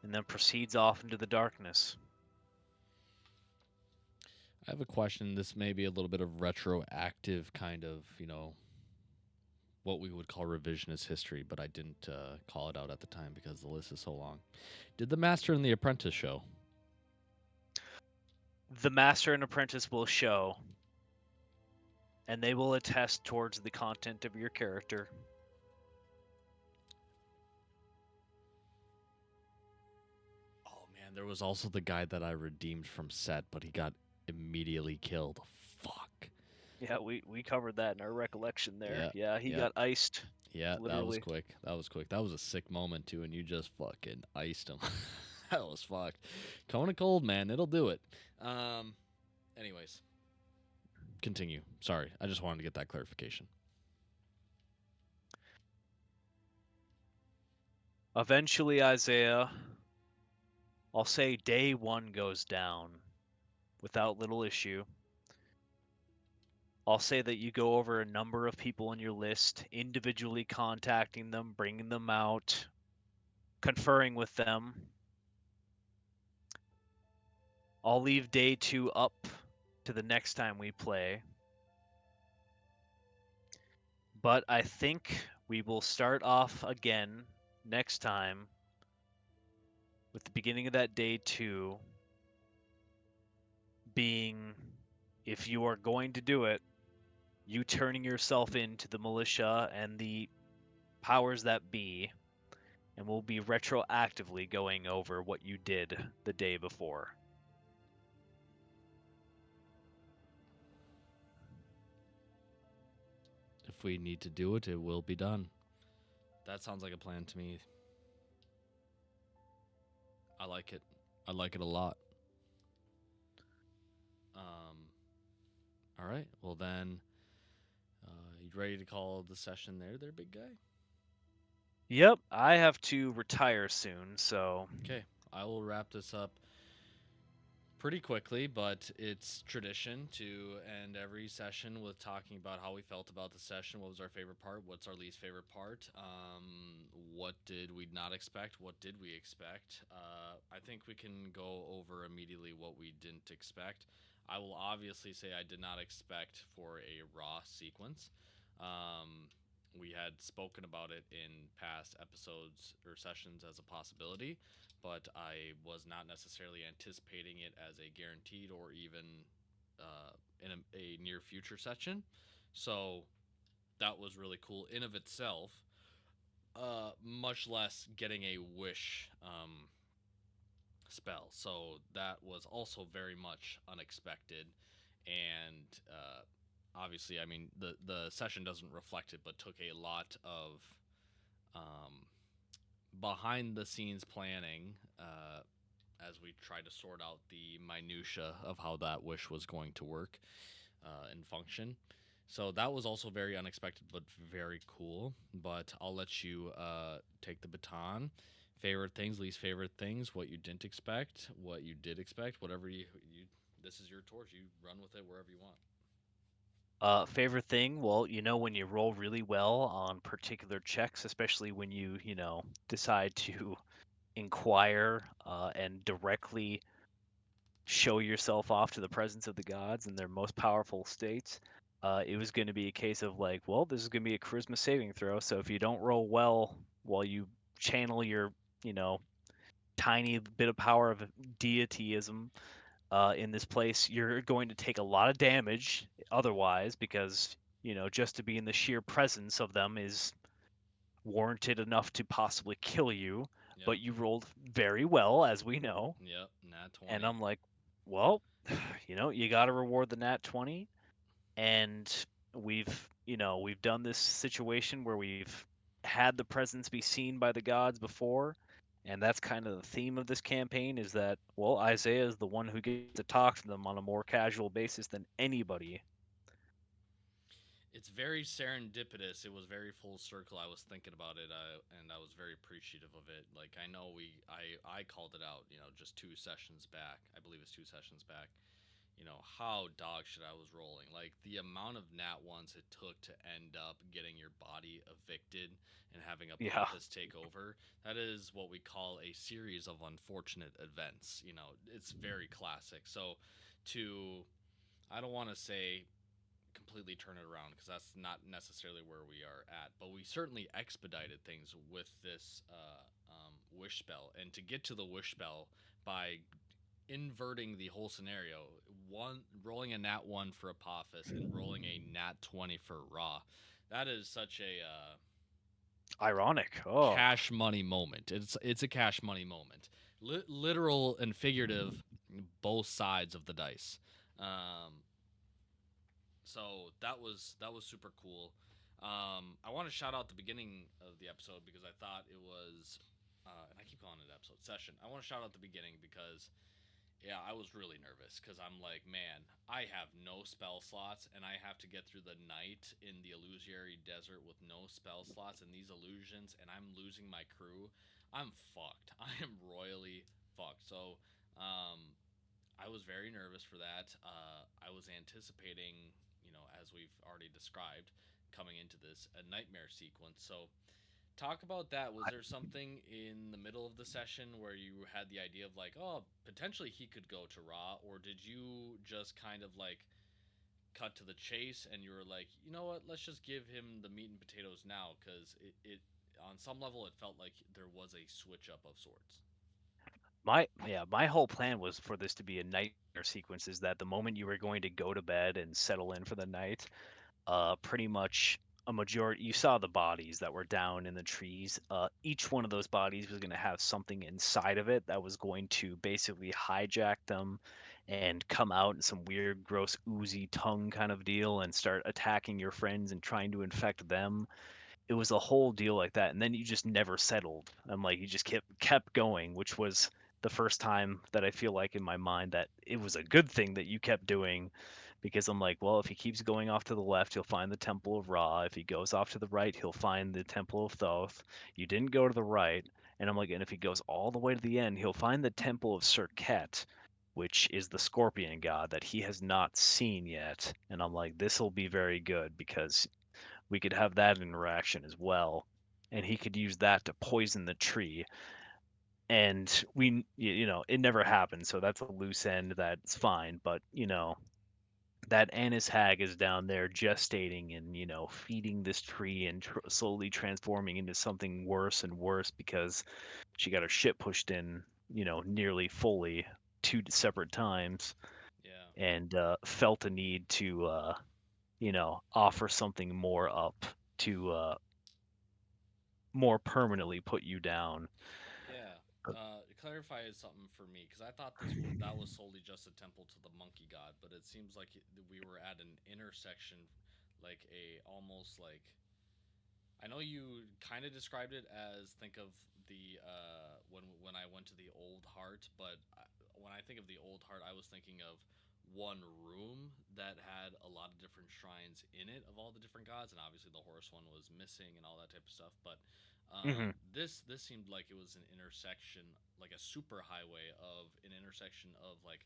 and then proceeds off into the darkness. I have a question. This may be a little bit of retroactive kind of, what we would call revisionist history, but I didn't call it out at the time because the list is so long. Did the Master and the Apprentice show? The master and apprentice will show, and they will attest towards the content of your character. Oh man, there was also the guy that I redeemed from set, but he got immediately killed. Fuck. Yeah, we covered that in our recollection there. Yeah, Yeah, he yeah, got iced, yeah. That was literally. quick. That was quick. That was a sick moment too, and you just fucking iced him. That was fucked. Kona cold, man. It'll do it. Um. Anyways, continue. Sorry, I just wanted to get that clarification. Eventually, Isaiah, I'll say day one goes down without little issue. I'll say that you go over a number of people in your list, individually contacting them, bringing them out, conferring with them. I'll leave day two up to the next time we play. But I think we will start off again next time with the beginning of that day two being, if you are going to do it, you turning yourself into the militia and the powers that be, and we'll be retroactively going over what you did the day before. If we need to do it, it will be done. That sounds like a plan to me. I like it. I like it a lot. Um. All right. Well then, you ready to call the session there, big guy? Yep, I have to retire soon, so Okay. I will wrap this up pretty quickly, but it's tradition to end every session with talking about how we felt about the session. What was our favorite part? What's our least favorite part? What did we not expect? What did we expect? I think we can go over immediately what we didn't expect. I will obviously say I did not expect for a raw sequence. Um, we had spoken about it in past episodes or sessions as a possibility, but I was not necessarily anticipating it as a guaranteed or even in a near future session. So that was really cool in of itself. Much less getting a wish spell. So that was also very much unexpected, and obviously, I mean the session doesn't reflect it, but took a lot of um, behind the scenes planning as we tried to sort out the minutia of how that wish was going to work and function. So that was also very unexpected, but very cool. But I'll let you take the baton. Favorite things, least favorite things, what you didn't expect, what you did expect, whatever you. This is your torch. You run with it wherever you want. favorite thing, well, when you roll really well on particular checks, especially when you decide to inquire and directly show yourself off to the presence of the gods in their most powerful states, it was going to be a case of like, well, this is going to be a charisma saving throw. So if you don't roll well while you channel your, you know, tiny bit of power of deityism in this place, you're going to take a lot of damage otherwise because, just to be in the sheer presence of them is warranted enough to possibly kill you. Yep. But you rolled very well, as we know. Yep. Nat And 20. I'm like, well, you got to reward the nat 20. And we've done this situation where we've had the presence be seen by the gods before. And that's kind of the theme of this campaign is that, well, Isaiah is the one who gets to talk to them on a more casual basis than anybody. It's very serendipitous. It was very full circle. I was thinking about it, and I was very appreciative of it. Like I know I called it out, just 2 sessions back. I believe it's 2 sessions back. How dog shit I was rolling. Like the amount of nat ones it took to end up getting your body evicted and having Yeah. Apophis take over. That is what we call a series of unfortunate events. It's very classic. So to I don't want to say completely turn it around because that's not necessarily where we are at. But we certainly expedited things with this wish spell, and to get to the wish spell by inverting the whole scenario, one rolling a nat 1 for Apophis and rolling a nat 20 for Raw. That is such a Ironic. Oh, cash money moment. It's a cash money moment, literal and figurative, both sides of the dice. Um, so that was super cool. I want to shout out the beginning of the episode because I thought it was, and I keep calling it episode session. I want to shout out the beginning because yeah, I was really nervous because I'm like, man, I have no spell slots and I have to get through the night in the illusory desert with no spell slots and these illusions, and I'm losing my crew. I'm fucked. I am royally fucked. So, um, I was very nervous for that. I was anticipating, as we've already described, coming into this a nightmare sequence. So, talk about that. Was there something in the middle of the session where you had the idea of like, oh, potentially he could go to Raw, or did you just kind of like cut to the chase and you were like, you know what, let's just give him the meat and potatoes now because it on some level it felt like there was a switch up of sorts. my whole plan was for this to be a nightmare sequence. Is that the moment you were going to go to bed and settle in for the night, pretty much a majority you saw the bodies that were down in the trees. Each one of those bodies was going to have something inside of it that was going to basically hijack them and come out in some weird gross oozy tongue kind of deal and start attacking your friends and trying to infect them. It was a whole deal like that, and then you just never settled. I'm like, you just kept going, which was the first time that I feel like in my mind that it was a good thing that you kept doing, because I'm like, well, if he keeps going off to the left, he'll find the Temple of Ra. If he goes off to the right, he'll find the Temple of Thoth. You didn't go to the right, and I'm like, and if he goes all the way to the end, he'll find the Temple of Serket, which is the scorpion god that he has not seen yet. And I'm like, this will be very good because we could have that interaction as well, and he could use that to poison the tree. And it never happened, so that's a loose end. That's fine, but that Annis hag is down there gestating and feeding this tree and slowly transforming into something worse and worse because she got her shit pushed in, nearly fully 2 separate times, Yeah, and felt a need to offer something more up to more permanently put you down. yeah. Clarify something for me because I thought that was solely just a temple to the monkey god, but it seems like we were at an intersection, like a almost like I know you kind of described it as think of the when I went to the old heart, but when I think of the old heart, I was thinking of one room that had a lot of different shrines in it of all the different gods, and obviously the horse one was missing and all that type of stuff. But Hmm. this seemed like it was an intersection, like a super highway of an intersection of like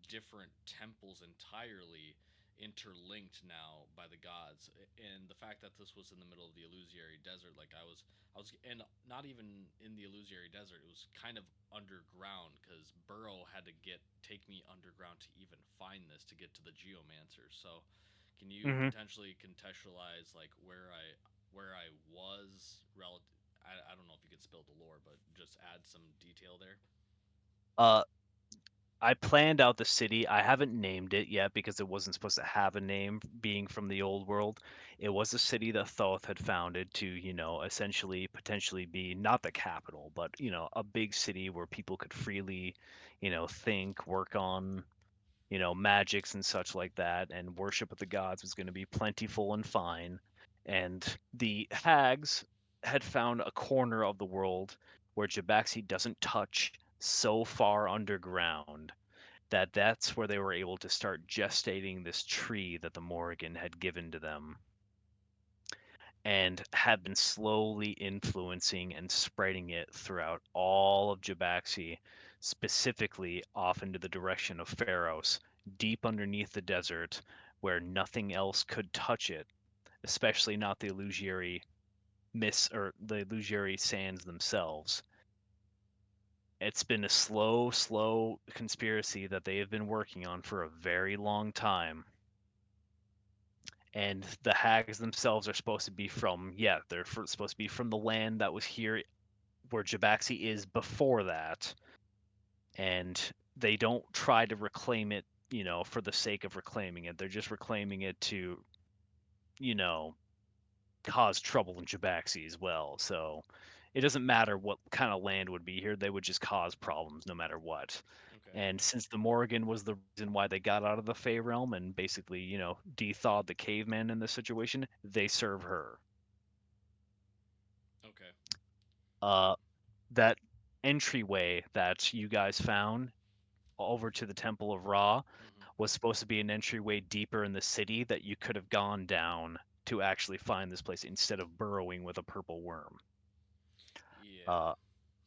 different temples entirely interlinked now by the gods, and the fact that this was in the middle of the illusory desert, like I was and not even in the illusory desert, it was kind of underground because Burrow had to get take me underground to even find this to get to the geomancer. So can you Hmm. potentially contextualize like where I was relative? I don't know if you could spill the lore, but just add some detail there. Uh, I planned out the city. I haven't named it yet because it wasn't supposed to have a name, being from the old world. It was a city that Thoth had founded to, essentially potentially be not the capital, but, a big city where people could freely, think, work on, magics and such like that, and worship of the gods was going to be plentiful and fine. And the hags had found a corner of the world where Jabaxi doesn't touch, so far underground that that's where they were able to start gestating this tree that the Morrigan had given to them. and have been slowly influencing and spreading it throughout all of Jabaxi, specifically off into the direction of Pharos, deep underneath the desert where nothing else could touch it, especially not the illusory or the illusory sands themselves. It's been a slow conspiracy that they have been working on for a very long time. And the hags themselves are supposed to be from, yeah, supposed to be from the land that was here where Jabaxi is before that. And they don't try to reclaim it, for the sake of reclaiming it. They're just reclaiming it to, you know, cause trouble in Jabaxi as well. So it doesn't matter what kind of land would be here, they would just cause problems no matter what. Okay. And since the Morrigan was the reason why they got out of the Fey realm and basically, de-thawed the caveman in this situation, they serve her. Okay. Uh, that entryway that you guys found over to the Temple of Ra Hmm. was supposed to be an entryway deeper in the city that you could have gone down to actually find this place instead of burrowing with a purple worm. Yeah. Uh,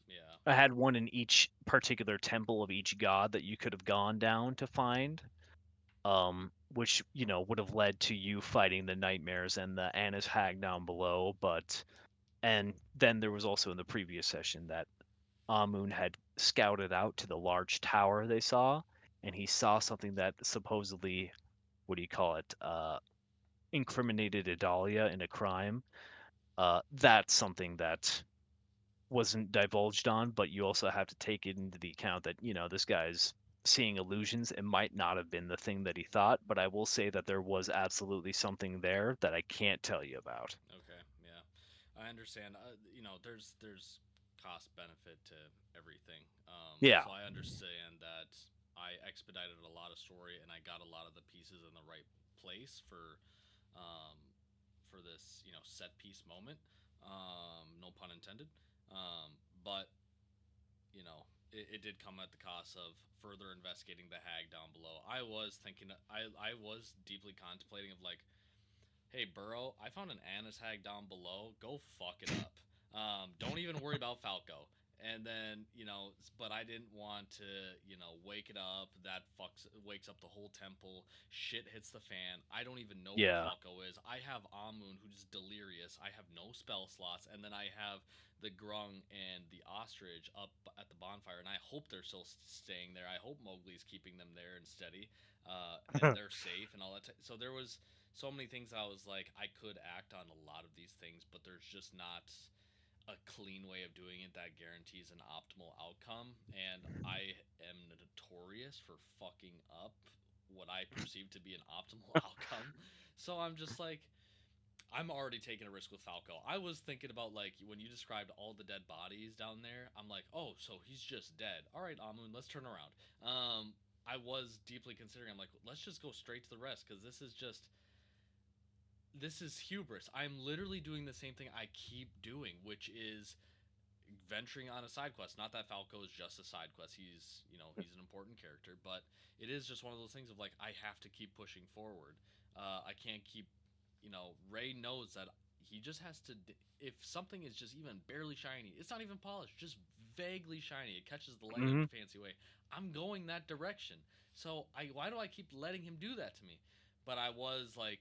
Yeah. I had one in each particular temple of each god that you could have gone down to find, which would have led to you fighting the nightmares and the Anna's hag down below. And then there was also in the previous session that Amun had scouted out to the large tower they saw, and he saw something that supposedly, what do you call it, incriminated Idalia in a crime. That's something that wasn't divulged on, but you also have to take it into the account that, this guy's seeing illusions. It might not have been the thing that he thought, but I will say that there was absolutely something there that I can't tell you about. Okay. Yeah. I understand. There's cost benefit to everything. Yeah. So I understand that I expedited a lot of story and I got a lot of the pieces in the right place um, for this set piece moment. No pun intended. But it did come at the cost of further investigating the hag down below. I was thinking, I was deeply contemplating of like, hey Burrow, I found an Annis hag down below. Go fuck it up. Don't even worry about Falco. And then but I didn't want to wake it up. That wakes up the whole temple. Shit hits the fan. I don't even know where Yeah. Falco is. I have Amun who's delirious. I have no spell slots, and then I have the Grung and the ostrich up at the bonfire, and I hope they're still staying there. I hope Mowgli's keeping them there and steady, and they're safe and all that. So there was so many things I was like, I could act on a lot of these things, but there's just not a clean way of doing it that guarantees an optimal outcome. And I am notorious for fucking up what I perceive to be an optimal outcome. So I'm just like, I'm already taking a risk with Falco. I was thinking about like when you described all the dead bodies down there. I'm like, oh, so he's just dead. All right, Amun, let's turn around. I was deeply considering. I'm like, let's just go straight to the rest because this is hubris. I'm literally doing the same thing I keep doing, which is venturing on a side quest. Not that Falco is just a side quest. He's an important character, but it is just one of those things of like I have to keep pushing forward. I can't keep. Ray knows that he just has to. If something is just even barely shiny, it's not even polished, just vaguely shiny. It catches the light in Hmm. a fancy way. I'm going that direction. So why do I keep letting him do that to me? But I was like,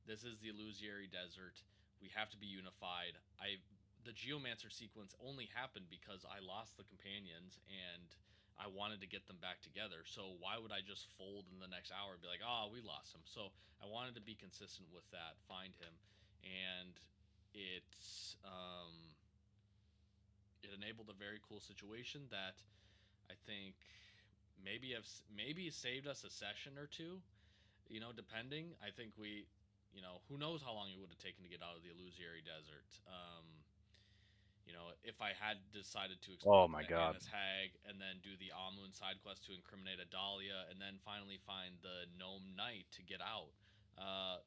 this is the illusory desert. We have to be unified. The geomancer sequence only happened because I lost the companions and I wanted to get them back together. So why would I just fold in the next hour and be like, "Oh, we lost him." So I wanted to be consistent with that, find him, and it it enabled a very cool situation that I think maybe saved us a session or two. Depending. I think who knows how long it would have taken to get out of the illusory desert. If I had decided to Oh explore my the god. Annis Hag and then do the Amun side quest to incriminate Adalia and then finally find the Gnome Knight to get out, uh,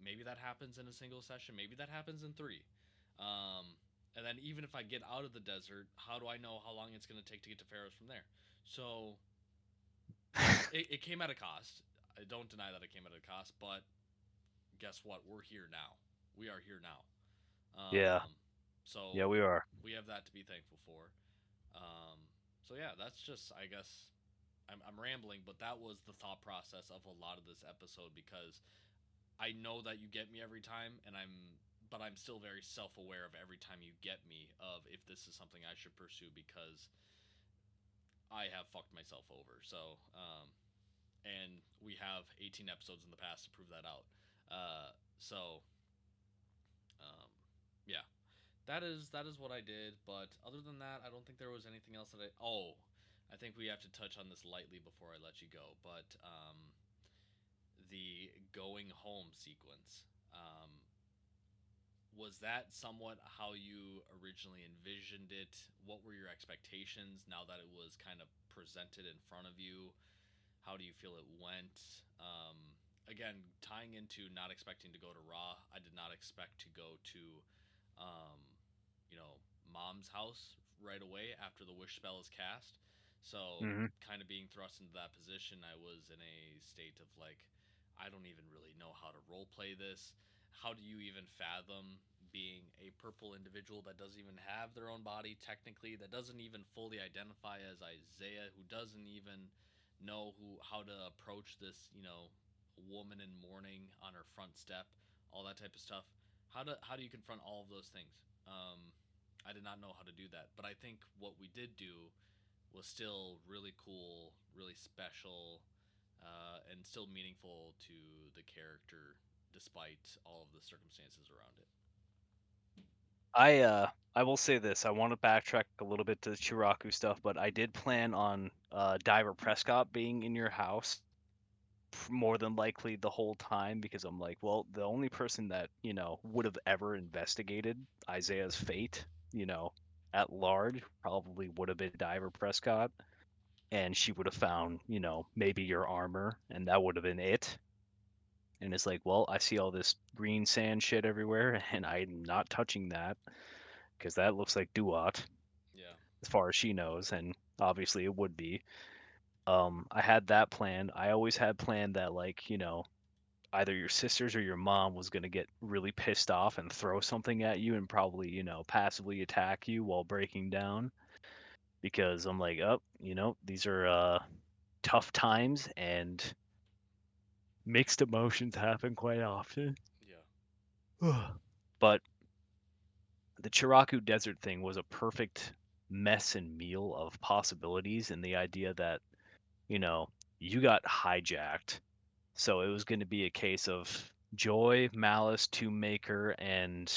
maybe that happens in a single session. Maybe that happens in three. Um, and then even if I get out of the desert, how do I know how long it's going to take to get to Pharaohs from there? So it came at a cost. I don't deny that it came at a cost, but guess what? We're here now. we are here now. Yeah. Um, Yeah, so we are. we have that to be thankful for. So yeah, that's just, I guess, I'm rambling, but that was the thought process of a lot of this episode because I know that you get me every time, but I'm still very self aware of every time you get me of if this is something I should pursue because I have fucked myself over. And we have 18 episodes in the past to prove that out. So, um, yeah, that is what I did. But other than that, I don't think there was anything else that I. Oh, I think we have to touch on this lightly before I let you go. But the going home sequence. Was that somewhat how you originally envisioned it? What were your expectations now that it was kind of presented in front of you? How do you feel it went? Again, tying into not expecting to go to Raw, I did not expect to go to, um, Mom's house right away after the wish spell is cast. So, Hmm. kind of being thrust into that position, I was in a state of like, I don't even really know how to role play this. How do you even fathom being a purple individual that doesn't even have their own body technically, that doesn't even fully identify as Isaiah, who doesn't even know how to approach this, woman in mourning on her front step, all that type of stuff. How do you confront all of those things? I did not know how to do that, but I think what we did do was still really cool, really special, and still meaningful to the character, despite all of the circumstances around it. I will say this. I want to backtrack a little bit to the Chiraku stuff, but I did plan on Diver Prescott being in your house more than likely the whole time because I'm like, well, the only person that, would have ever investigated Isaiah's fate, at large probably would have been Diver Prescott, and she would have found, maybe your armor, and that would have been it. And it's like, well, I see all this green sand shit everywhere, and I'm not touching that because that looks like Duat Yeah, as far as she knows, and obviously it would be. I had that planned. I always had planned that, like, either your sisters or your mom was going to get really pissed off and throw something at you and probably, passively attack you while breaking down because I'm like, oh, these are tough times and mixed emotions happen quite often. yeah, But the Chiraku Desert thing was a perfect mess and meal of possibilities, and the idea that, you know, you got hijacked. So it was going to be a case of Joy, Malice, Tomb Maker, and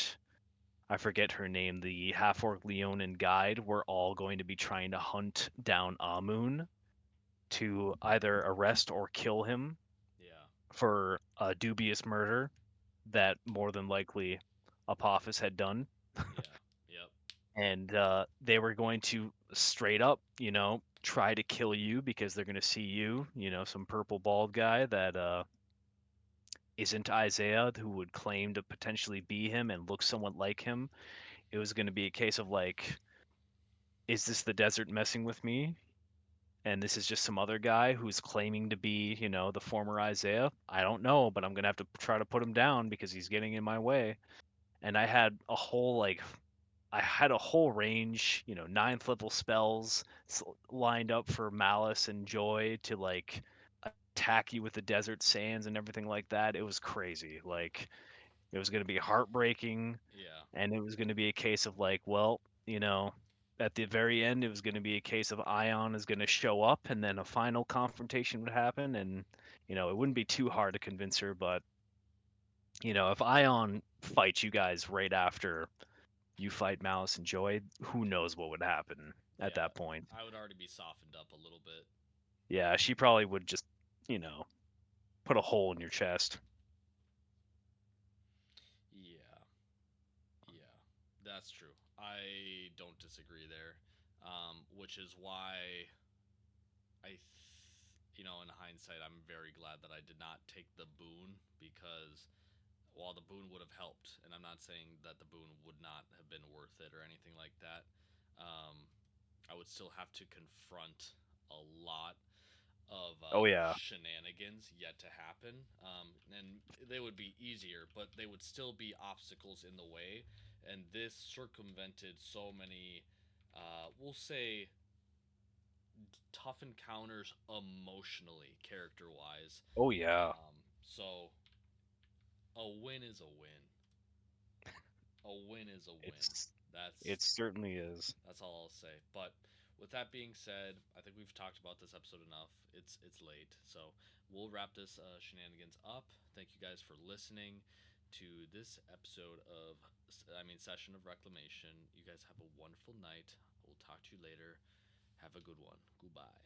I forget her name, the half orc Leonin guide, were all going to be trying to hunt down Amun to either arrest or kill him yeah, for a dubious murder that more than likely Apophis had done. yeah, yep, And they were going to straight up, try to kill you because they're going to see you, some purple bald guy that isn't Isaiah, who would claim to potentially be him and look somewhat like him. It was going to be a case of like, is this the desert messing with me? And this is just some other guy who's claiming to be, the former Isaiah. I don't know, but I'm going to have to try to put him down because he's getting in my way. And I had a whole range, ninth level spells lined up for Malice and Joy to like attack you with the desert sands and everything like that. It was crazy. Like it was going to be heartbreaking, yeah, and it was going to be a case of like, well, at the very end, it was going to be a case of Ion is going to show up, and then a final confrontation would happen, and it wouldn't be too hard to convince her, but if Ion fights you guys right after you fight Malice and Joy, who knows what would happen at yeah. that point. I would already be softened up a little bit. Yeah, she probably would just, you know, put a hole in your chest. Yeah, yeah, that's true. I don't disagree there, which is why in hindsight, I'm very glad that I did not take the boon because while the boon would have helped, and I'm not saying that the boon would not have been worth it or anything like that, um, I would still have to confront a lot of Oh yeah. shenanigans yet to happen, and they would be easier, but they would still be obstacles in the way. And this circumvented so many, we'll say, tough encounters emotionally, character wise. Oh yeah. So a win is a win. A win is a win. It's That's it certainly is. That's all I'll say. But with that being said, I think we've talked about this episode enough. It's late, so we'll wrap this shenanigans up. Thank you guys for listening to this episode of, session of Reclamation. You guys have a wonderful night. We'll talk to you later. Have a good one. Goodbye.